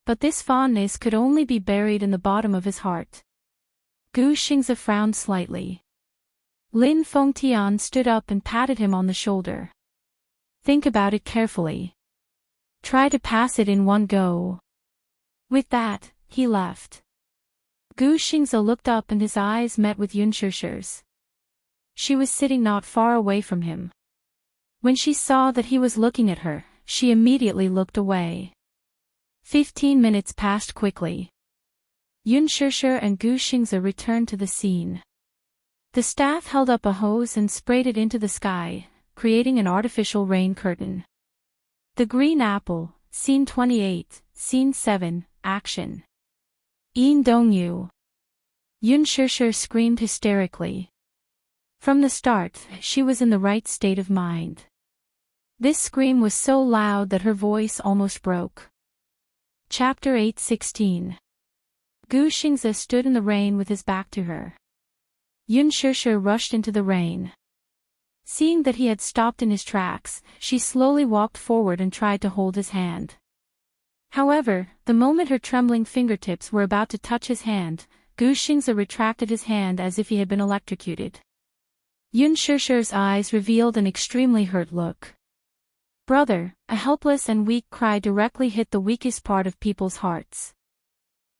But this fondness could only be buried in the bottom of his heart. Gu Xingze frowned slightly. Lin Fengtian stood up and patted him on the shoulder. Think about it carefully. Try to pass it in one go. With that, he left. Gu Xingze looked up and his eyes met with Yun Shishir's. She was sitting not far away from him. When she saw that he was looking at her, she immediately looked away. 15 minutes passed quickly. Yun Shishir and Gu Xingze returned to the scene. The staff held up a hose and sprayed it into the sky, creating an artificial rain curtain. The Green Apple, Scene 28, Scene 7, Action. Yin Dongyu. Yun Shishir screamed hysterically. From the start, she was in the right state of mind. This scream was so loud that her voice almost broke. Chapter 8:16. Gu Xingze stood in the rain with his back to her. Yun Shishir rushed into the rain. Seeing that he had stopped in his tracks, she slowly walked forward and tried to hold his hand. However, the moment her trembling fingertips were about to touch his hand, Gu Xingze retracted his hand as if he had been electrocuted. Yun Shishir's eyes revealed an extremely hurt look. Brother, a helpless and weak cry directly hit the weakest part of people's hearts.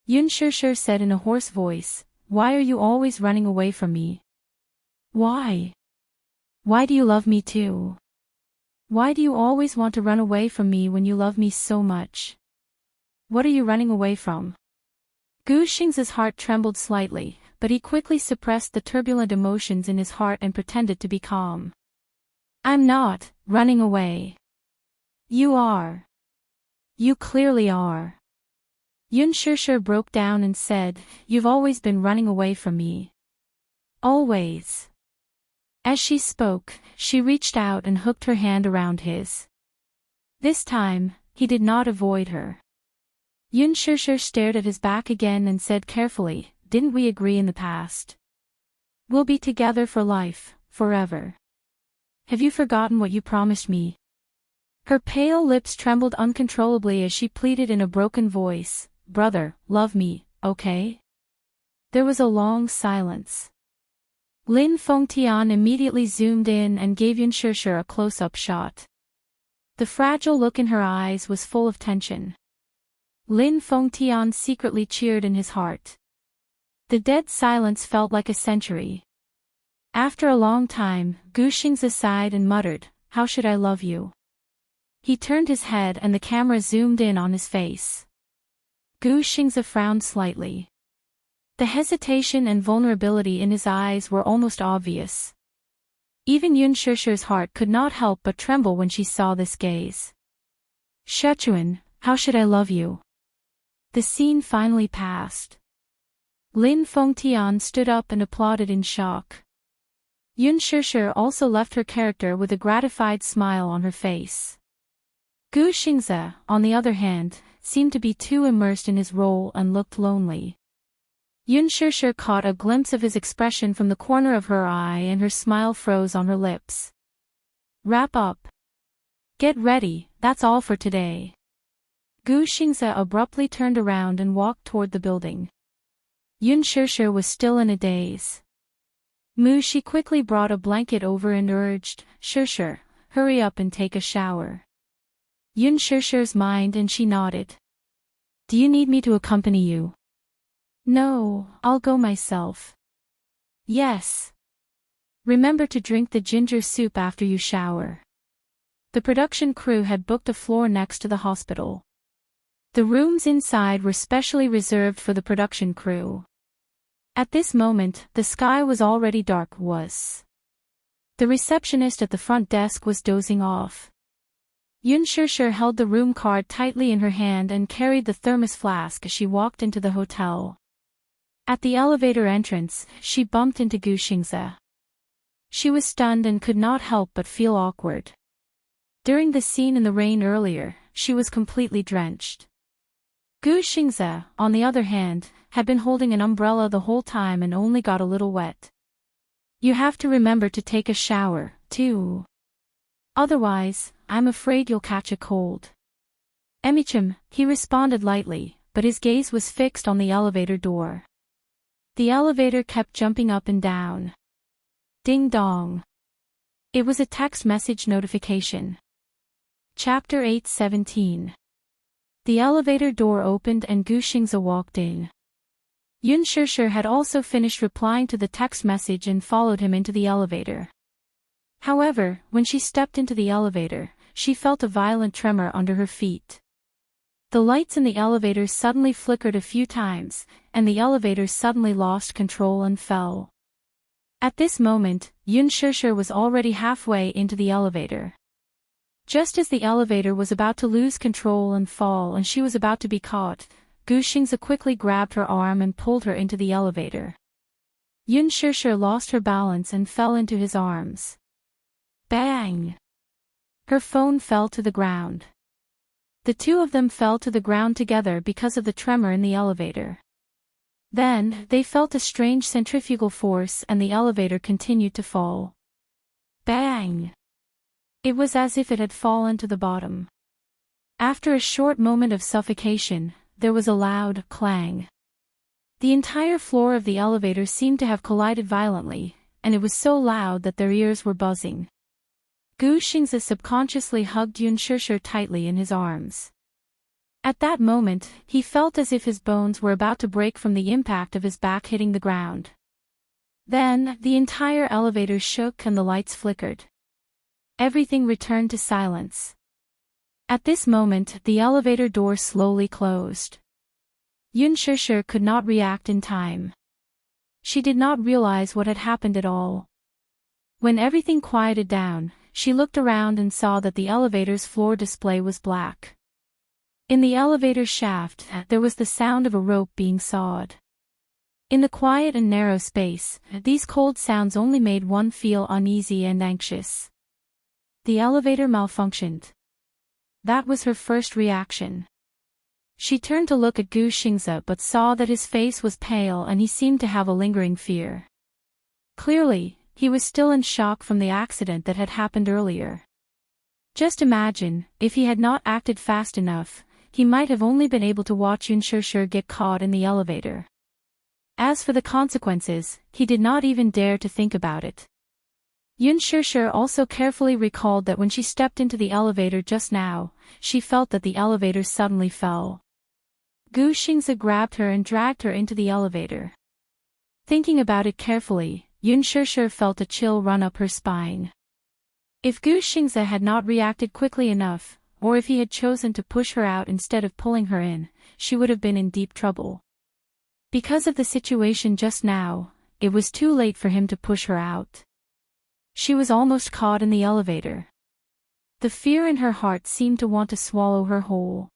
Yun Shishir said in a hoarse voice, Why are you always running away from me? Why? Why do you love me too? Why do you always want to run away from me when you love me so much? What are you running away from? Gu Xingze's heart trembled slightly, but he quickly suppressed the turbulent emotions in his heart and pretended to be calm. I'm not running away. You are. You clearly are. Yun Shishir broke down and said, You've always been running away from me. Always. As she spoke, she reached out and hooked her hand around his. This time, he did not avoid her. Yun Shishir stared at his back again and said carefully, Didn't we agree in the past? We'll be together for life, forever. Have you forgotten what you promised me? Her pale lips trembled uncontrollably as she pleaded in a broken voice, Brother, love me, okay? There was a long silence. Lin Fengtian immediately zoomed in and gave Yun Shishir a close-up shot. The fragile look in her eyes was full of tension. Lin Fengtian secretly cheered in his heart. The dead silence felt like a century. After a long time, Gu Xingze sighed and muttered, How should I love you? He turned his head and the camera zoomed in on his face. Gu Xingze frowned slightly. The hesitation and vulnerability in his eyes were almost obvious. Even Yun Shishir's heart could not help but tremble when she saw this gaze. Szechuan, how should I love you? The scene finally passed. Lin Fengtian stood up and applauded in shock. Yun Shishir also left her character with a gratified smile on her face. Gu Xingze, on the other hand, seemed to be too immersed in his role and looked lonely. Yun Shishir caught a glimpse of his expression from the corner of her eye and her smile froze on her lips. Wrap up. Get ready, that's all for today. Gu Xingze abruptly turned around and walked toward the building. Yun Shishir was still in a daze. She quickly brought a blanket over and urged, Shishir, hurry up and take a shower. Yun Shishir's mind and she nodded. Do you need me to accompany you? No, I'll go myself. Yes. Remember to drink the ginger soup after you shower. The production crew had booked a floor next to the hospital. The rooms inside were specially reserved for the production crew. At this moment, the sky was already dark. The receptionist at the front desk was dozing off. Yun Shishir held the room card tightly in her hand and carried the thermos flask as she walked into the hotel. At the elevator entrance, she bumped into Gu Xingze. She was stunned and could not help but feel awkward. During the scene in the rain earlier, she was completely drenched. Gu Xingze, on the other hand, had been holding an umbrella the whole time and only got a little wet. You have to remember to take a shower, too. Otherwise, I'm afraid you'll catch a cold. Emichim, he responded lightly, but his gaze was fixed on the elevator door. The elevator kept jumping up and down. Ding dong. It was a text message notification. Chapter 8:17. The elevator door opened and Gu Xingze walked in. Yun Shishir had also finished replying to the text message and followed him into the elevator. However, when she stepped into the elevator, she felt a violent tremor under her feet. The lights in the elevator suddenly flickered a few times, and the elevator suddenly lost control and fell. At this moment, Yun Shishir was already halfway into the elevator. Just as the elevator was about to lose control and fall and she was about to be caught, Gu Xingze quickly grabbed her arm and pulled her into the elevator. Yun Shishir lost her balance and fell into his arms. Bang! Her phone fell to the ground. The two of them fell to the ground together because of the tremor in the elevator. Then, they felt a strange centrifugal force and the elevator continued to fall. Bang! It was as if it had fallen to the bottom. After a short moment of suffocation, there was a loud clang. The entire floor of the elevator seemed to have collided violently, and it was so loud that their ears were buzzing. Gu Xingze subconsciously hugged Yun Shishir tightly in his arms. At that moment, he felt as if his bones were about to break from the impact of his back hitting the ground. Then, the entire elevator shook and the lights flickered. Everything returned to silence. At this moment, the elevator door slowly closed. Yun Shishir could not react in time. She did not realize what had happened at all. When everything quieted down, she looked around and saw that the elevator's floor display was black. In the elevator shaft, there was the sound of a rope being sawed. In the quiet and narrow space, these cold sounds only made one feel uneasy and anxious. The elevator malfunctioned. That was her first reaction. She turned to look at Gu Xingze but saw that his face was pale and he seemed to have a lingering fear. Clearly, he was still in shock from the accident that had happened earlier. Just imagine, if he had not acted fast enough, he might have only been able to watch Yun Shishir get caught in the elevator. As for the consequences, he did not even dare to think about it. Yun Shishir also carefully recalled that when she stepped into the elevator just now, she felt that the elevator suddenly fell. Gu Xingze grabbed her and dragged her into the elevator. Thinking about it carefully, Yun Shishir felt a chill run up her spine. If Gu Xingze had not reacted quickly enough, or if he had chosen to push her out instead of pulling her in, she would have been in deep trouble. Because of the situation just now, it was too late for him to push her out. She was almost caught in the elevator. The fear in her heart seemed to want to swallow her whole.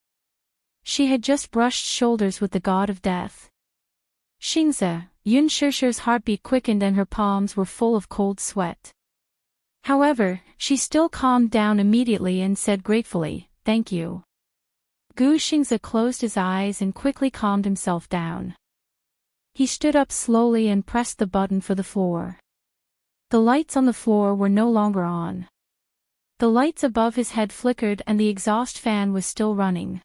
She had just brushed shoulders with the god of death. Xingze, Yun Shishir's heartbeat quickened and her palms were full of cold sweat. However, she still calmed down immediately and said gratefully, "Thank you." Gu Xingze closed his eyes and quickly calmed himself down. He stood up slowly and pressed the button for the floor. The lights on the floor were no longer on. The lights above his head flickered and the exhaust fan was still running.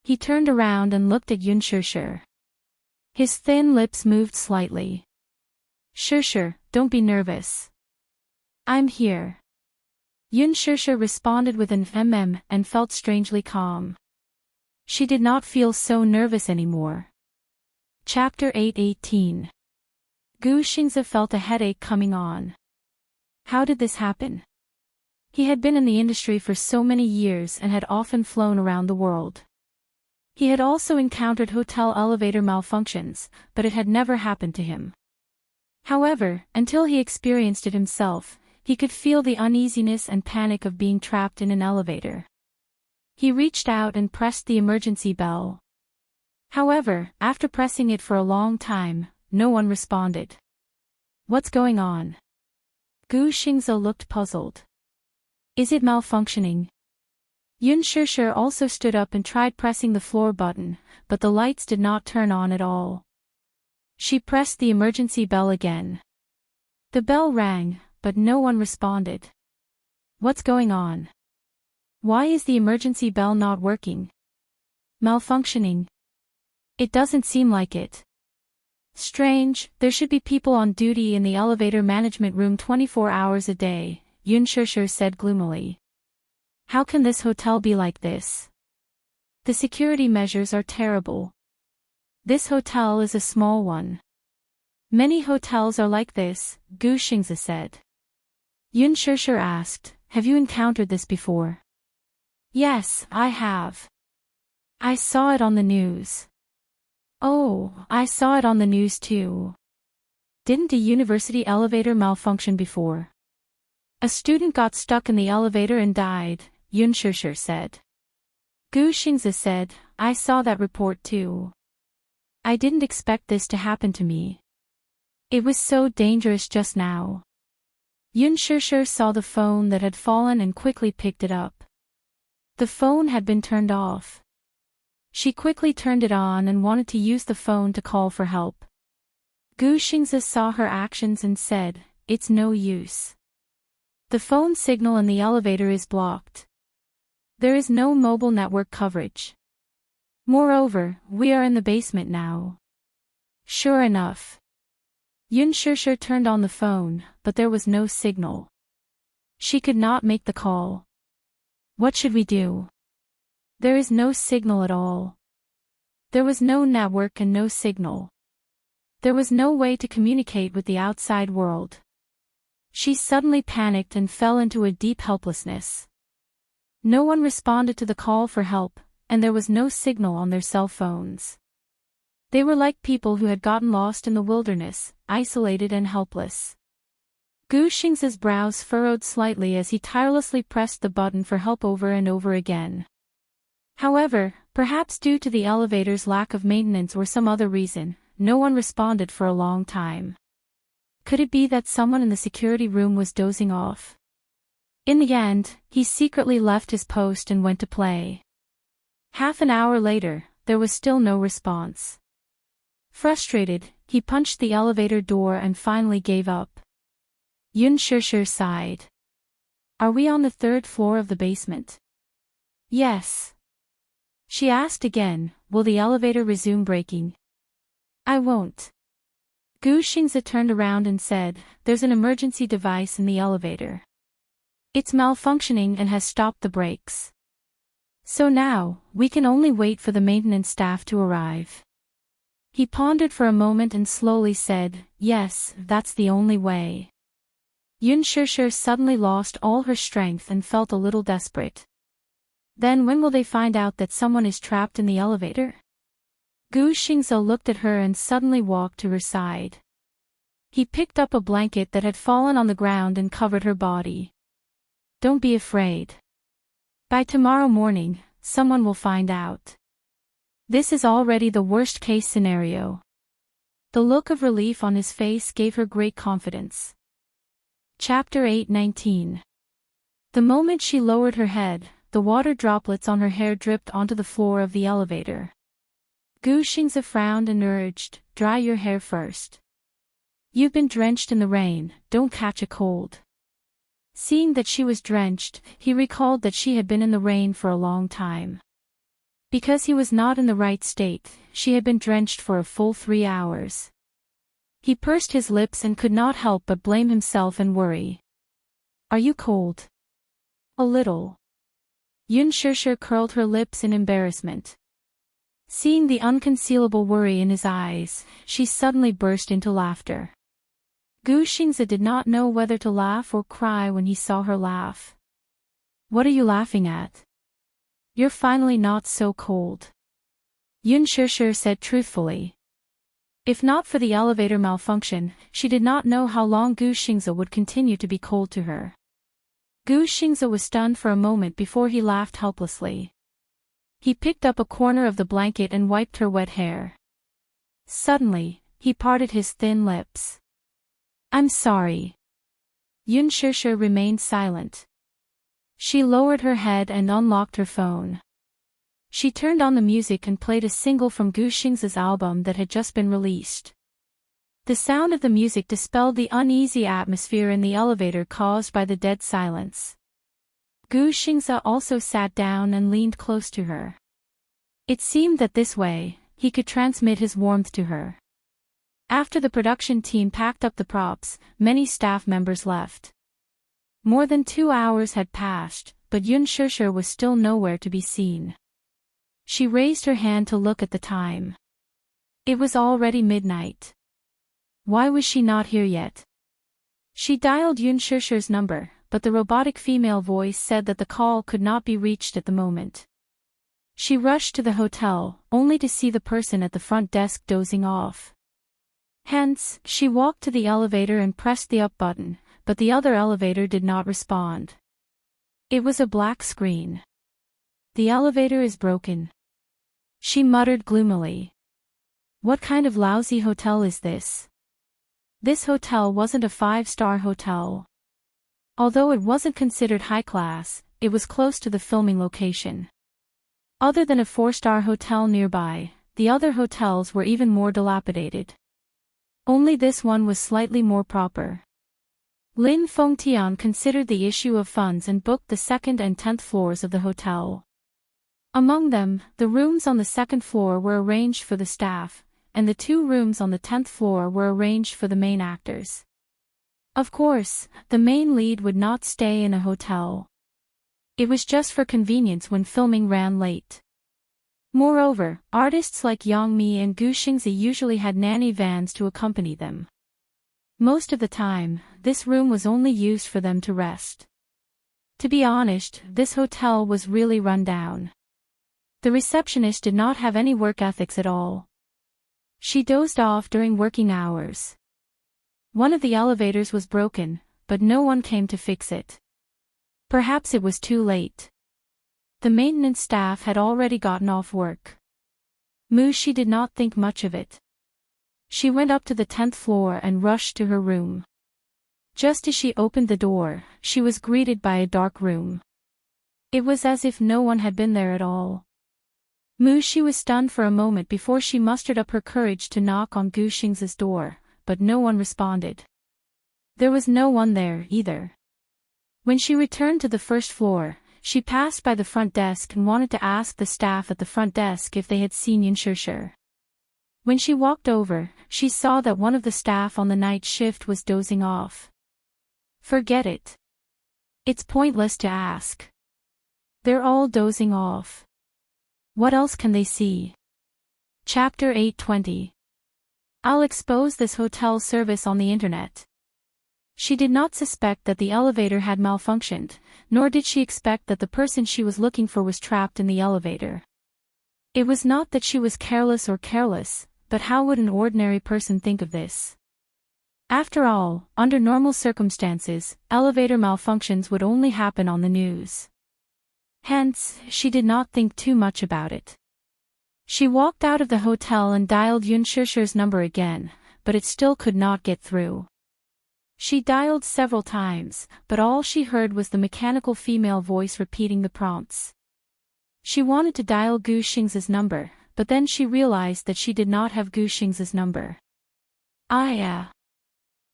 He turned around and looked at Yun Shishir. His thin lips moved slightly. "Shishir, don't be nervous. I'm here." Yun Shishir responded with an and felt strangely calm. She did not feel so nervous anymore. Chapter 8:18. Gu Xingze felt a headache coming on. How did this happen? He had been in the industry for so many years and had often flown around the world. He had also encountered hotel elevator malfunctions, but it had never happened to him. However, until he experienced it himself, he could feel the uneasiness and panic of being trapped in an elevator. He reached out and pressed the emergency bell. However, after pressing it for a long time, no one responded. What's going on? Gu Xingze looked puzzled. Is it malfunctioning? Yun Shishir also stood up and tried pressing the floor button, but the lights did not turn on at all. She pressed the emergency bell again. The bell rang, but no one responded. What's going on? Why is the emergency bell not working? Malfunctioning? It doesn't seem like it. Strange, there should be people on duty in the elevator management room 24 hours a day, Yun Shishir said gloomily. How can this hotel be like this? The security measures are terrible. This hotel is a small one. Many hotels are like this, Gu Xingze said. Yun Shishir asked, have you encountered this before? Yes, I have. I saw it on the news. Oh, I saw it on the news too. Didn't a university elevator malfunction before? A student got stuck in the elevator and died, Yun Shishir said. Gu Xingze said, I saw that report too. I didn't expect this to happen to me. It was so dangerous just now. Yun Shishir saw the phone that had fallen and quickly picked it up. The phone had been turned off. She quickly turned it on and wanted to use the phone to call for help. Gu Xingze saw her actions and said, it's no use. The phone signal in the elevator is blocked. There is no mobile network coverage. Moreover, we are in the basement now. Sure enough. Yun Shishir turned on the phone, but there was no signal. She could not make the call. What should we do? There is no signal at all. There was no network and no signal. There was no way to communicate with the outside world. She suddenly panicked and fell into a deep helplessness. No one responded to the call for help, and there was no signal on their cell phones. They were like people who had gotten lost in the wilderness, isolated and helpless. Gu Xingze's brows furrowed slightly as he tirelessly pressed the button for help over and over again. However, perhaps due to the elevator's lack of maintenance or some other reason, no one responded for a long time. Could it be that someone in the security room was dozing off? In the end, he secretly left his post and went to play. Half an hour later, there was still no response. Frustrated, he punched the elevator door and finally gave up. Yun Shishir sighed. Are we on the third floor of the basement? Yes. She asked again, will the elevator resume braking? I won't. Gu Xingze turned around and said, there's an emergency device in the elevator. It's malfunctioning and has stopped the brakes. So now, we can only wait for the maintenance staff to arrive. He pondered for a moment and slowly said, yes, that's the only way. Yun Shishir suddenly lost all her strength and felt a little desperate. Then when will they find out that someone is trapped in the elevator? Gu Xingze looked at her and suddenly walked to her side. He picked up a blanket that had fallen on the ground and covered her body. Don't be afraid. By tomorrow morning, someone will find out. This is already the worst-case scenario. The look of relief on his face gave her great confidence. Chapter 8:19. The moment she lowered her head, the water droplets on her hair dripped onto the floor of the elevator. Gu Xingze frowned and urged, dry your hair first. You've been drenched in the rain, don't catch a cold. Seeing that she was drenched, he recalled that she had been in the rain for a long time. Because he was not in the right state, she had been drenched for a full 3 hours. He pursed his lips and could not help but blame himself and worry. Are you cold? A little. Yun Shishir curled her lips in embarrassment. Seeing the unconcealable worry in his eyes, she suddenly burst into laughter. Gu Xingze did not know whether to laugh or cry when he saw her laugh. What are you laughing at? You're finally not so cold. Yun Shishir said truthfully. If not for the elevator malfunction, she did not know how long Gu Xingze would continue to be cold to her. Gu Xingze was stunned for a moment before he laughed helplessly. He picked up a corner of the blanket and wiped her wet hair. Suddenly, he parted his thin lips. "I'm sorry." Yun Shushu remained silent. She lowered her head and unlocked her phone. She turned on the music and played a single from Gu Xingze's album that had just been released. The sound of the music dispelled the uneasy atmosphere in the elevator caused by the dead silence. Gu Xingze also sat down and leaned close to her. It seemed that this way, he could transmit his warmth to her. After the production team packed up the props, many staff members left. More than 2 hours had passed, but Yun Shushu was still nowhere to be seen. She raised her hand to look at the time. It was already midnight. Why was she not here yet? She dialed Yun Shushu's number, but the robotic female voice said that the call could not be reached at the moment. She rushed to the hotel, only to see the person at the front desk dozing off. Hence, she walked to the elevator and pressed the up button, but the other elevator did not respond. It was a black screen. "The elevator is broken," she muttered gloomily. "What kind of lousy hotel is this?" This hotel wasn't a 5-star hotel. Although it wasn't considered high class, it was close to the filming location. Other than a 4-star hotel nearby, the other hotels were even more dilapidated. Only this one was slightly more proper. Lin Fengtian considered the issue of funds and booked the 2nd and 10th floors of the hotel. Among them, the rooms on the 2nd floor were arranged for the staff, and the 2 rooms on the 10th floor were arranged for the main actors. Of course, the main lead would not stay in a hotel. It was just for convenience when filming ran late. Moreover, artists like Yang Mi and Gu Xingze usually had nanny vans to accompany them. Most of the time, this room was only used for them to rest. To be honest, this hotel was really run down. The receptionist did not have any work ethics at all. She dozed off during working hours. One of the elevators was broken, but no one came to fix it. Perhaps it was too late. The maintenance staff had already gotten off work. She did not think much of it. She went up to the 10th floor and rushed to her room. Just as she opened the door, she was greeted by a dark room. It was as if no one had been there at all. She was stunned for a moment before she mustered up her courage to knock on Gu Xingze's door, but no one responded. There was no one there, either. When she returned to the 1st floor, she passed by the front desk and wanted to ask the staff at the front desk if they had seen Yun Shushu. When she walked over, she saw that one of the staff on the night shift was dozing off. Forget it. It's pointless to ask. They're all dozing off. What else can they see? Chapter 820. I'll expose this hotel service on the internet. She did not suspect that the elevator had malfunctioned, nor did she expect that the person she was looking for was trapped in the elevator. It was not that she was careless, but how would an ordinary person think of this? After all, under normal circumstances, elevator malfunctions would only happen on the news. Hence, she did not think too much about it. She walked out of the hotel and dialed Yun Shushu's number again, but it still could not get through. She dialed several times, but all she heard was the mechanical female voice repeating the prompts. She wanted to dial Gu Xingze's number, but then she realized that she did not have Gu Xingze's number.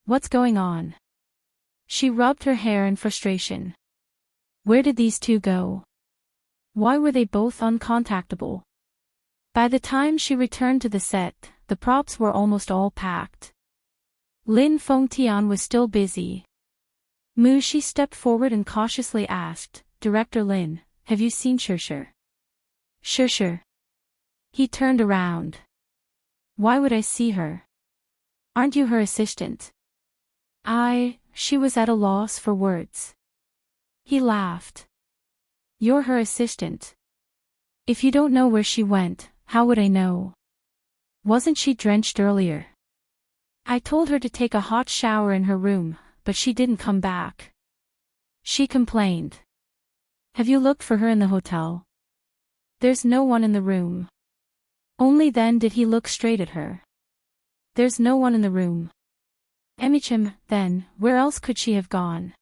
What's going on? She rubbed her hair in frustration. Where did these two go? Why were they both uncontactable? By the time she returned to the set, the props were almost all packed. Lin Fengtian was still busy. She stepped forward and cautiously asked, "Director Lin, have you seen Shushu?" Shushu. He turned around. Why would I see her? Aren't you her assistant? She was at a loss for words. He laughed. You're her assistant. If you don't know where she went, how would I know? Wasn't she drenched earlier? I told her to take a hot shower in her room, but she didn't come back. She complained. Have you looked for her in the hotel? There's no one in the room. Only then did he look straight at her. There's no one in the room. Emichim, then, where else could she have gone?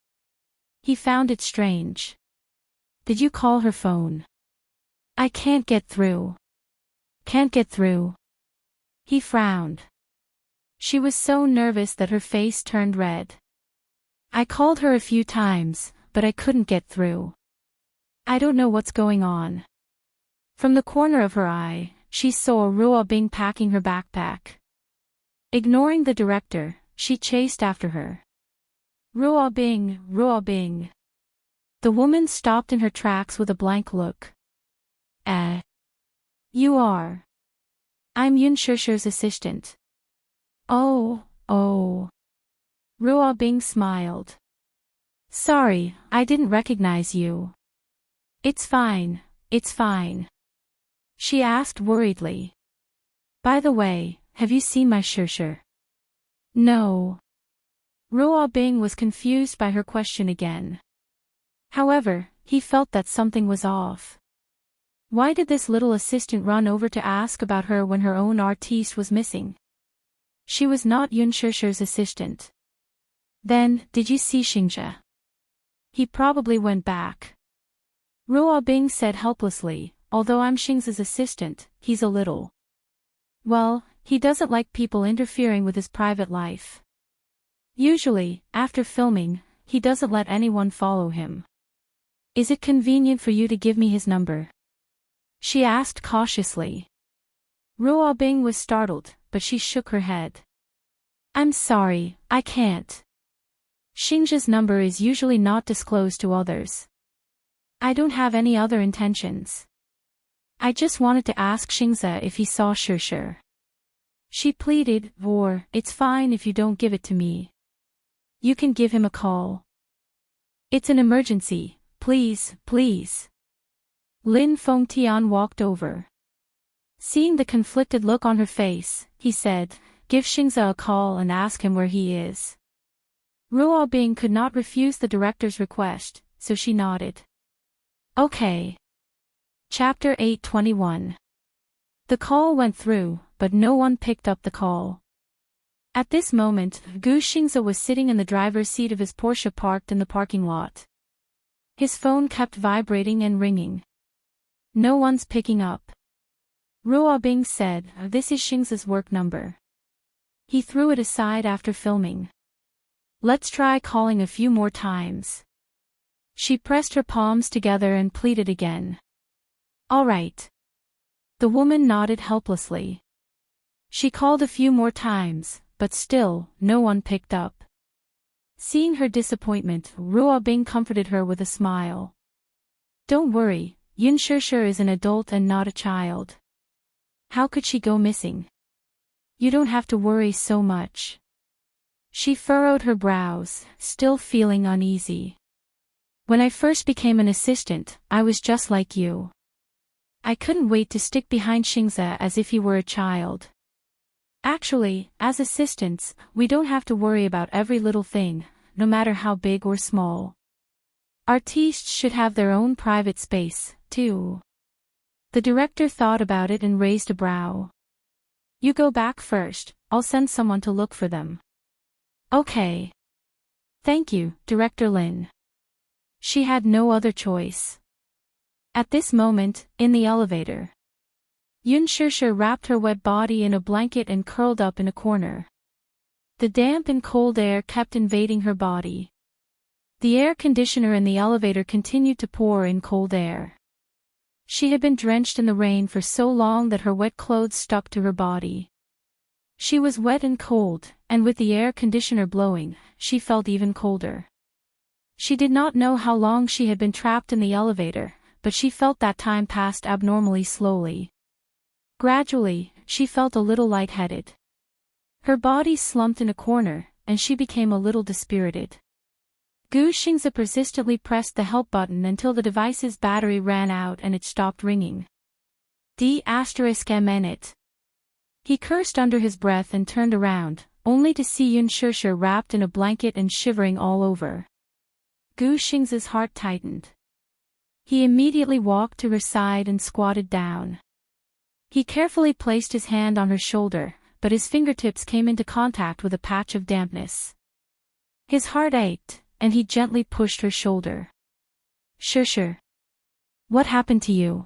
He found it strange. Did you call her phone? I can't get through. Can't get through. He frowned. She was so nervous that her face turned red. I called her a few times, but I couldn't get through. I don't know what's going on. From the corner of her eye, she saw Ruobing packing her backpack. Ignoring the director, she chased after her. Ruobing, Ruobing. The woman stopped in her tracks with a blank look. You are. I'm Yun Shishir's assistant. Oh. Ruobing smiled. Sorry, I didn't recognize you. It's fine. She asked worriedly. By the way, have you seen my Shishir? No. Ruobing was confused by her question again. However, he felt that something was off. Why did this little assistant run over to ask about her when her own artiste was missing? She was not Yun Shishir's assistant. Then, did you see Xingzhe? He probably went back. Ruobing said helplessly, although I'm Xingzhe's assistant, he's a little. Well, he doesn't like people interfering with his private life. Usually, after filming, he doesn't let anyone follow him. Is it convenient for you to give me his number? She asked cautiously. Ruobing was startled, but she shook her head. I'm sorry, I can't. Xingzhe's number is usually not disclosed to others. I don't have any other intentions. I just wanted to ask Xingzhe if he saw Shishir. She pleaded, or, it's fine if you don't give it to me. You can give him a call. It's an emergency, please. Lin Fengtian walked over. Seeing the conflicted look on her face, he said, give Xingzhe a call and ask him where he is. Ruobing could not refuse the director's request, so she nodded. Okay. Chapter 821. The call went through, but no one picked up the call. At this moment, Gu Xingzhe was sitting in the driver's seat of his Porsche parked in the parking lot. His phone kept vibrating and ringing. No one's picking up. Ruobing said, this is Xingzhe's work number. He threw it aside after filming. Let's try calling a few more times. She pressed her palms together and pleaded again. All right. The woman nodded helplessly. She called a few more times, but still, no one picked up. Seeing her disappointment, Ruobing comforted her with a smile. Don't worry, Yun Shishir is an adult and not a child. How could she go missing? You don't have to worry so much. She furrowed her brows, still feeling uneasy. When I first became an assistant, I was just like you. I couldn't wait to stick behind Xingzhe as if he were a child. Actually, as assistants, we don't have to worry about every little thing, no matter how big or small. Artistes should have their own private space, too. The director thought about it and raised a brow. You go back first, I'll send someone to look for them. Okay. Thank you, Director Lin. She had no other choice. At this moment, in the elevator, Yun Shishir wrapped her wet body in a blanket and curled up in a corner. The damp and cold air kept invading her body. The air conditioner in the elevator continued to pour in cold air. She had been drenched in the rain for so long that her wet clothes stuck to her body. She was wet and cold, and with the air conditioner blowing, she felt even colder. She did not know how long she had been trapped in the elevator, but she felt that time passed abnormally slowly. Gradually, she felt a little lightheaded. Her body slumped in a corner, and she became a little dispirited. Gu Xingzhe persistently pressed the help button until the device's battery ran out and it stopped ringing. D*****. He cursed under his breath and turned around, only to see Yun Shusher wrapped in a blanket and shivering all over. Gu Xing's heart tightened. He immediately walked to her side and squatted down. He carefully placed his hand on her shoulder, but his fingertips came into contact with a patch of dampness. His heart ached, and he gently pushed her shoulder. Shusher. What happened to you?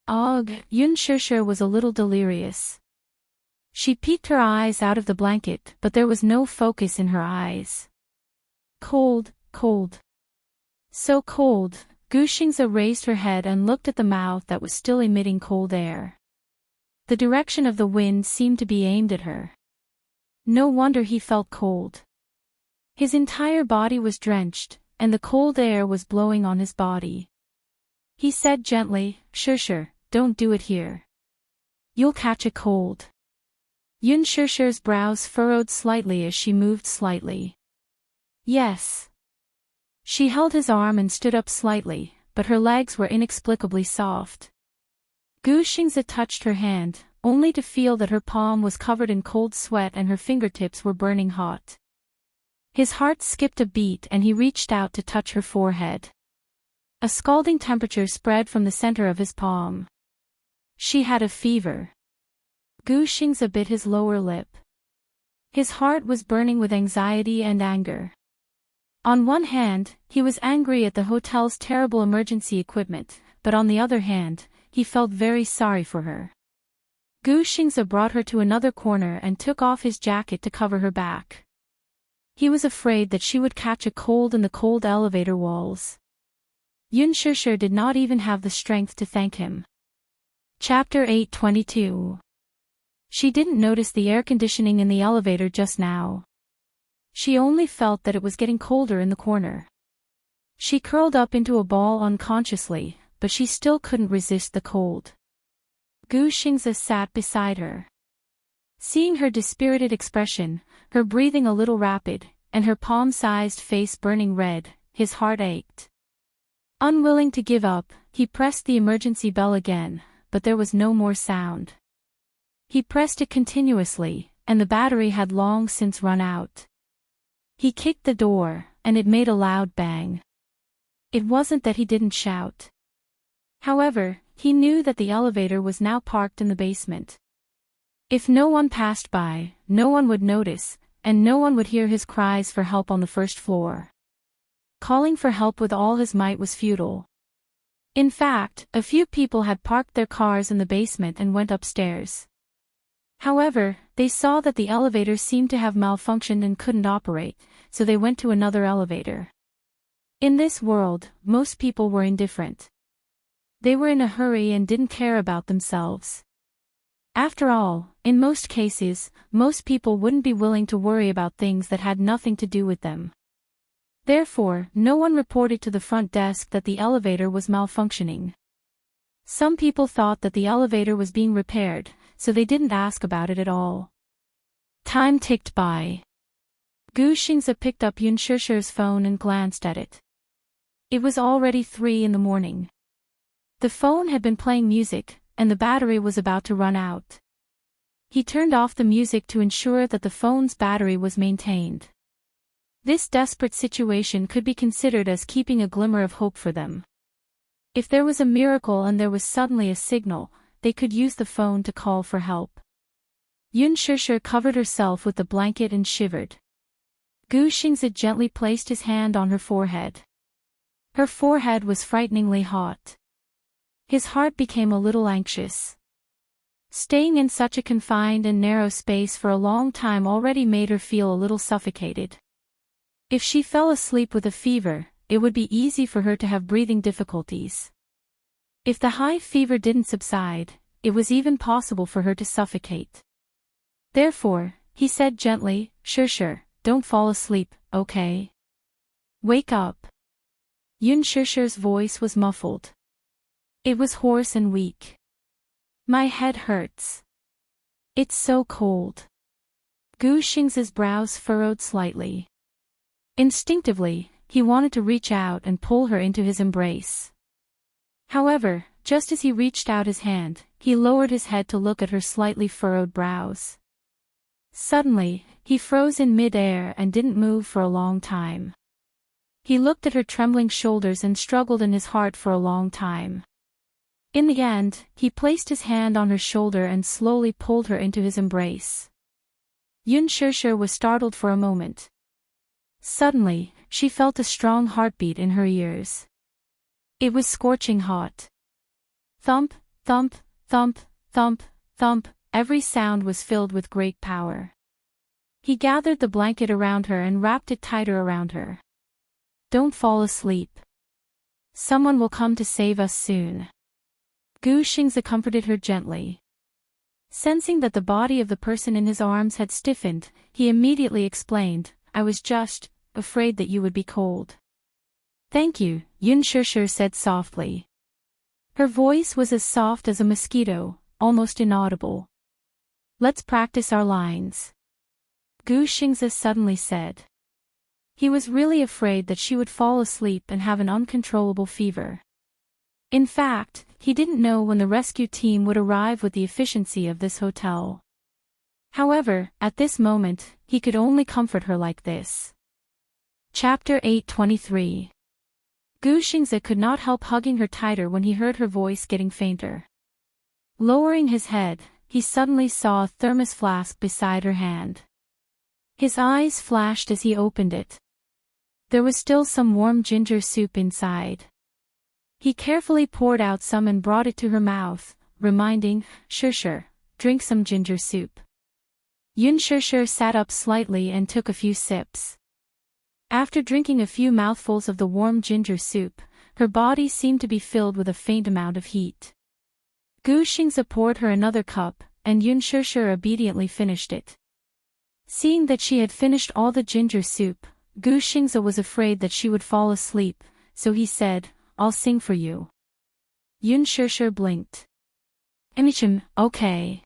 Ugh, Yun Shusher was a little delirious. She peeked her eyes out of the blanket, but there was no focus in her eyes. Cold, cold. So cold. Gu Xingze raised her head and looked at the mouth that was still emitting cold air. The direction of the wind seemed to be aimed at her. No wonder he felt cold. His entire body was drenched, and the cold air was blowing on his body. He said gently, Shusher, don't do it here. You'll catch a cold. Yun Shusher's brows furrowed slightly as she moved slightly. Yes. She held his arm and stood up slightly, but her legs were inexplicably soft. Gu Xingze touched her hand, only to feel that her palm was covered in cold sweat and her fingertips were burning hot. His heart skipped a beat and he reached out to touch her forehead. A scalding temperature spread from the center of his palm. She had a fever. Gu Xingze bit his lower lip. His heart was burning with anxiety and anger. On one hand, he was angry at the hotel's terrible emergency equipment, but on the other hand, he felt very sorry for her. Gu Xingze brought her to another corner and took off his jacket to cover her back. He was afraid that she would catch a cold in the cold elevator walls. Yun Shusher did not even have the strength to thank him. Chapter 8:22. She didn't notice the air conditioning in the elevator just now. She only felt that it was getting colder in the corner. She curled up into a ball unconsciously, but she still couldn't resist the cold. Gu Xingze sat beside her. Seeing her dispirited expression, her breathing a little rapid, and her palm-sized face burning red, his heart ached. Unwilling to give up, he pressed the emergency bell again, but there was no more sound. He pressed it continuously, and the battery had long since run out. He kicked the door, and it made a loud bang. It wasn't that he didn't shout. However, he knew that the elevator was now parked in the basement. If no one passed by, no one would notice, and no one would hear his cries for help on the first floor. Calling for help with all his might was futile. In fact, a few people had parked their cars in the basement and went upstairs. However, they saw that the elevator seemed to have malfunctioned and couldn't operate, so they went to another elevator. In this world, most people were indifferent. They were in a hurry and didn't care about themselves. After all, in most cases, most people wouldn't be willing to worry about things that had nothing to do with them. Therefore, no one reported to the front desk that the elevator was malfunctioning. Some people thought that the elevator was being repaired, so they didn't ask about it at all. Time ticked by. Gu Xingze picked up Yun Shusher's phone and glanced at it. It was already 3 in the morning. The phone had been playing music, and the battery was about to run out. He turned off the music to ensure that the phone's battery was maintained. This desperate situation could be considered as keeping a glimmer of hope for them. If there was a miracle and there was suddenly a signal, they could use the phone to call for help. Yun Shusher covered herself with the blanket and shivered. Gu Xingze gently placed his hand on her forehead. Her forehead was frighteningly hot. His heart became a little anxious. Staying in such a confined and narrow space for a long time already made her feel a little suffocated. If she fell asleep with a fever, it would be easy for her to have breathing difficulties. If the high fever didn't subside, it was even possible for her to suffocate. Therefore, he said gently, Shusher, don't fall asleep, okay? Wake up. Yun Shusher's voice was muffled. It was hoarse and weak. My head hurts. It's so cold. Gu Xingze's brows furrowed slightly. Instinctively, he wanted to reach out and pull her into his embrace. However, just as he reached out his hand, he lowered his head to look at her slightly furrowed brows. Suddenly, he froze in mid-air and didn't move for a long time. He looked at her trembling shoulders and struggled in his heart for a long time. In the end, he placed his hand on her shoulder and slowly pulled her into his embrace. Yun Shishir was startled for a moment. Suddenly, she felt a strong heartbeat in her ears. It was scorching hot. Thump, thump, thump, thump, thump, every sound was filled with great power. He gathered the blanket around her and wrapped it tighter around her. Don't fall asleep. Someone will come to save us soon. Gu Xingzi comforted her gently. Sensing that the body of the person in his arms had stiffened, he immediately explained, I was just afraid that you would be cold. Thank you, Yun Shishir said softly. Her voice was as soft as a mosquito, almost inaudible. Let's practice our lines. Gu Xingzi suddenly said. He was really afraid that she would fall asleep and have an uncontrollable fever. In fact, he didn't know when the rescue team would arrive with the efficiency of this hotel. However, at this moment, he could only comfort her like this. Chapter 823. Gu Xingzi could not help hugging her tighter when he heard her voice getting fainter. Lowering his head, he suddenly saw a thermos flask beside her hand. His eyes flashed as he opened it. There was still some warm ginger soup inside. He carefully poured out some and brought it to her mouth, reminding, Shishir, drink some ginger soup. Yun Shishir sat up slightly and took a few sips. After drinking a few mouthfuls of the warm ginger soup, her body seemed to be filled with a faint amount of heat. Gu Xingzi poured her another cup, and Yun Shishir obediently finished it. Seeing that she had finished all the ginger soup, Gu Xingzi was afraid that she would fall asleep, so he said, I'll sing for you. Yun Shishir blinked. Okay.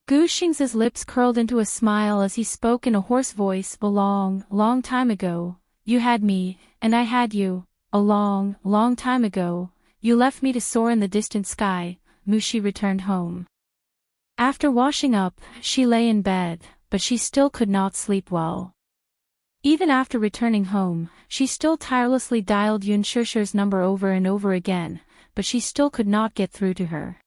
Gu Xingzi's lips curled into a smile as he spoke in a hoarse voice. A long, long time ago, you had me, and I had you. A long, long time ago, you left me to soar in the distant sky. Mushi returned home. After washing up, she lay in bed, but she still could not sleep well. Even after returning home, she still tirelessly dialed Yun Shishir's number over and over again, but she still could not get through to her.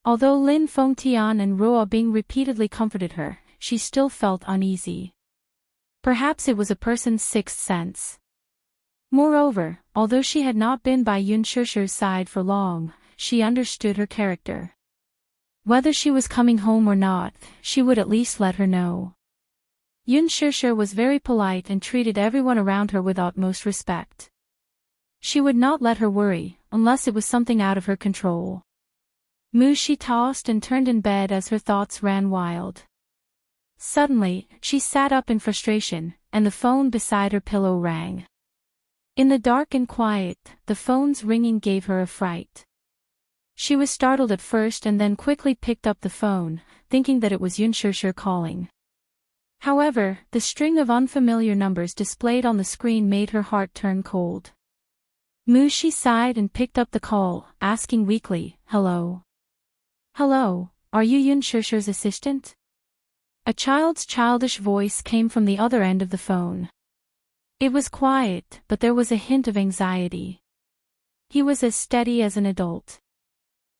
Although Lin Fengtian and Ruo Bing repeatedly comforted her, she still felt uneasy. Perhaps it was a person's sixth sense. Moreover, although she had not been by Yun Shishir's side for long, she understood her character. Whether she was coming home or not, she would at least let her know. Yun Shishir was very polite and treated everyone around her with utmost respect. She would not let her worry, unless it was something out of her control. Mushi tossed and turned in bed as her thoughts ran wild. Suddenly, she sat up in frustration, and the phone beside her pillow rang. In the dark and quiet, the phone's ringing gave her a fright. She was startled at first and then quickly picked up the phone, thinking that it was Yun Shishir calling. However, the string of unfamiliar numbers displayed on the screen made her heart turn cold. Mushi sighed and picked up the call, asking weakly, Hello? Hello, are you Yun Shishir's assistant? A child's childish voice came from the other end of the phone. It was quiet, but there was a hint of anxiety. He was as steady as an adult.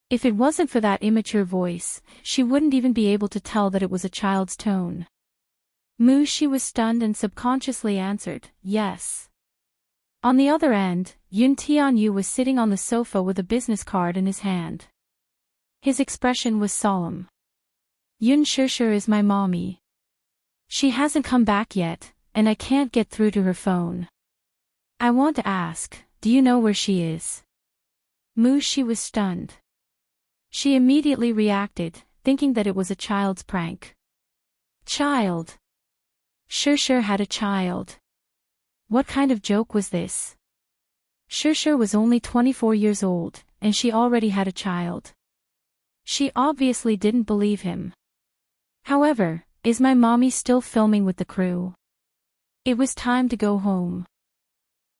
If it wasn't for that immature voice, she wouldn't even be able to tell that it was a child's tone. Mushi was stunned and subconsciously answered, yes. On the other end, Yun Tianyu was sitting on the sofa with a business card in his hand. His expression was solemn. Yun Shishir is my mommy. She hasn't come back yet, and I can't get through to her phone. I want to ask, do you know where she is? Mushi was stunned. She immediately reacted, thinking that it was a child's prank. Child. Shishir had a child. What kind of joke was this? Shishir was only 24 years old, and she already had a child. She obviously didn't believe him. However, is my mommy still filming with the crew? It was time to go home.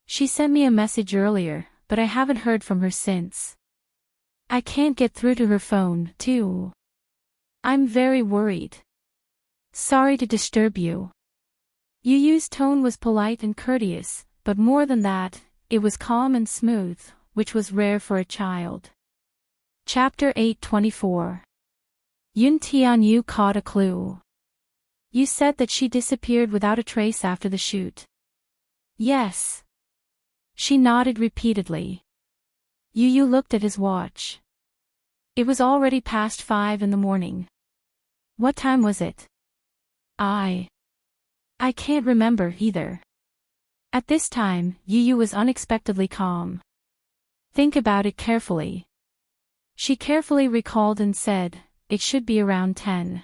She sent me a message earlier, but I haven't heard from her since. I can't get through to her phone, too. I'm very worried. Sorry to disturb you. Yu Yu's tone was polite and courteous, but more than that, it was calm and smooth, which was rare for a child. Chapter 8:24. Yun Tianyu caught a clue. You said that she disappeared without a trace after the shoot. Yes. She nodded repeatedly. Yu Yu looked at his watch. It was already past 5 in the morning. What time was it? I can't remember either. At this time, Yu Yu was unexpectedly calm. Think about it carefully. She carefully recalled and said, it should be around 10.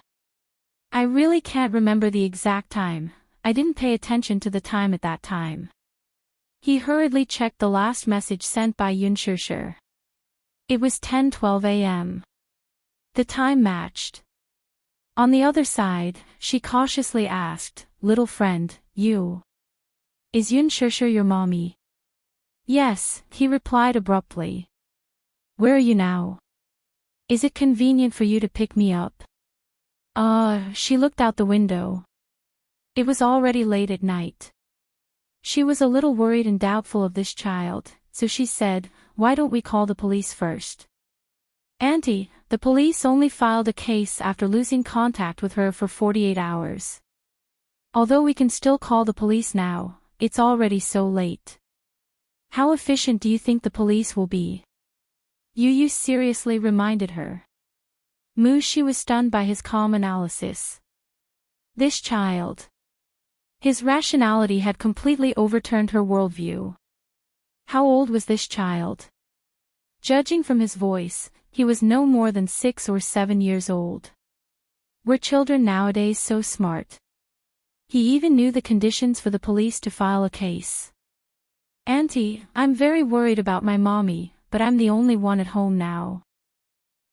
I really can't remember the exact time, I didn't pay attention to the time at that time. He hurriedly checked the last message sent by Yun Shishir. It was 10:12 a.m. The time matched. On the other side, she cautiously asked, little friend, is Yun Shishir your mommy? Yes, he replied abruptly. Where are you now? Is it convenient for you to pick me up? She looked out the window. It was already late at night. She was a little worried and doubtful of this child, so she said, why don't we call the police first? Auntie, the police only filed a case after losing contact with her for 48 hours. Although we can still call the police now, it's already so late. How efficient do you think the police will be? Yu Yu seriously reminded her. She was stunned by his calm analysis. This child. His rationality had completely overturned her worldview. How old was this child? Judging from his voice, he was no more than 6 or 7 years old. Were children nowadays so smart? He even knew the conditions for the police to file a case. Auntie, I'm very worried about my mommy, but I'm the only one at home now.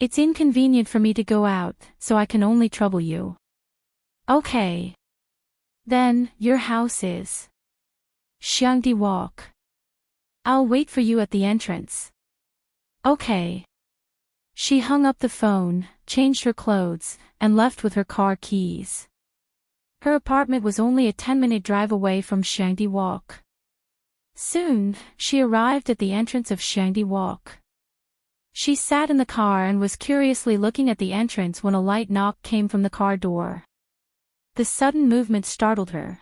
It's inconvenient for me to go out, so I can only trouble you. Okay. Then, your house is Xiangdi Walk. I'll wait for you at the entrance. Okay. She hung up the phone, changed her clothes, and left with her car keys. Her apartment was only a 10-minute drive away from Xiangdi Walk. Soon, she arrived at the entrance of Xiangdi Walk. She sat in the car and was curiously looking at the entrance when a light knock came from the car door. The sudden movement startled her.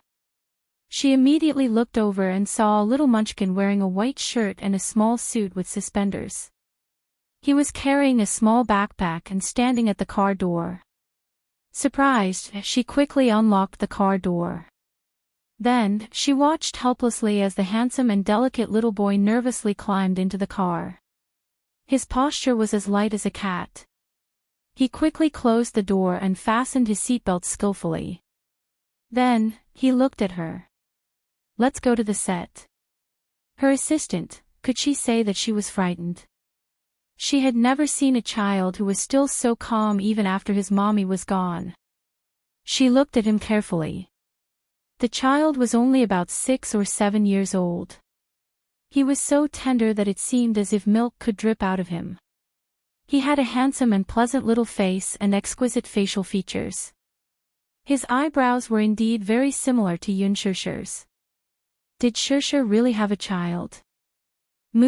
She immediately looked over and saw a little munchkin wearing a white shirt and a small suit with suspenders. He was carrying a small backpack and standing at the car door. Surprised, she quickly unlocked the car door. Then, she watched helplessly as the handsome and delicate little boy nervously climbed into the car. His posture was as light as a cat. He quickly closed the door and fastened his seatbelt skillfully. Then, he looked at her. Let's go to the set. Her assistant, could she say that she was frightened? She had never seen a child who was still so calm even after his mommy was gone. She looked at him carefully. The child was only about 6 or 7 years old. He was so tender that it seemed as if milk could drip out of him. He had a handsome and pleasant little face and exquisite facial features. His eyebrows were indeed very similar to Yun Shishir's. Did Shishir really have a child?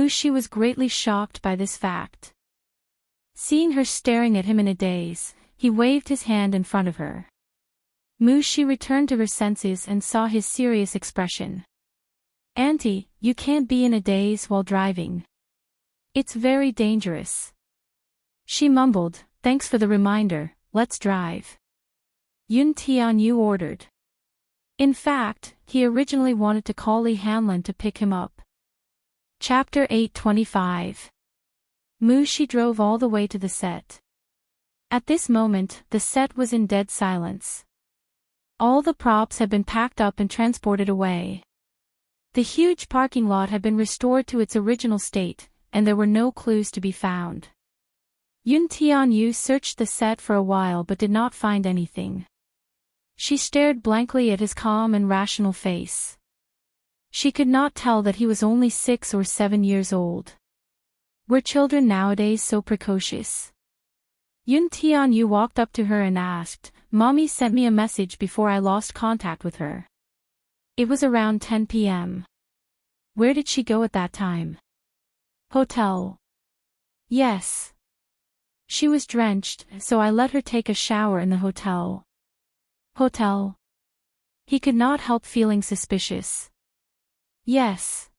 She was greatly shocked by this fact. Seeing her staring at him in a daze, he waved his hand in front of her. She returned to her senses and saw his serious expression. Auntie, you can't be in a daze while driving. It's very dangerous. She mumbled, thanks for the reminder, let's drive. Yun Tianyu ordered. In fact, he originally wanted to call Li Hanlin to pick him up. Chapter 8:25. She drove all the way to the set. At this moment, the set was in dead silence. All the props had been packed up and transported away. The huge parking lot had been restored to its original state, and there were no clues to be found. Yun Tianyu searched the set for a while but did not find anything. She stared blankly at his calm and rational face. She could not tell that he was only 6 or 7 years old. Were children nowadays so precocious? Yun Tianyu walked up to her and asked, Mommy sent me a message before I lost contact with her. It was around 10 p.m. Where did she go at that time? Hotel. Yes. She was drenched, so I let her take a shower in the hotel. Hotel. He could not help feeling suspicious. Yes.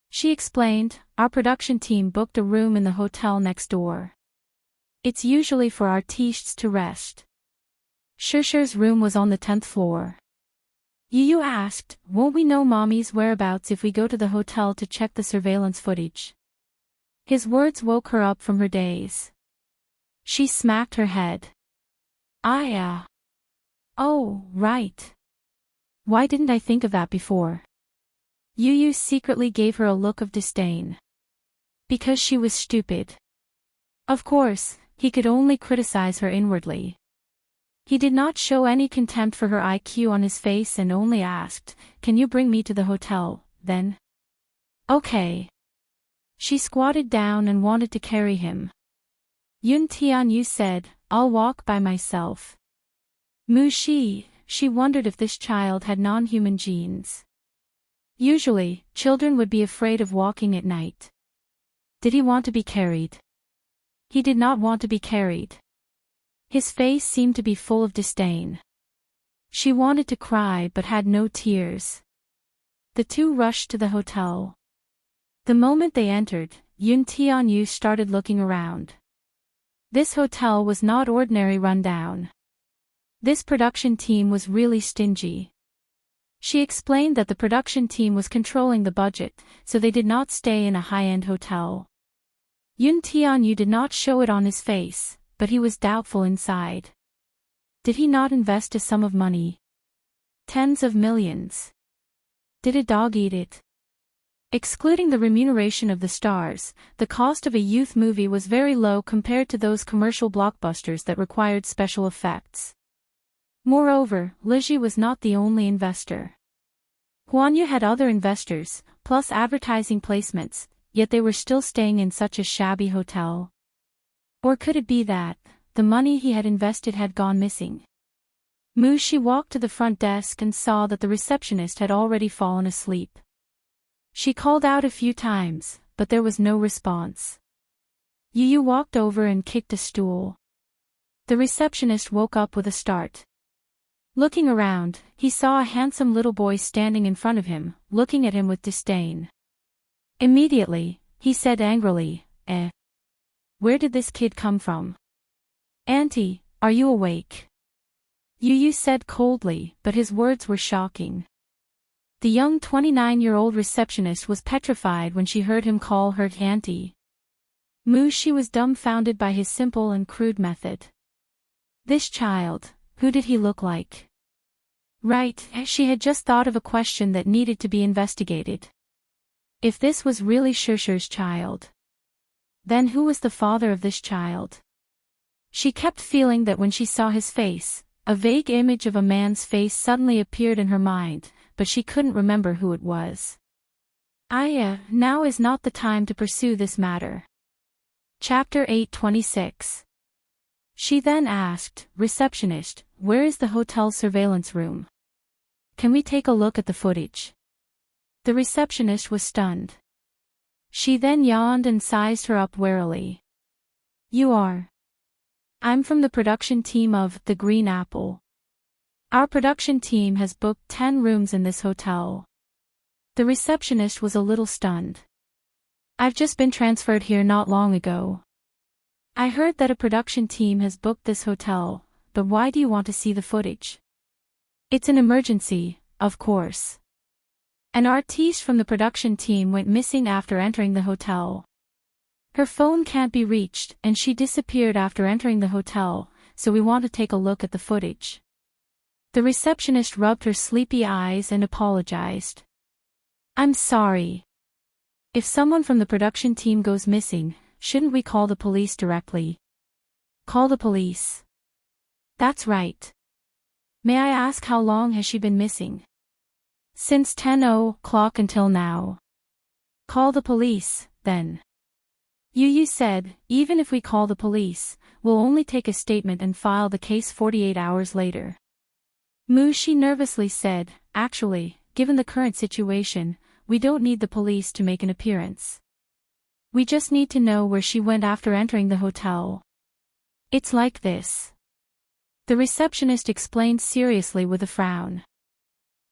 She explained, our production team booked a room in the hotel next door. It's usually for artistes to rest. Shusher's room was on the 10th floor. Yu asked, won't we know Mommy's whereabouts if we go to the hotel to check the surveillance footage? His words woke her up from her daze. She smacked her head. Oh, right. Why didn't I think of that before? Yu secretly gave her a look of disdain. Because she was stupid. Of course, he could only criticize her inwardly. He did not show any contempt for her IQ on his face and only asked, can you bring me to the hotel, then? Okay. She squatted down and wanted to carry him. Yun Tianyu said, I'll walk by myself. She wondered if this child had non-human genes. Usually, children would be afraid of walking at night. Did he want to be carried? He did not want to be carried. His face seemed to be full of disdain. She wanted to cry but had no tears. The two rushed to the hotel. The moment they entered, Yun Tianyu started looking around. This hotel was not ordinary rundown. This production team was really stingy. She explained that the production team was controlling the budget, so they did not stay in a high-end hotel. Yun Tianyu did not show it on his face, but he was doubtful inside. Did he not invest a sum of money? Tens of millions. Did a dog eat it? Excluding the remuneration of the stars, the cost of a youth movie was very low compared to those commercial blockbusters that required special effects. Moreover, Lizhi was not the only investor. Huanyu had other investors, plus advertising placements, yet they were still staying in such a shabby hotel. Or could it be that the money he had invested had gone missing? She walked to the front desk and saw that the receptionist had already fallen asleep. She called out a few times, but there was no response. Yu walked over and kicked a stool. The receptionist woke up with a start. Looking around, he saw a handsome little boy standing in front of him, looking at him with disdain. Immediately, he said angrily, where did this kid come from? Auntie, are you awake? Yu said coldly, but his words were shocking. The young 29-year-old receptionist was petrified when she heard him call her auntie. She was dumbfounded by his simple and crude method. This child, who did he look like? Right, she had just thought of a question that needed to be investigated. If this was really Shusher's child, then who was the father of this child? She kept feeling that when she saw his face, a vague image of a man's face suddenly appeared in her mind, but she couldn't remember who it was. Now is not the time to pursue this matter. Chapter 8:26. She then asked, receptionist, where is the hotel surveillance room? Can we take a look at the footage? The receptionist was stunned. She then yawned and sized her up warily. You are? I'm from the production team of The Green Apple. Our production team has booked 10 rooms in this hotel. The receptionist was a little stunned. I've just been transferred here not long ago. I heard that a production team has booked this hotel, but why do you want to see the footage? It's an emergency, of course. An artiste from the production team went missing after entering the hotel. Her phone can't be reached and she disappeared after entering the hotel, so we want to take a look at the footage. The receptionist rubbed her sleepy eyes and apologized. I'm sorry. If someone from the production team goes missing, shouldn't we call the police directly? Call the police. That's right. May I ask how long has she been missing? Since 10 o'clock until now. Call the police, then. Yu said, even if we call the police, we'll only take a statement and file the case 48 hours later. Shi nervously said, actually, given the current situation, we don't need the police to make an appearance. We just need to know where she went after entering the hotel. It's like this. The receptionist explained seriously with a frown.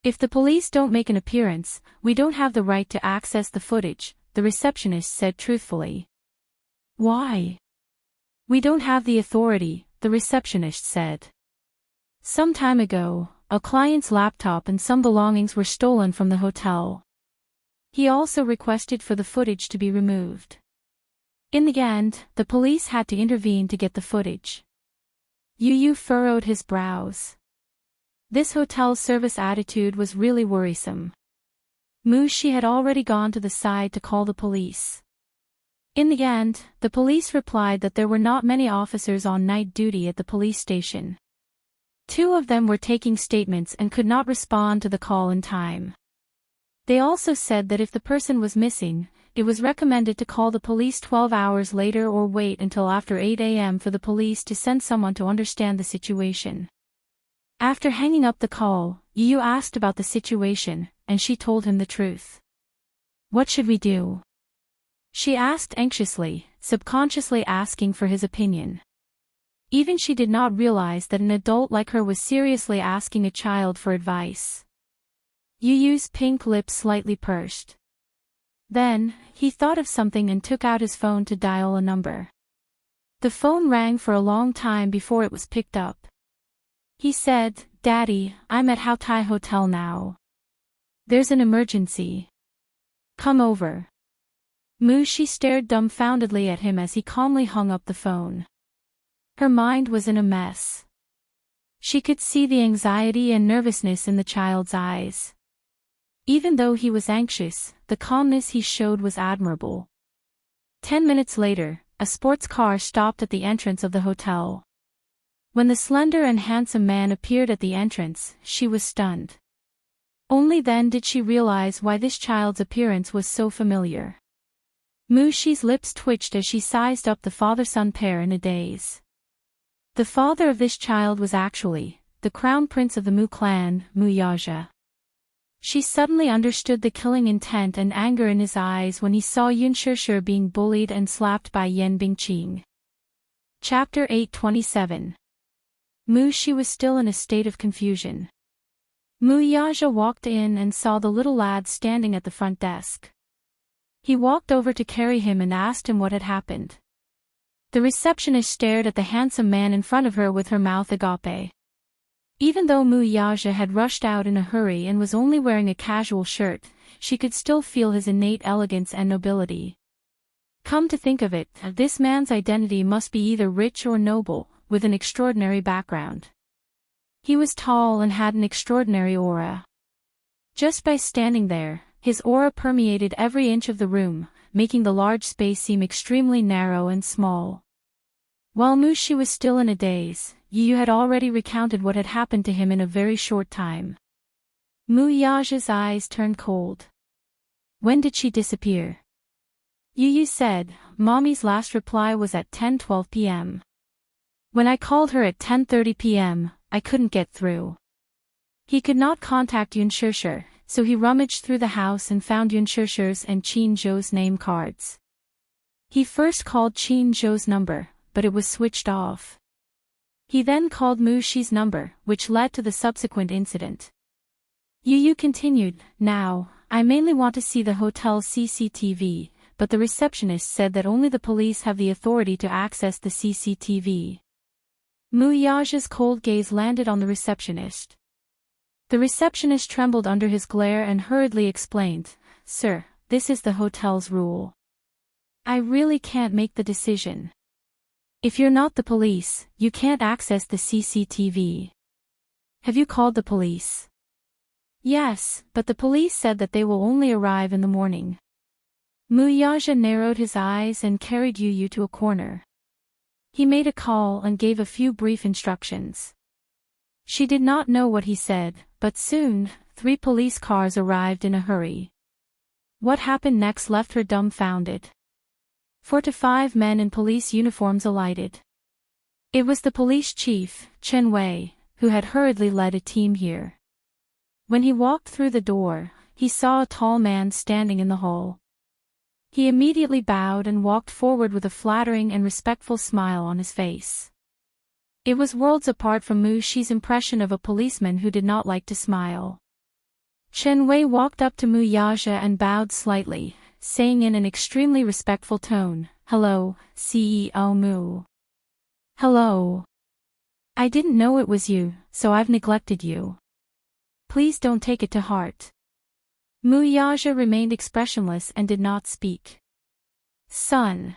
If the police don't make an appearance, we don't have the right to access the footage, the receptionist said truthfully. Why? We don't have the authority, the receptionist said. Some time ago, a client's laptop and some belongings were stolen from the hotel. He also requested for the footage to be removed. In the end, the police had to intervene to get the footage. Yu furrowed his brows. This hotel's service attitude was really worrisome. Shi had already gone to the side to call the police. In the end, the police replied that there were not many officers on night duty at the police station. 2 of them were taking statements and could not respond to the call in time. They also said that if the person was missing, it was recommended to call the police 12 hours later or wait until after 8 a.m. for the police to send someone to understand the situation. After hanging up the call, Yu asked about the situation, and she told him the truth. What should we do? She asked anxiously, subconsciously asking for his opinion. Even she did not realize that an adult like her was seriously asking a child for advice. Yu's pink lips slightly pursed. Then, he thought of something and took out his phone to dial a number. The phone rang for a long time before it was picked up. He said, "Daddy, I'm at Houtai Hotel now. There's an emergency. Come over." She stared dumbfoundedly at him as he calmly hung up the phone. Her mind was in a mess. She could see the anxiety and nervousness in the child's eyes. Even though he was anxious, the calmness he showed was admirable. 10 minutes later, a sports car stopped at the entrance of the hotel. When the slender and handsome man appeared at the entrance, she was stunned. Only then did she realize why this child's appearance was so familiar. Shi's lips twitched as she sized up the father-son pair in a daze. The father of this child was actually the crown prince of the Mu clan, Yaja. She suddenly understood the killing intent and anger in his eyes when he saw Yunshishir being bullied and slapped by Yan Bingqing. Chapter 827. Shi was still in a state of confusion. Yaja walked in and saw the little lad standing at the front desk. He walked over to carry him and asked him what had happened. The receptionist stared at the handsome man in front of her with her mouth agape. Even though Yaja had rushed out in a hurry and was only wearing a casual shirt, she could still feel his innate elegance and nobility. Come to think of it, this man's identity must be either rich or noble, with an extraordinary background. He was tall and had an extraordinary aura. Just by standing there, his aura permeated every inch of the room, making the large space seem extremely narrow and small. While Shi was still in a daze, Yu had already recounted what had happened to him in a very short time. Yaja's eyes turned cold. When did she disappear? Yu said, Mommy's last reply was at 10:12 p.m. When I called her at 10:30 p.m., I couldn't get through. He could not contact Yunshishir, so he rummaged through the house and found Yunshishir's and Qin Zhou's name cards. He first called Qin Zhou's number, but it was switched off. He then called Shi's number, which led to the subsequent incident. Yu continued, Now, I mainly want to see the hotel's CCTV, but the receptionist said that only the police have the authority to access the CCTV. Yaja's cold gaze landed on the receptionist. The receptionist trembled under his glare and hurriedly explained, Sir, this is the hotel's rule. I really can't make the decision. If you're not the police, you can't access the CCTV. Have you called the police? Yes, but the police said that they will only arrive in the morning. Yaja narrowed his eyes and carried Yu to a corner. He made a call and gave a few brief instructions. She did not know what he said, but soon, 3 police cars arrived in a hurry. What happened next left her dumbfounded. 4 to 5 men in police uniforms alighted. It was the police chief, Chen Wei, who had hurriedly led a team here. When he walked through the door, he saw a tall man standing in the hall. He immediately bowed and walked forward with a flattering and respectful smile on his face. It was worlds apart from Mu Xi's impression of a policeman who did not like to smile. Chen Wei walked up to Mu Yaja and bowed slightly, saying in an extremely respectful tone, "Hello, CEO Mu." "Hello. I didn't know it was you, so I've neglected you. Please don't take it to heart." Mu Yaja remained expressionless and did not speak. "Son.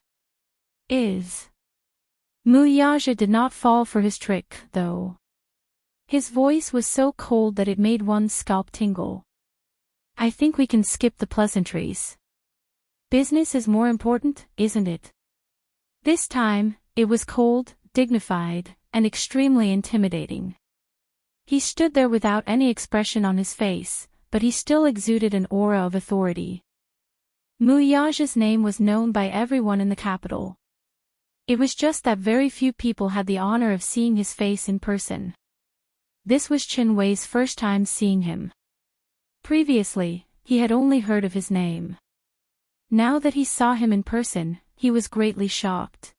Is." Mu Yaja did not fall for his trick, though. His voice was so cold that it made one's scalp tingle. "I think we can skip the pleasantries. Business is more important, isn't it?" This time, it was cold, dignified, and extremely intimidating. He stood there without any expression on his face, but he still exuded an aura of authority. Mu Yaja's name was known by everyone in the capital. It was just that very few people had the honor of seeing his face in person. This was Chen Wei's first time seeing him. Previously, he had only heard of his name. Now that he saw him in person, he was greatly shocked.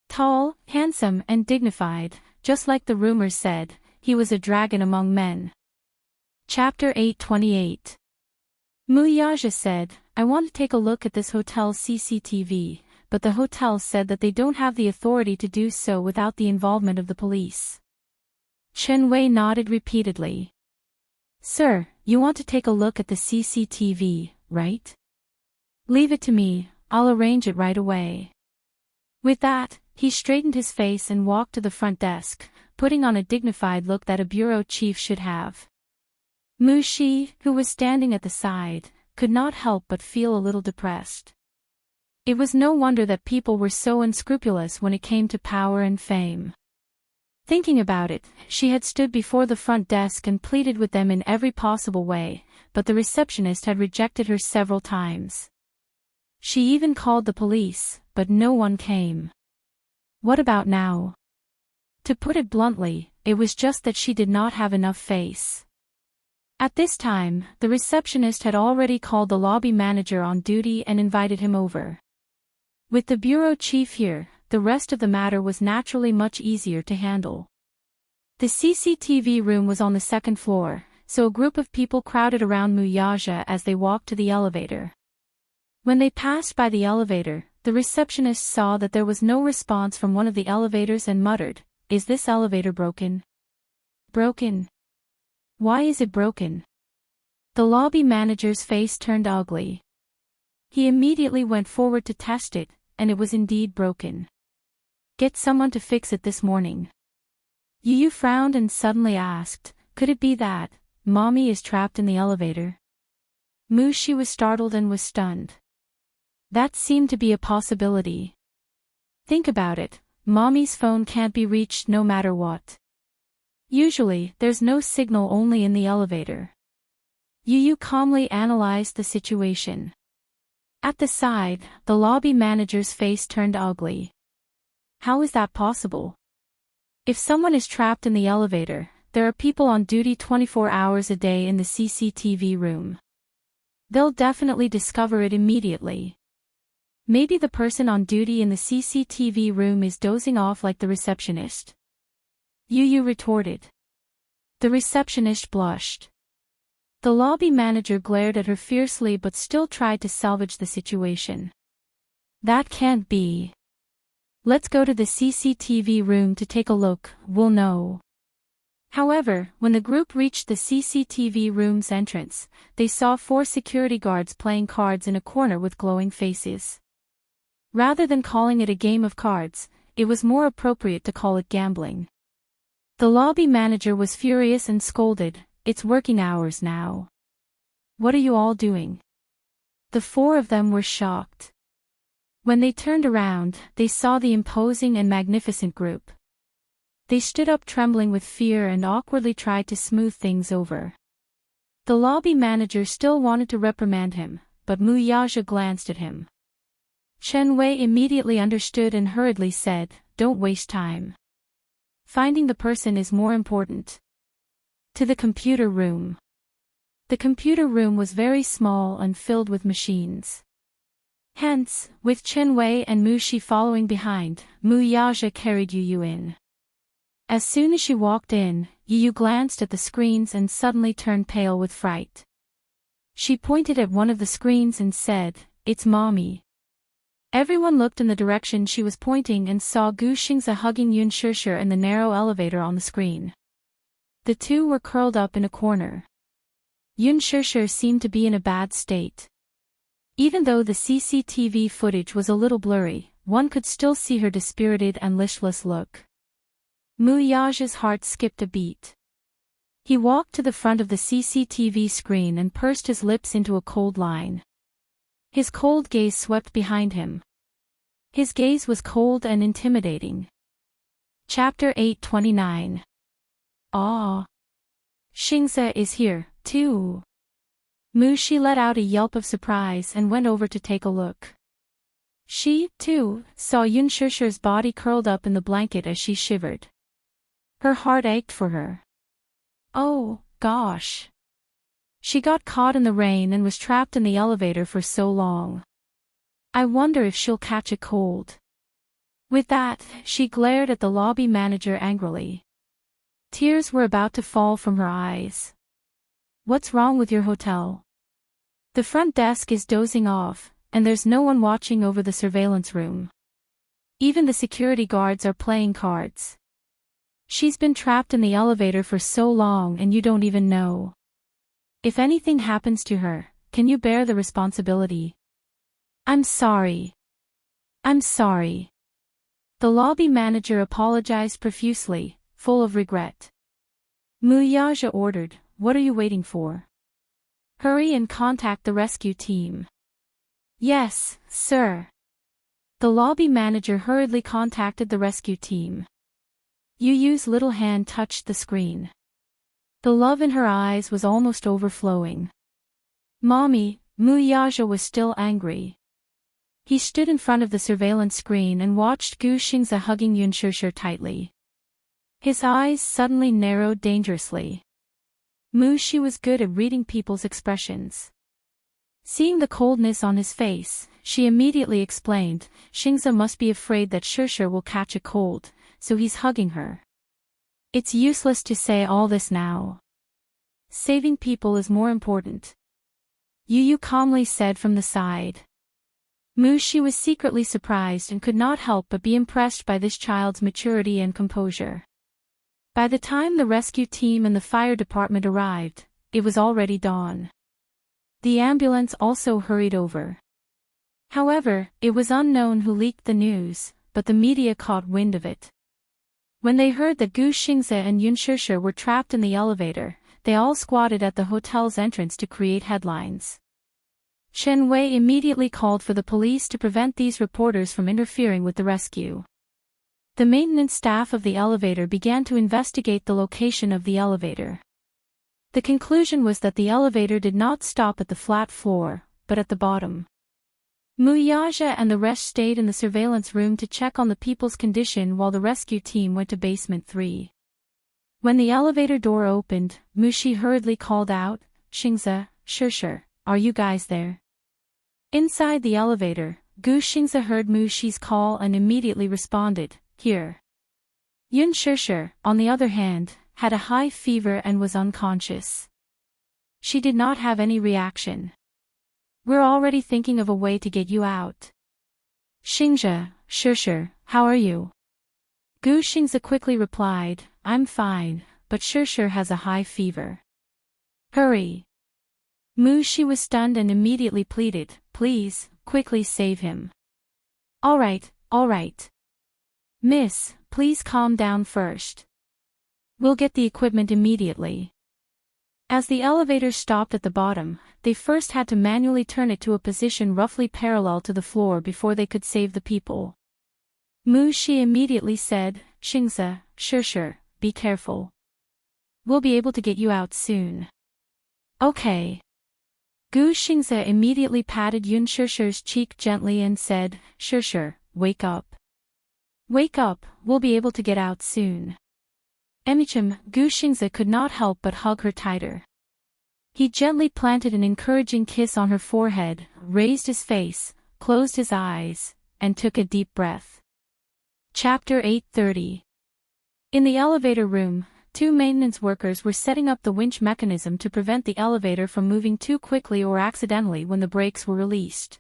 Tall, handsome, and dignified, just like the rumors said, he was a dragon among men. Chapter 828. Mu Yaja said, "I want to take a look at this hotel's CCTV, but the hotel said that they don't have the authority to do so without the involvement of the police." Chen Wei nodded repeatedly. "Sir, you want to take a look at the CCTV, right? Leave it to me, I'll arrange it right away." With that, he straightened his face and walked to the front desk, putting on a dignified look that a bureau chief should have. Mu Xi, who was standing at the side, could not help but feel a little depressed. It was no wonder that people were so unscrupulous when it came to power and fame. Thinking about it, she had stood before the front desk and pleaded with them in every possible way, but the receptionist had rejected her several times. She even called the police, but no one came. What about now? To put it bluntly, it was just that she did not have enough face. At this time, the receptionist had already called the lobby manager on duty and invited him over. With the bureau chief here, the rest of the matter was naturally much easier to handle. The CCTV room was on the second floor, so a group of people crowded around Mu Yaja as they walked to the elevator. When they passed by the elevator, the receptionist saw that there was no response from one of the elevators and muttered, "Is this elevator broken?" "Broken? Why is it broken?" The lobby manager's face turned ugly. He immediately went forward to test it, and it was indeed broken. "Get someone to fix it this morning." Yu frowned and suddenly asked, "Could it be that Mommy is trapped in the elevator?" Mu Xi was startled and was stunned. That seemed to be a possibility. Think about it, Mommy's phone can't be reached no matter what. Usually, there's no signal only in the elevator. Yu calmly analyzed the situation. At the side, the lobby manager's face turned ugly. How is that possible? If someone is trapped in the elevator, there are people on duty 24 hours a day in the CCTV room. They'll definitely discover it immediately. Maybe the person on duty in the CCTV room is dozing off like the receptionist. Yu retorted. The receptionist blushed. The lobby manager glared at her fiercely but still tried to salvage the situation. That can't be. Let's go to the CCTV room to take a look, we'll know. However, when the group reached the CCTV room's entrance, they saw 4 security guards playing cards in a corner with glowing faces. Rather than calling it a game of cards, it was more appropriate to call it gambling. The lobby manager was furious and scolded, "It's working hours now. What are you all doing?" The 4 of them were shocked. When they turned around, they saw the imposing and magnificent group. They stood up trembling with fear and awkwardly tried to smooth things over. The lobby manager still wanted to reprimand him, but Mu Yaja glanced at him. Chen Wei immediately understood and hurriedly said, "Don't waste time. Finding the person is more important." To the computer room. The computer room was very small and filled with machines. Hence, with Chen Wei and Mu Shi following behind, Mu Yaja carried Yu Yu in. As soon as she walked in, Yu Yu glanced at the screens and suddenly turned pale with fright. She pointed at one of the screens and said, "It's Mommy." Everyone looked in the direction she was pointing and saw Gu Xingze hugging Yun Shishir in the narrow elevator on the screen. The two were curled up in a corner. Yun Shishir seemed to be in a bad state. Even though the CCTV footage was a little blurry, one could still see her dispirited and listless look. Mu Yaja's heart skipped a beat. He walked to the front of the CCTV screen and pursed his lips into a cold line. His cold gaze swept behind him. His gaze was cold and intimidating. Chapter 829. Ah! Xingze is here, too. Mu Shi let out a yelp of surprise and went over to take a look. She, too, saw Yun Shishir's body curled up in the blanket as she shivered. Her heart ached for her. Oh, gosh. She got caught in the rain and was trapped in the elevator for so long. I wonder if she'll catch a cold. With that, she glared at the lobby manager angrily. Tears were about to fall from her eyes. What's wrong with your hotel? The front desk is dozing off, and there's no one watching over the surveillance room. Even the security guards are playing cards. She's been trapped in the elevator for so long and you don't even know. If anything happens to her, can you bear the responsibility? I'm sorry. I'm sorry. The lobby manager apologized profusely, full of regret. Mu Yaja ordered, "What are you waiting for? Hurry and contact the rescue team." Yes, sir. The lobby manager hurriedly contacted the rescue team. Yu Yu's little hand touched the screen. The love in her eyes was almost overflowing. Mommy, Mu Yaja was still angry. He stood in front of the surveillance screen and watched Gu Xingze hugging Yun Shishir tightly. His eyes suddenly narrowed dangerously. Mu Shi was good at reading people's expressions. Seeing the coldness on his face, she immediately explained, "Xingze must be afraid that Shishir will catch a cold, so he's hugging her." It's useless to say all this now. Saving people is more important. Yu Yu calmly said from the side. Mu Shi was secretly surprised and could not help but be impressed by this child's maturity and composure. By the time the rescue team and the fire department arrived, it was already dawn. The ambulance also hurried over. However, it was unknown who leaked the news, but the media caught wind of it. When they heard that Gu Xingze and Yun Shishir were trapped in the elevator, they all squatted at the hotel's entrance to create headlines. Chen Wei immediately called for the police to prevent these reporters from interfering with the rescue. The maintenance staff of the elevator began to investigate the location of the elevator. The conclusion was that the elevator did not stop at the flat floor, but at the bottom. Mu Yaja and the rest stayed in the surveillance room to check on the people's condition while the rescue team went to basement 3. When the elevator door opened, Mu Shi hurriedly called out, "Xingze, Shishir, are you guys there?" Inside the elevator, Gu Xingze heard Mu Shi's call and immediately responded, "Here." Yun Shishir, on the other hand, had a high fever and was unconscious. She did not have any reaction. "We're already thinking of a way to get you out." "Xingze, Shishir, how are you?" Gu Xingze quickly replied, "I'm fine, but Shishir has a high fever." "Hurry." Mu Shi was stunned and immediately pleaded, "Please, quickly save him." All right. Miss, please calm down first. We'll get the equipment immediately." As the elevator stopped at the bottom, they first had to manually turn it to a position roughly parallel to the floor before they could save the people. Mu Shi immediately said, "Xingze, Shishir, be careful. We'll be able to get you out soon." "Okay." Gu Xingze immediately patted Yun Shusher's cheek gently and said, Shusher, wake up. Wake up, we'll be able to get out soon. Emichim, Gu Xingze could not help but hug her tighter. He gently planted an encouraging kiss on her forehead, raised his face, closed his eyes, and took a deep breath. Chapter 8:30. In the elevator room, two maintenance workers were setting up the winch mechanism to prevent the elevator from moving too quickly or accidentally when the brakes were released.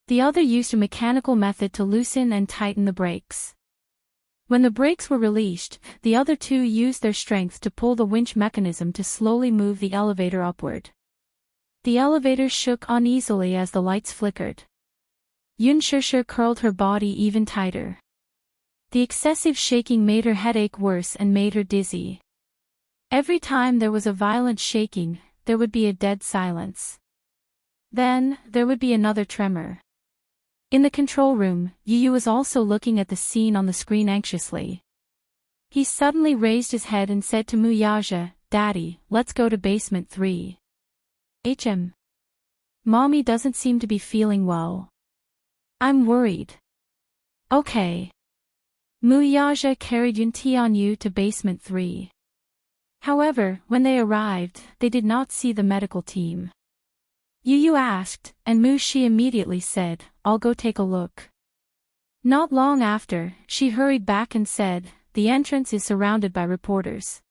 The other used a mechanical method to loosen and tighten the brakes. When the brakes were released, the other two used their strength to pull the winch mechanism to slowly move the elevator upward. The elevator shook uneasily as the lights flickered. Yun Shusher curled her body even tighter. The excessive shaking made her headache worse and made her dizzy. Every time there was a violent shaking, there would be a dead silence. Then, there would be another tremor. In the control room, Yu was also looking at the scene on the screen anxiously. He suddenly raised his head and said to Muyaja, Daddy, let's go to basement 3. Mommy doesn't seem to be feeling well. I'm worried. Okay. Muyaja carried Yun Tianyu to basement 3. However, when they arrived, they did not see the medical team. Yu asked, and Mu Shi immediately said, I'll go take a look. Not long after, she hurried back and said, the entrance is surrounded by reporters.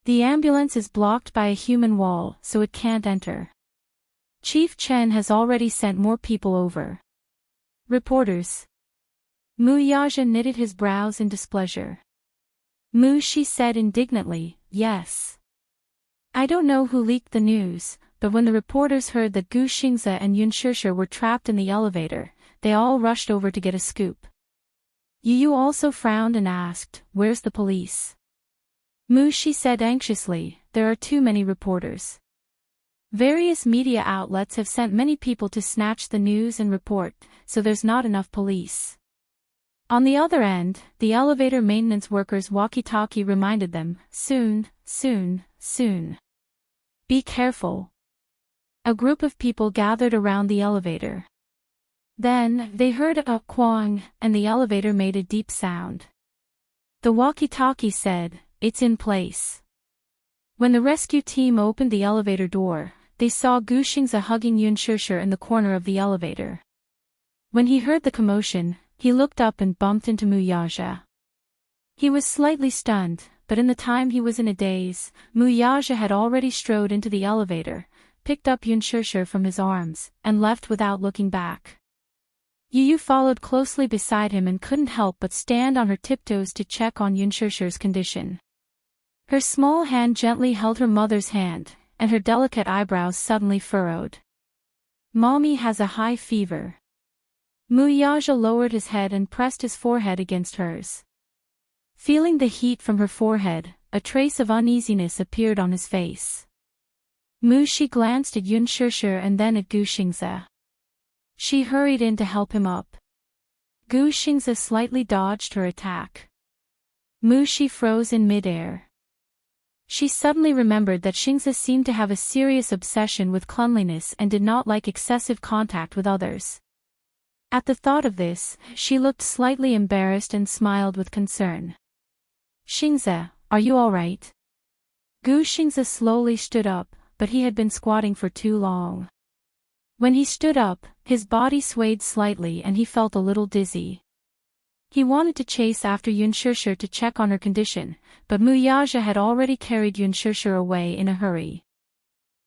The ambulance is blocked by a human wall, so it can't enter. Chief Chen has already sent more people over. Reporters. Muyaja knitted his brows in displeasure. Mu Shi said indignantly, yes. I don't know who leaked the news, but when the reporters heard that Gu Xingze and Yun Shusher were trapped in the elevator, they all rushed over to get a scoop. Yu also frowned and asked, where's the police? Mu Shi said anxiously, there are too many reporters. Various media outlets have sent many people to snatch the news and report, so there's not enough police. On the other end, the elevator maintenance workers' walkie-talkie reminded them, soon, soon, soon. Be careful. A group of people gathered around the elevator. Then, they heard a quang, and the elevator made a deep sound. The walkie-talkie said, it's in place. When the rescue team opened the elevator door, they saw Gu Xingze hugging Yun Shusher in the corner of the elevator. When he heard the commotion, he looked up and bumped into Muyaja. He was slightly stunned, but in the time he was in a daze, Muyaja had already strode into the elevator, picked up Yun Shusher from his arms, and left without looking back. Yu followed closely beside him and couldn't help but stand on her tiptoes to check on Yun Shusher's condition. Her small hand gently held her mother's hand, and her delicate eyebrows suddenly furrowed. Mommy has a high fever. Muyaja lowered his head and pressed his forehead against hers. Feeling the heat from her forehead, a trace of uneasiness appeared on his face. Mu Shi glanced at Yun Shusher and then at Gu Xingze. She hurried in to help him up. Gu Xingze slightly dodged her attack. Mu Shi froze in midair. She suddenly remembered that Xingze seemed to have a serious obsession with cleanliness and did not like excessive contact with others. At the thought of this, she looked slightly embarrassed and smiled with concern. Xingze, are you all right? Gu Xingze slowly stood up, but he had been squatting for too long. When he stood up, his body swayed slightly and he felt a little dizzy. He wanted to chase after Yun Shusher to check on her condition, but Muyaja had already carried Yun Shusher away in a hurry.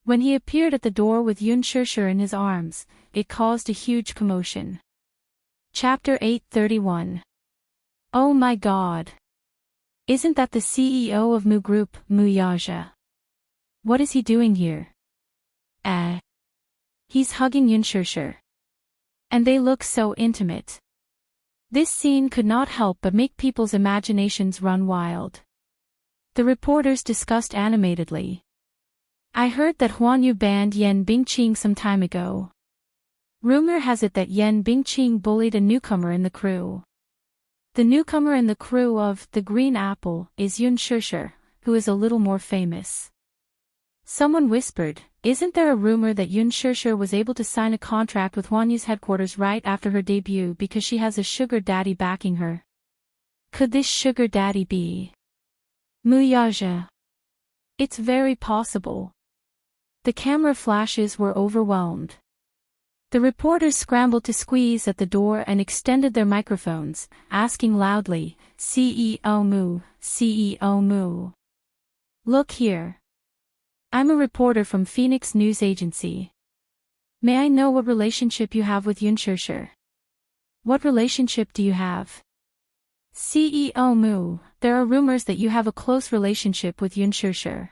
When he appeared at the door with Yun Shusher in his arms, it caused a huge commotion. Chapter 8:31. Oh my God! Isn't that the CEO of Mu Group, Muyaja? What is he doing here? He's hugging Yun Shusher. And they look so intimate. This scene could not help but make people's imaginations run wild. The reporters discussed animatedly. I heard that Huanyu banned Yan Bingqing some time ago. Rumor has it that Yan Bingqing bullied a newcomer in the crew. The newcomer in the crew of The Green Apple is Yun Shusher, who is a little more famous. Someone whispered, isn't there a rumor that Yun Shishir was able to sign a contract with Huanyu's headquarters right after her debut because she has a sugar daddy backing her? Could this sugar daddy be Muyaja? It's very possible. The camera flashes were overwhelmed. The reporters scrambled to squeeze at the door and extended their microphones, asking loudly, "CEO Mu, CEO Mu. Look here. I'm a reporter from Phoenix News Agency. May I know what relationship you have with Yun Shishir? What relationship do you have? CEO Mu, there are rumors that you have a close relationship with Yun Shishir.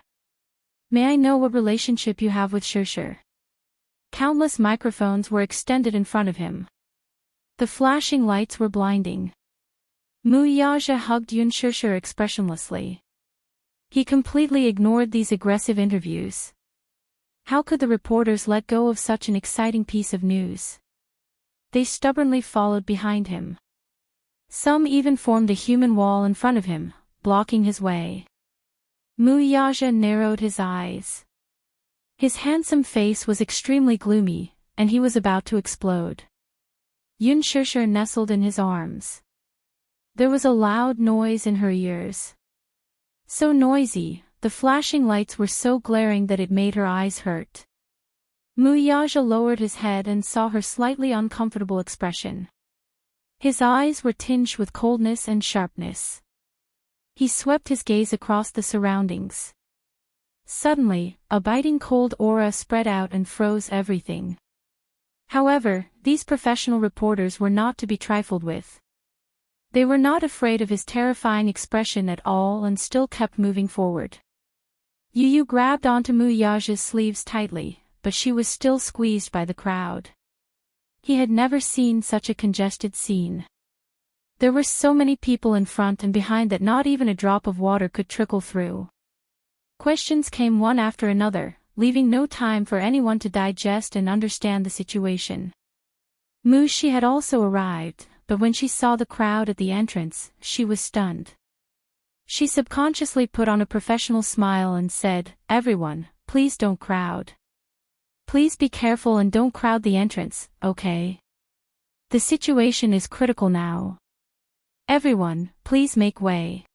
May I know what relationship you have with Shishir?" Countless microphones were extended in front of him. The flashing lights were blinding. Muyaja hugged Yun Shishir expressionlessly. He completely ignored these aggressive interviews. How could the reporters let go of such an exciting piece of news? They stubbornly followed behind him. Some even formed a human wall in front of him, blocking his way. Muyaja narrowed his eyes. His handsome face was extremely gloomy, and he was about to explode. Yun Shishir nestled in his arms. There was a loud noise in her ears. So noisy, the flashing lights were so glaring that it made her eyes hurt. Muyaja lowered his head and saw her slightly uncomfortable expression. His eyes were tinged with coldness and sharpness. He swept his gaze across the surroundings. Suddenly, a biting cold aura spread out and froze everything. However, these professional reporters were not to be trifled with. They were not afraid of his terrifying expression at all and still kept moving forward. Yu grabbed onto Muyaja's sleeves tightly, but she was still squeezed by the crowd. He had never seen such a congested scene. There were so many people in front and behind that not even a drop of water could trickle through. Questions came one after another, leaving no time for anyone to digest and understand the situation. Mushi had also arrived, but when she saw the crowd at the entrance, she was stunned. She subconsciously put on a professional smile and said, "Everyone, please don't crowd. Please be careful and don't crowd the entrance, okay? The situation is critical now. Everyone, please make way.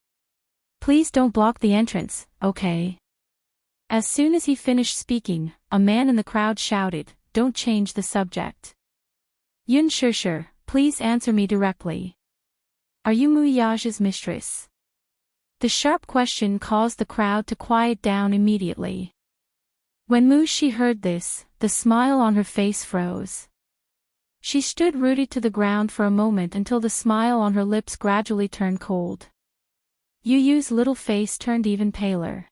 Please don't block the entrance, okay?" As soon as he finished speaking, a man in the crowd shouted, "Don't change the subject. Yun Shishir, please answer me directly. Are you Muyaja's mistress?" The sharp question caused the crowd to quiet down immediately. When Mushi heard this, the smile on her face froze. She stood rooted to the ground for a moment until the smile on her lips gradually turned cold. Yu's little face turned even paler.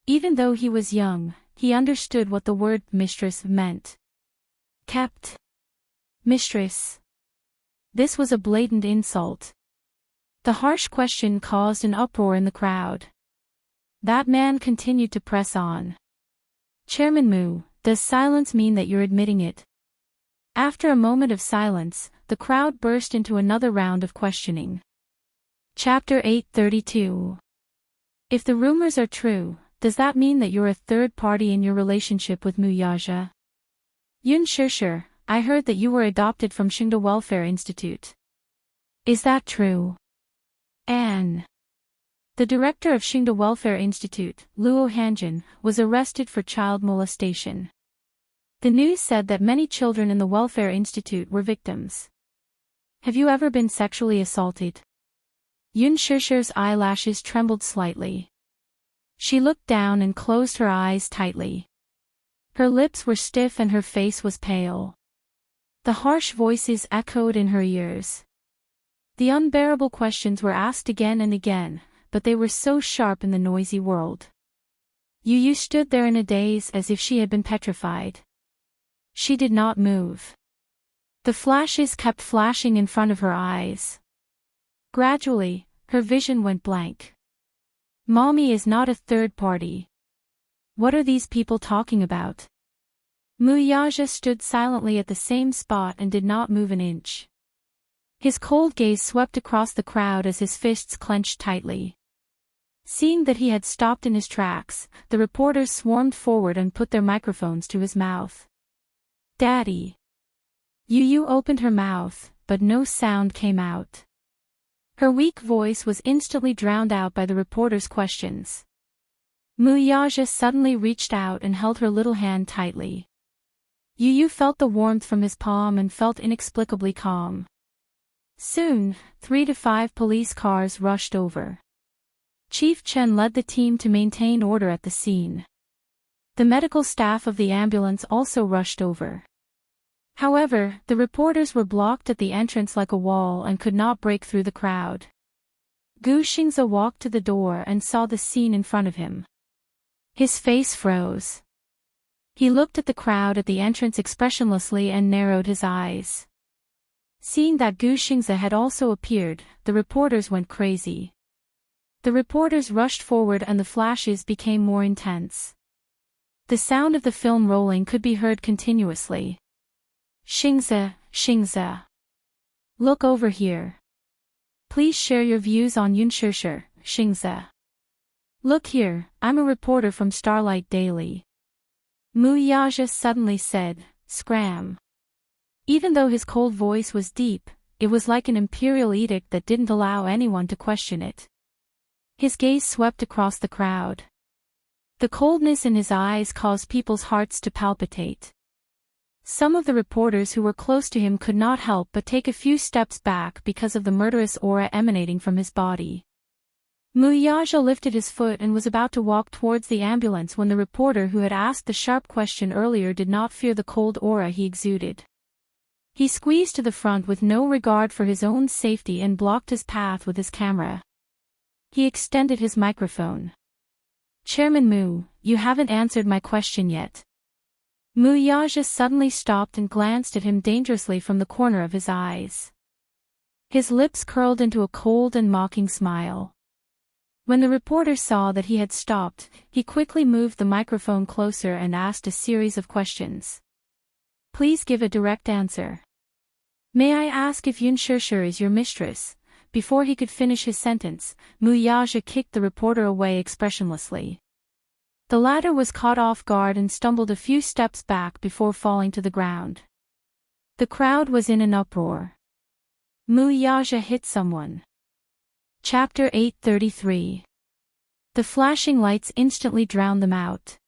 Even though he was young, he understood what the word mistress meant. Kept. Mistress. This was a blatant insult. The harsh question caused an uproar in the crowd. That man continued to press on. "Chairman Mu, does silence mean that you're admitting it?" After a moment of silence, the crowd burst into another round of questioning. Chapter 832. If the rumors are true, does that mean that you're a third party in your relationship with Muyaja? Yun Shishir, I heard that you were adopted from Shingda Welfare Institute. Is that true? Anne. The director of Shingda Welfare Institute, Luo Hanjin, was arrested for child molestation. The news said that many children in the Welfare Institute were victims. Have you ever been sexually assaulted? Yun Shishir's eyelashes trembled slightly. She looked down and closed her eyes tightly. Her lips were stiff and her face was pale. The harsh voices echoed in her ears. The unbearable questions were asked again and again, but they were so sharp in the noisy world. Yu stood there in a daze as if she had been petrified. She did not move. The flashes kept flashing in front of her eyes. Gradually, her vision went blank. Mommy is not a third party. What are these people talking about? Muyaja stood silently at the same spot and did not move an inch. His cold gaze swept across the crowd as his fists clenched tightly. Seeing that he had stopped in his tracks, the reporters swarmed forward and put their microphones to his mouth. "Daddy." Yu opened her mouth, but no sound came out. Her weak voice was instantly drowned out by the reporters' questions. Muyaja suddenly reached out and held her little hand tightly. Yu felt the warmth from his palm and felt inexplicably calm. Soon, 3 to 5 police cars rushed over. Chief Chen led the team to maintain order at the scene. The medical staff of the ambulance also rushed over. However, the reporters were blocked at the entrance like a wall and could not break through the crowd. Gu Xingze walked to the door and saw the scene in front of him. His face froze. He looked at the crowd at the entrance expressionlessly and narrowed his eyes. Seeing that Gu Xingze had also appeared, the reporters went crazy. The reporters rushed forward and the flashes became more intense. The sound of the film rolling could be heard continuously. "Xingze, Xingze. Look over here. Please share your views on Yunshishir, Xingze. Look here, I'm a reporter from Starlight Daily." Muyaja suddenly said, "Scram." Even though his cold voice was deep, it was like an imperial edict that didn't allow anyone to question it. His gaze swept across the crowd. The coldness in his eyes caused people's hearts to palpitate. Some of the reporters who were close to him could not help but take a few steps back because of the murderous aura emanating from his body. Muyaja lifted his foot and was about to walk towards the ambulance when the reporter who had asked the sharp question earlier did not fear the cold aura he exuded. He squeezed to the front with no regard for his own safety and blocked his path with his camera. He extended his microphone. "Chairman Mu, you haven't answered my question yet." Muyaja suddenly stopped and glanced at him dangerously from the corner of his eyes. His lips curled into a cold and mocking smile. When the reporter saw that he had stopped, he quickly moved the microphone closer and asked a series of questions. "Please give a direct answer. May I ask if Yunshishir is your mistress?" Before he could finish his sentence, Muyaja kicked the reporter away expressionlessly. The latter was caught off guard and stumbled a few steps back before falling to the ground. The crowd was in an uproar. Muyaja hit someone. Chapter 833. The flashing lights instantly drowned them out.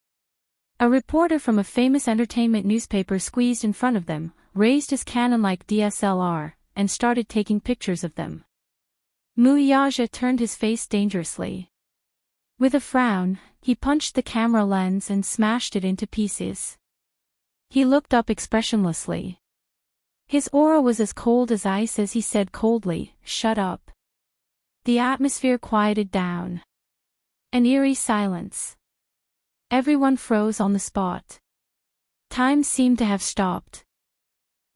A reporter from a famous entertainment newspaper squeezed in front of them, raised his Canon-like DSLR, and started taking pictures of them. Muyaja turned his face dangerously. With a frown, he punched the camera lens and smashed it into pieces. He looked up expressionlessly. His aura was as cold as ice as he said coldly, "Shut up." The atmosphere quieted down. An eerie silence. Everyone froze on the spot. Time seemed to have stopped.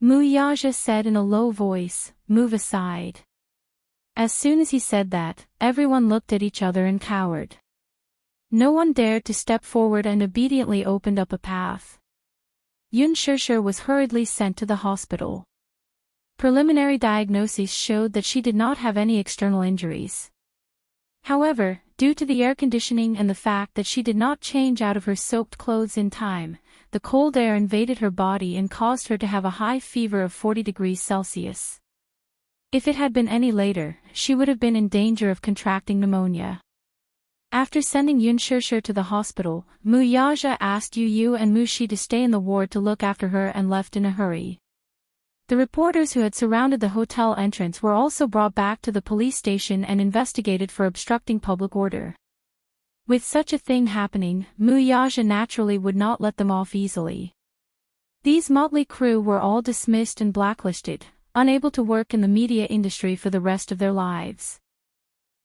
Muyaja said in a low voice, "Move aside." As soon as he said that, everyone looked at each other and cowered. No one dared to step forward and obediently opened up a path. Yunshishir was hurriedly sent to the hospital. Preliminary diagnoses showed that she did not have any external injuries. However, due to the air conditioning and the fact that she did not change out of her soaked clothes in time, the cold air invaded her body and caused her to have a high fever of 40 degrees Celsius. If it had been any later, she would have been in danger of contracting pneumonia. After sending Yunshishir to the hospital, Muyaja asked Yu and Mushi to stay in the ward to look after her and left in a hurry. The reporters who had surrounded the hotel entrance were also brought back to the police station and investigated for obstructing public order. With such a thing happening, Muyaja naturally would not let them off easily. These motley crew were all dismissed and blacklisted, unable to work in the media industry for the rest of their lives.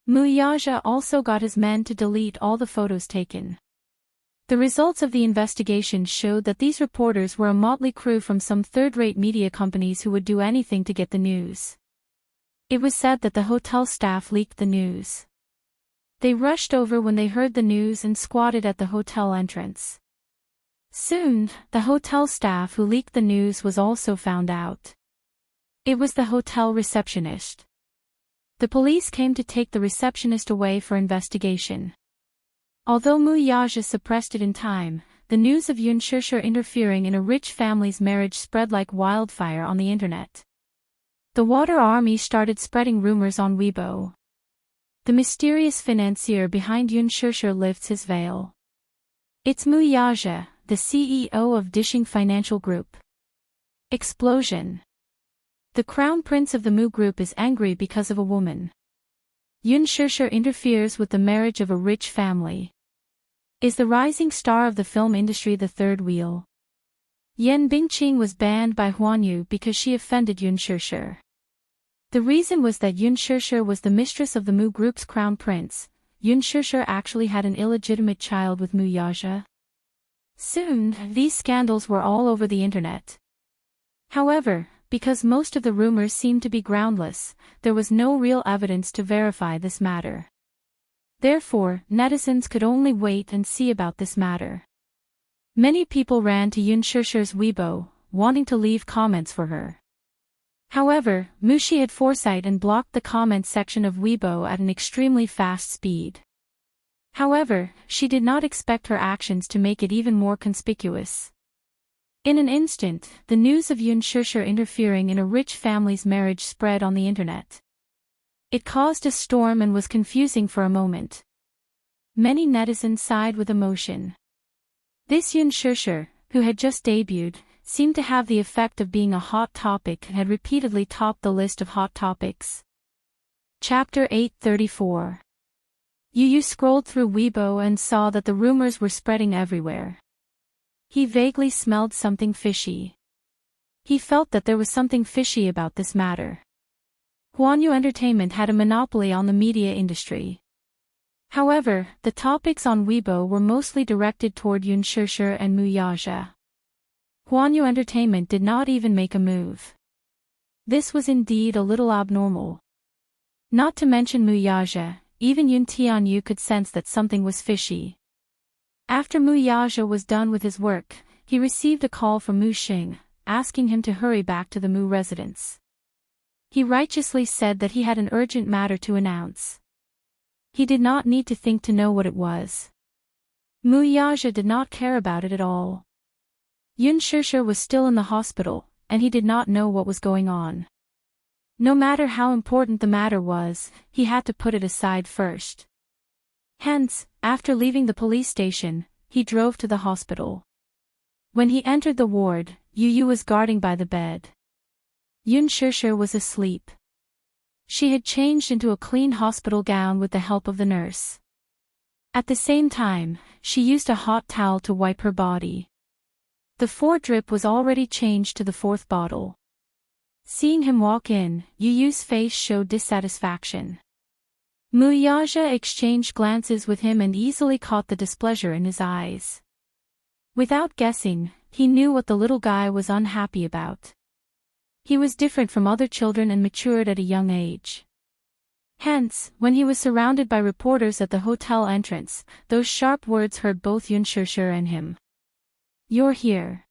Muyaja also got his men to delete all the photos taken. The results of the investigation showed that these reporters were a motley crew from some third-rate media companies who would do anything to get the news. It was said that the hotel staff leaked the news. They rushed over when they heard the news and squatted at the hotel entrance. Soon, the hotel staff who leaked the news was also found out. It was the hotel receptionist. The police came to take the receptionist away for investigation. Although Mu Yaja suppressed it in time, the news of Yun Shishir interfering in a rich family's marriage spread like wildfire on the internet. The Water Army started spreading rumors on Weibo. The mysterious financier behind Yun Shishir lifts his veil. It's Mu Yaja, the CEO of Dishing Financial Group. Explosion. The crown prince of the Mu Group is angry because of a woman. Yun Shishir interferes with the marriage of a rich family. Is the rising star of the film industry the third wheel? Yan Bingqing was banned by Huanyu because she offended Yun Shishir. The reason was that Yun Shishir was the mistress of the Mu Group's crown prince. Yun Shishir actually had an illegitimate child with Mu Yaja. Soon, these scandals were all over the internet. However, because most of the rumors seemed to be groundless, there was no real evidence to verify this matter. Therefore, netizens could only wait and see about this matter. Many people ran to Yun Shishir's Weibo, wanting to leave comments for her. However, Mushi had foresight and blocked the comments section of Weibo at an extremely fast speed. However, she did not expect her actions to make it even more conspicuous. In an instant, the news of Yun Shishir interfering in a rich family's marriage spread on the internet. It caused a storm and was confusing for a moment. Many netizens sighed with emotion. This Yun Shishir, who had just debuted, seemed to have the effect of being a hot topic and had repeatedly topped the list of hot topics. Chapter 834. Yu scrolled through Weibo and saw that the rumors were spreading everywhere. He vaguely smelled something fishy. He felt that there was something fishy about this matter. Huanyu Entertainment had a monopoly on the media industry. However, the topics on Weibo were mostly directed toward Yun Shishir and Mu Yaja. Huanyu Entertainment did not even make a move. This was indeed a little abnormal. Not to mention Mu Yaja, even Yun Tianyu could sense that something was fishy. After Mu Yaja was done with his work, he received a call from Mu Xing, asking him to hurry back to the Mu residence. He righteously said that he had an urgent matter to announce. He did not need to think to know what it was. Mu Yaja did not care about it at all. Yun Shishir was still in the hospital, and he did not know what was going on. No matter how important the matter was, he had to put it aside first. Hence, after leaving the police station, he drove to the hospital. When he entered the ward, Yu was guarding by the bed. Yun Shishir was asleep. She had changed into a clean hospital gown with the help of the nurse. At the same time, she used a hot towel to wipe her body. The 4th drip was already changed to the 4th bottle. Seeing him walk in, Yu's face showed dissatisfaction. Mu Yaja exchanged glances with him and easily caught the displeasure in his eyes. Without guessing, he knew what the little guy was unhappy about. He was different from other children and matured at a young age. Hence, when he was surrounded by reporters at the hotel entrance, those sharp words hurt both Yun Shishir and him. "You're here."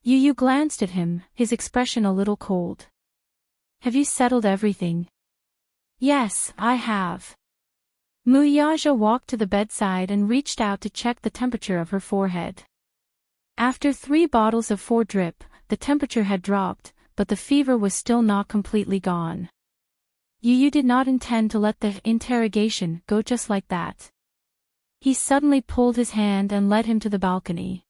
Yu glanced at him, his expression a little cold. "Have you settled everything?" "Yes, I have." Mu Yaja walked to the bedside and reached out to check the temperature of her forehead. After 3 bottles of 4 drip, the temperature had dropped, but the fever was still not completely gone. Yu did not intend to let the interrogation go just like that. He suddenly pulled his hand and led him to the balcony.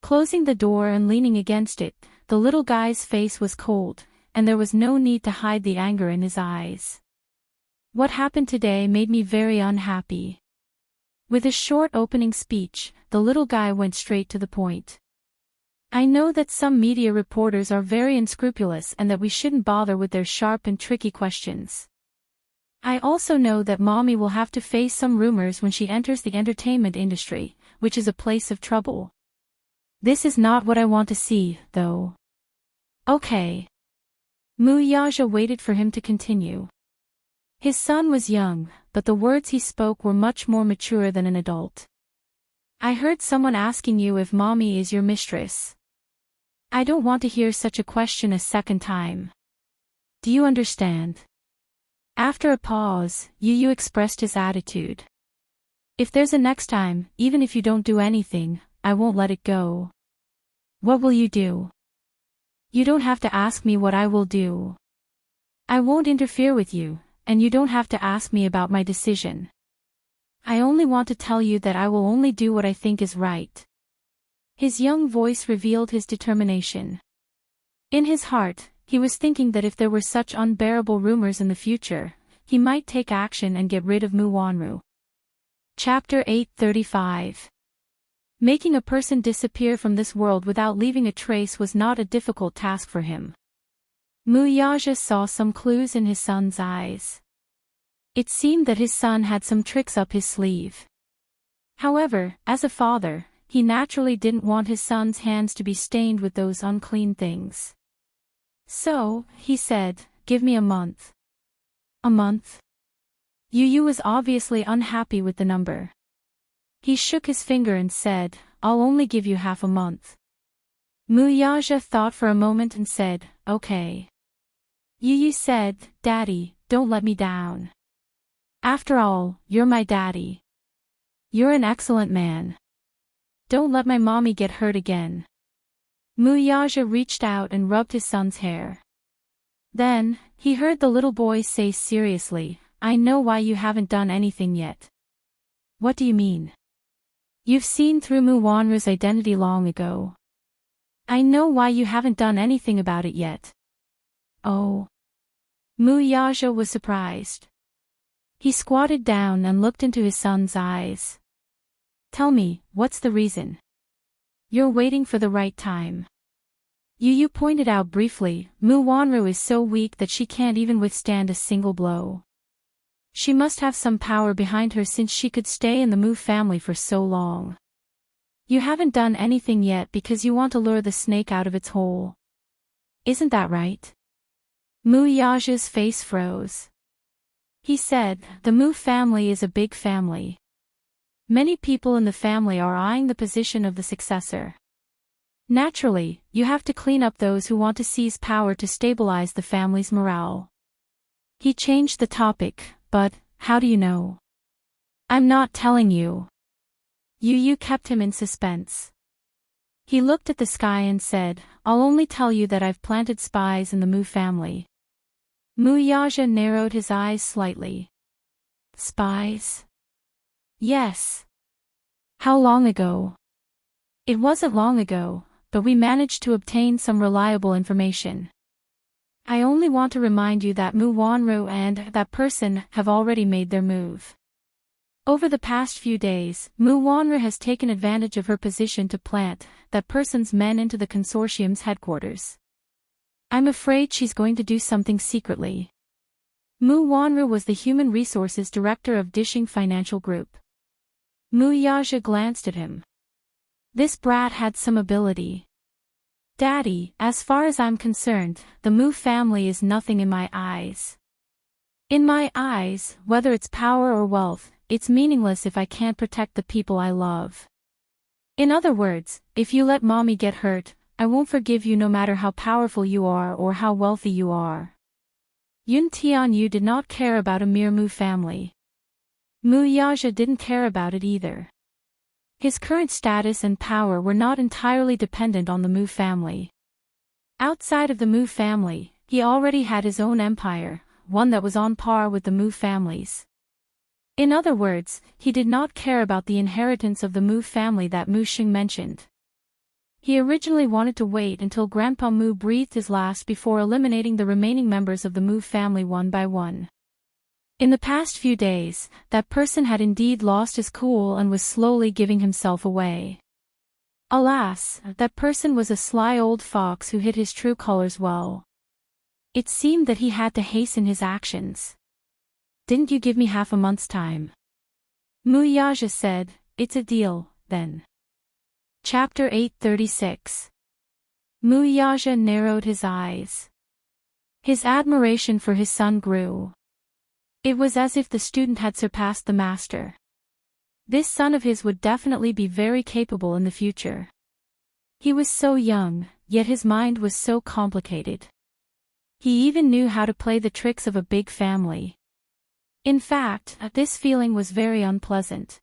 Closing the door and leaning against it, the little guy's face was cold, and there was no need to hide the anger in his eyes. "What happened today made me very unhappy." With a short opening speech, the little guy went straight to the point. "I know that some media reporters are very unscrupulous and that we shouldn't bother with their sharp and tricky questions. I also know that mommy will have to face some rumors when she enters the entertainment industry, which is a place of trouble. This is not what I want to see, though." "Okay." Mu Yaja waited for him to continue. His son was young, but the words he spoke were much more mature than an adult. "I heard someone asking you if mommy is your mistress. I don't want to hear such a question a second time. Do you understand?" After a pause, Yu expressed his attitude. If there's a next time, even if you don't do anything, I won't let it go. What will you do? You don't have to ask me what I will do. I won't interfere with you, and you don't have to ask me about my decision. I only want to tell you that I will only do what I think is right. His young voice revealed his determination. In his heart, he was thinking that if there were such unbearable rumors in the future, he might take action and get rid of Muwanru. Chapter 835. Making a person disappear from this world without leaving a trace was not a difficult task for him. Muyaja saw some clues in his son's eyes. It seemed that his son had some tricks up his sleeve. However, as a father, he naturally didn't want his son's hands to be stained with those unclean things. So, he said, "Give me a month." A month? Yu was obviously unhappy with the number. He shook his finger and said, "I'll only give you half a month." Muyaja thought for a moment and said, "Okay." Yu said, "Daddy, don't let me down. After all, you're my daddy. You're an excellent man. Don't let my mommy get hurt again." Muyaja reached out and rubbed his son's hair. Then, he heard the little boy say seriously, "I know why you haven't done anything yet." "What do you mean?" "You've seen through Muwanru's identity long ago. I know why you haven't done anything about it yet." "Oh." Muyaja was surprised. He squatted down and looked into his son's eyes. "Tell me, what's the reason?" "You're waiting for the right time." Yu pointed out briefly, Muwanru is so weak that she can't even withstand a single blow. She must have some power behind her since she could stay in the Mu family for so long. You haven't done anything yet because you want to lure the snake out of its hole. Isn't that right? Muyaja's face froze. He said, "The Mu family is a big family. Many people in the family are eyeing the position of the successor. Naturally, you have to clean up those who want to seize power to stabilize the family's morale." He changed the topic, "But, how do you know?" "I'm not telling you." Yu kept him in suspense. He looked at the sky and said, "I'll only tell you that I've planted spies in the Mu family." Muyaja narrowed his eyes slightly. "Spies?" "Yes." "How long ago?" "It wasn't long ago, but we managed to obtain some reliable information. I only want to remind you that Muwanru and that person have already made their move. Over the past few days, Muwanru has taken advantage of her position to plant that person's men into the consortium's headquarters. I'm afraid she's going to do something secretly." Muwanru was the human resources director of Dishing Financial Group. Muyaja glanced at him. This brat had some ability. "Daddy, as far as I'm concerned, the Mu family is nothing in my eyes. In my eyes, whether it's power or wealth, it's meaningless if I can't protect the people I love. In other words, if you let mommy get hurt, I won't forgive you no matter how powerful you are or how wealthy you are." Yun Tianyu did not care about a mere Mu family. Muyaja didn't care about it either. His current status and power were not entirely dependent on the Mu family. Outside of the Mu family, he already had his own empire, one that was on par with the Mu family's. In other words, he did not care about the inheritance of the Mu family that Mu Xing mentioned. He originally wanted to wait until Grandpa Mu breathed his last before eliminating the remaining members of the Mu family one by one. In the past few days, that person had indeed lost his cool and was slowly giving himself away. Alas, that person was a sly old fox who hid his true colors well. It seemed that he had to hasten his actions. "Didn't you give me half a month's time?" Muyaja said, "It's a deal, then." Chapter 836. Muyaja narrowed his eyes. His admiration for his son grew. It was as if the student had surpassed the master. This son of his would definitely be very capable in the future. He was so young, yet his mind was so complicated. He even knew how to play the tricks of a big family. In fact, this feeling was very unpleasant.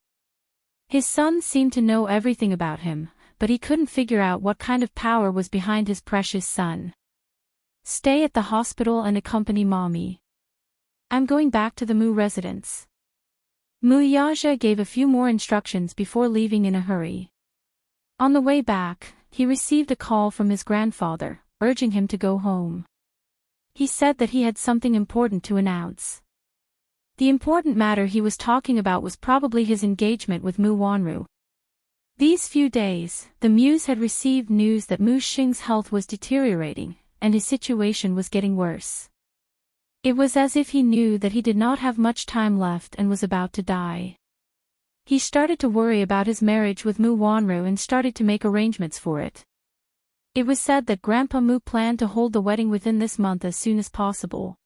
His son seemed to know everything about him, but he couldn't figure out what kind of power was behind his precious son. Stay at the hospital and accompany mommy. I'm going back to the Mu residence. Muyaja gave a few more instructions before leaving in a hurry. On the way back, he received a call from his grandfather, urging him to go home. He said that he had something important to announce. The important matter he was talking about was probably his engagement with Mu Wanru. These few days, the Muse had received news that Mu Xing's health was deteriorating, and his situation was getting worse. It was as if he knew that he did not have much time left and was about to die. He started to worry about his marriage with Mu Wanru and started to make arrangements for it. It was said that Grandpa Mu planned to hold the wedding within this month as soon as possible.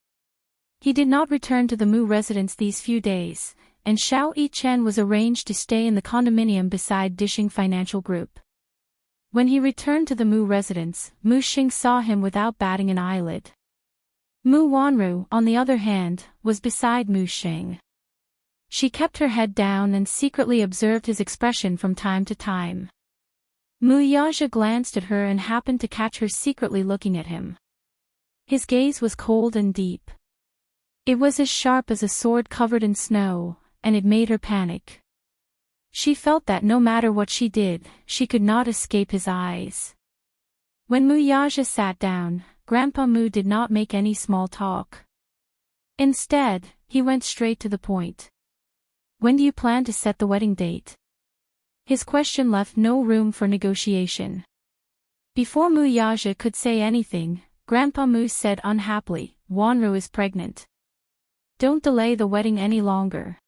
He did not return to the Mu residence these few days, and Xiao Yichen was arranged to stay in the condominium beside Dishing Financial Group. When he returned to the Mu residence, Mu Xing saw him without batting an eyelid. Mu Wanru, on the other hand, was beside Mu Xing. She kept her head down and secretly observed his expression from time to time. Muyaja glanced at her and happened to catch her secretly looking at him. His gaze was cold and deep. It was as sharp as a sword covered in snow, and it made her panic. She felt that no matter what she did, she could not escape his eyes. When Muyaja sat down, Grandpa Mu did not make any small talk. Instead, he went straight to the point. When do you plan to set the wedding date? His question left no room for negotiation. Before Muyaja could say anything, Grandpa Mu said unhappily, Wanru is pregnant. Don't delay the wedding any longer.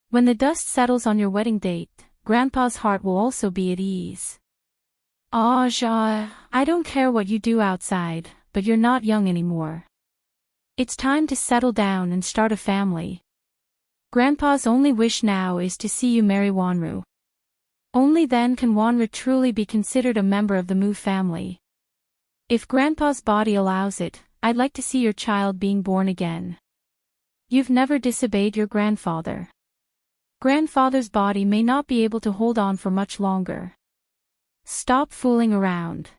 When the dust settles on your wedding date, Grandpa's heart will also be at ease. Ja, I don't care what you do outside, but you're not young anymore. It's time to settle down and start a family. Grandpa's only wish now is to see you marry Wanru. Only then can Wanru truly be considered a member of the Mu family. If Grandpa's body allows it, I'd like to see your child being born again. You've never disobeyed your grandfather. Grandfather's body may not be able to hold on for much longer. Stop fooling around.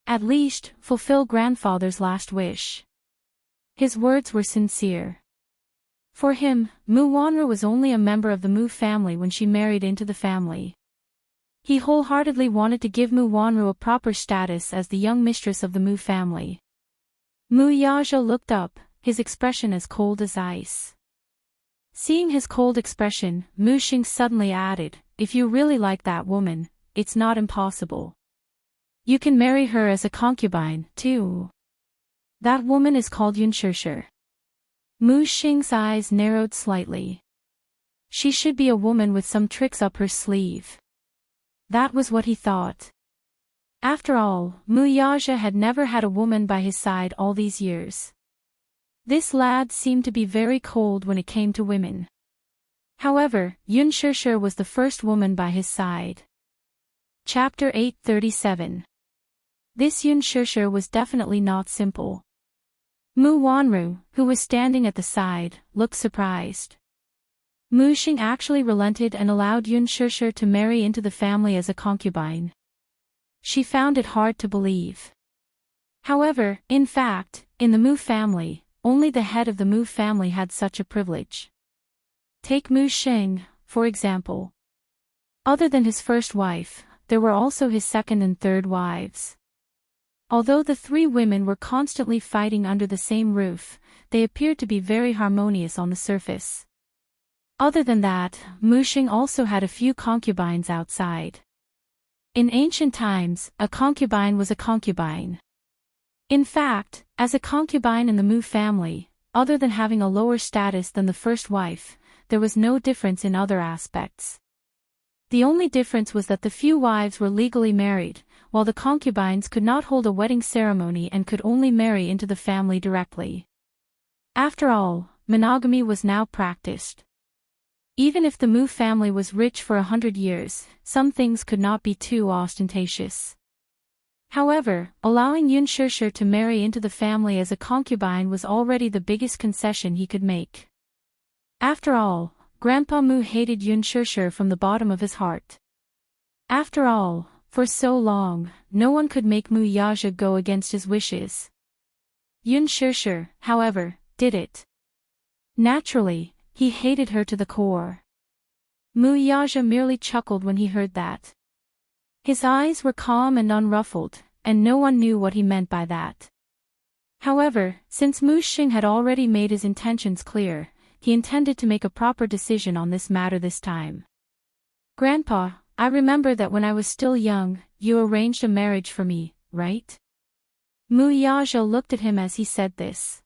At least, fulfill grandfather's last wish. His words were sincere. For him, Mu Wanru was only a member of the Mu family when she married into the family. He wholeheartedly wanted to give Mu Wanru a proper status as the young mistress of the Mu family. Mu Yaja looked up, his expression as cold as ice. Seeing his cold expression, Mu Xing suddenly added, if you really like that woman, it's not impossible. You can marry her as a concubine, too. That woman is called Yunshishir. Mu Xing's eyes narrowed slightly. She should be a woman with some tricks up her sleeve. That was what he thought. After all, Mu Yaja had never had a woman by his side all these years. This lad seemed to be very cold when it came to women. However, Yunshishir was the first woman by his side. Chapter 837. This Yunshishir was definitely not simple. Mu Wanru, who was standing at the side, looked surprised. Mu Xing actually relented and allowed Yunshishir to marry into the family as a concubine. She found it hard to believe. However, in fact, in the Mu family, only the head of the Mu family had such a privilege. Take Mu Xing, for example. Other than his first wife, there were also his second and third wives. Although the three women were constantly fighting under the same roof, they appeared to be very harmonious on the surface. Other than that, Mu Xing also had a few concubines outside. In ancient times, a concubine was a concubine. In fact, as a concubine in the Mu family, other than having a lower status than the first wife, there was no difference in other aspects. The only difference was that the few wives were legally married, while the concubines could not hold a wedding ceremony and could only marry into the family directly. After all, monogamy was now practiced. Even if the Mu family was rich for 100 years, some things could not be too ostentatious. However, allowing Yunshishir to marry into the family as a concubine was already the biggest concession he could make. After all, Grandpa Mu hated Yun Shishir from the bottom of his heart. After all, for so long, no one could make Mu Yaja go against his wishes. Yun Shishir, however, did it. Naturally, he hated her to the core. Mu Yaja merely chuckled when he heard that. His eyes were calm and unruffled, and no one knew what he meant by that. However, since Mu Xing had already made his intentions clear, he intended to make a proper decision on this matter this time. Grandpa, I remember that when I was still young, you arranged a marriage for me, right? Mu Yaja looked at him as he said this.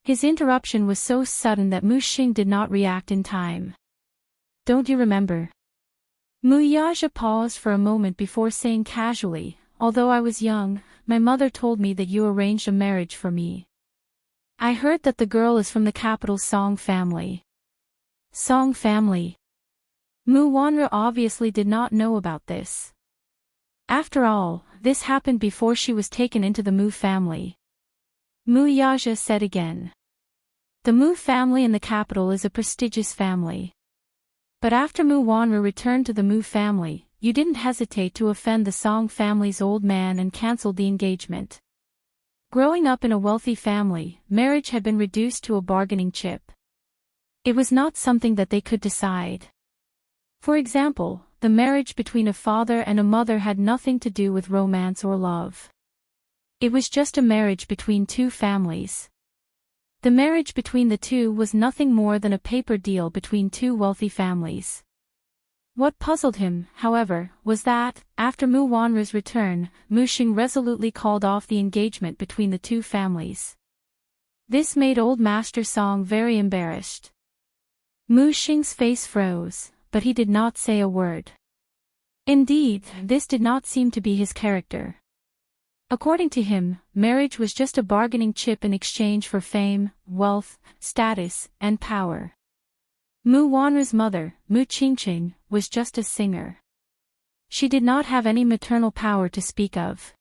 His interruption was so sudden that Mu Xing did not react in time. Don't you remember? Mu Yaja paused for a moment before saying casually, although I was young, my mother told me that you arranged a marriage for me. I heard that the girl is from the capital Song family. Song family. Mu Wanru obviously did not know about this. After all, this happened before she was taken into the Mu family. Mu Yaja said again. The Mu family in the capital is a prestigious family. But after Mu Wanru returned to the Mu family, you didn't hesitate to offend the Song family's old man and cancelled the engagement. Growing up in a wealthy family, marriage had been reduced to a bargaining chip. It was not something that they could decide. For example, the marriage between a father and a mother had nothing to do with romance or love. It was just a marriage between two families. The marriage between the two was nothing more than a paper deal between two wealthy families. What puzzled him, however, was that, after Mu Wanru's return, Mu Xing resolutely called off the engagement between the two families. This made Old Master Song very embarrassed. Mu Xing's face froze, but he did not say a word. Indeed, this did not seem to be his character. According to him, marriage was just a bargaining chip in exchange for fame, wealth, status, and power. Mu Wanru's mother, Mu Qingqing, was just a singer. She did not have any maternal power to speak of.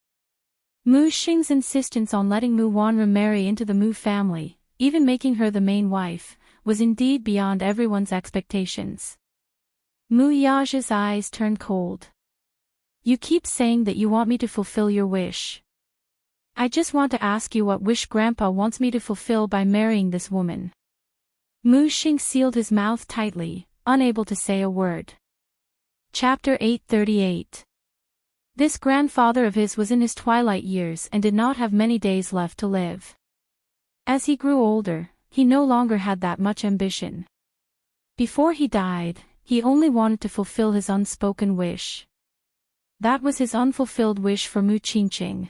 Mu Xing's insistence on letting Mu Wanru marry into the Mu family, even making her the main wife, was indeed beyond everyone's expectations. Mu Yaja's eyes turned cold. You keep saying that you want me to fulfill your wish. I just want to ask you what wish Grandpa wants me to fulfill by marrying this woman. Mu Xing sealed his mouth tightly, unable to say a word. Chapter 838. This grandfather of his was in his twilight years and did not have many days left to live. As he grew older, he no longer had that much ambition. Before he died, he only wanted to fulfill his unspoken wish. That was his unfulfilled wish for Mu Qingqing.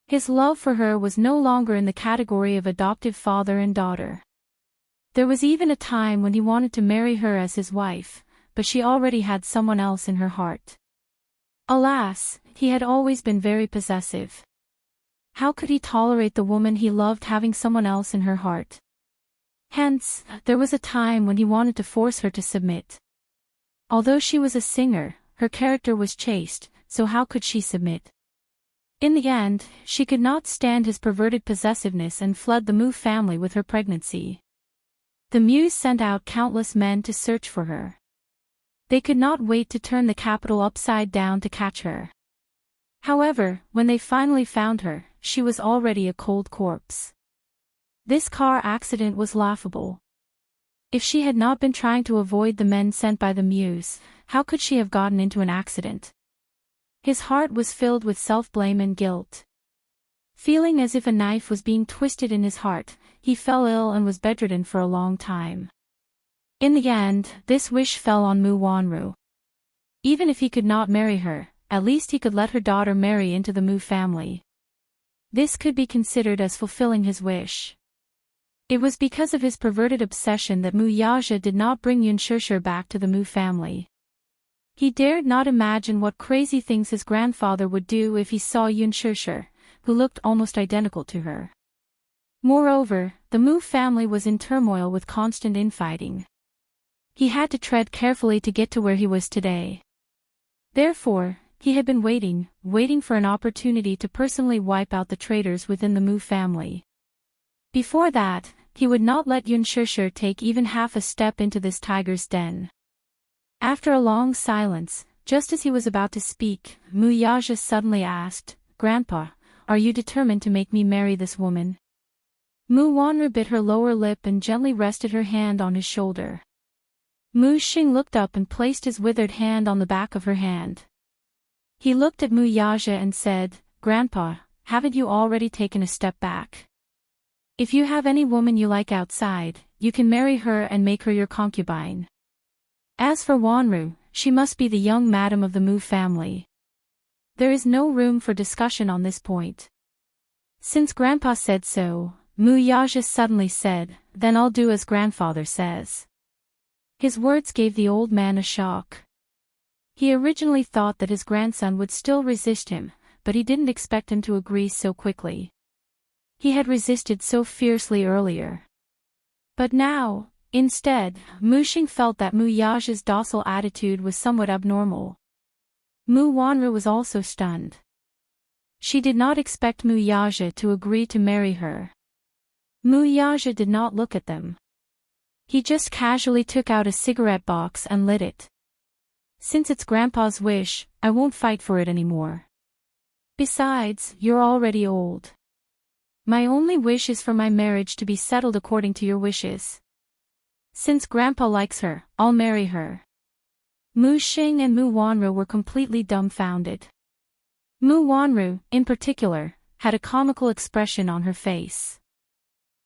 His love for her was no longer in the category of adoptive father and daughter. There was even a time when he wanted to marry her as his wife, but she already had someone else in her heart. Alas, he had always been very possessive. How could he tolerate the woman he loved having someone else in her heart? Hence, there was a time when he wanted to force her to submit. Although she was a singer, her character was chaste, so how could she submit? In the end, she could not stand his perverted possessiveness and fled the Mu family with her pregnancy. The Muse sent out countless men to search for her. They could not wait to turn the capital upside down to catch her. However, when they finally found her, she was already a cold corpse. This car accident was laughable. If she had not been trying to avoid the men sent by the Muse, how could she have gotten into an accident? His heart was filled with self-blame and guilt. Feeling as if a knife was being twisted in his heart, he fell ill and was bedridden for a long time. In the end, this wish fell on Mu Wanru. Even if he could not marry her, at least he could let her daughter marry into the Mu family. This could be considered as fulfilling his wish. It was because of his perverted obsession that Mu Yaja did not bring Yun Shishir back to the Mu family. He dared not imagine what crazy things his grandfather would do if he saw Yun Shishir, who looked almost identical to her. Moreover, the Mu family was in turmoil with constant infighting. He had to tread carefully to get to where he was today. Therefore, he had been waiting for an opportunity to personally wipe out the traitors within the Mu family. Before that, He would not let Yun Shushu take even half a step into this tiger's den. After a long silence, just as he was about to speak, Mu Yaja suddenly asked, "Grandpa, are you determined to make me marry this woman?" Mu Wanru bit her lower lip and gently rested her hand on his shoulder. Mu Xing looked up and placed his withered hand on the back of her hand. He looked at Mu Yaja and said, "Grandpa, haven't you already taken a step back? If you have any woman you like outside, you can marry her and make her your concubine. As for Wanru, she must be the young madam of the Mu family." There is no room for discussion on this point. Since Grandpa said so, Mu Yaja suddenly said, "Then I'll do as grandfather says." His words gave the old man a shock. He originally thought that his grandson would still resist him, but he didn't expect him to agree so quickly. He had resisted so fiercely earlier. But now, instead, Mu Xing felt that Mu Yaja's docile attitude was somewhat abnormal. Mu Wanru was also stunned. She did not expect Mu Yaja to agree to marry her. Mu Yaja did not look at them. He just casually took out a cigarette box and lit it. "Since it's Grandpa's wish, I won't fight for it anymore. Besides, you're already old. My only wish is for my marriage to be settled according to your wishes. Since Grandpa likes her, I'll marry her." Mu Xing and Mu Wanru were completely dumbfounded. Mu Wanru, in particular, had a comical expression on her face.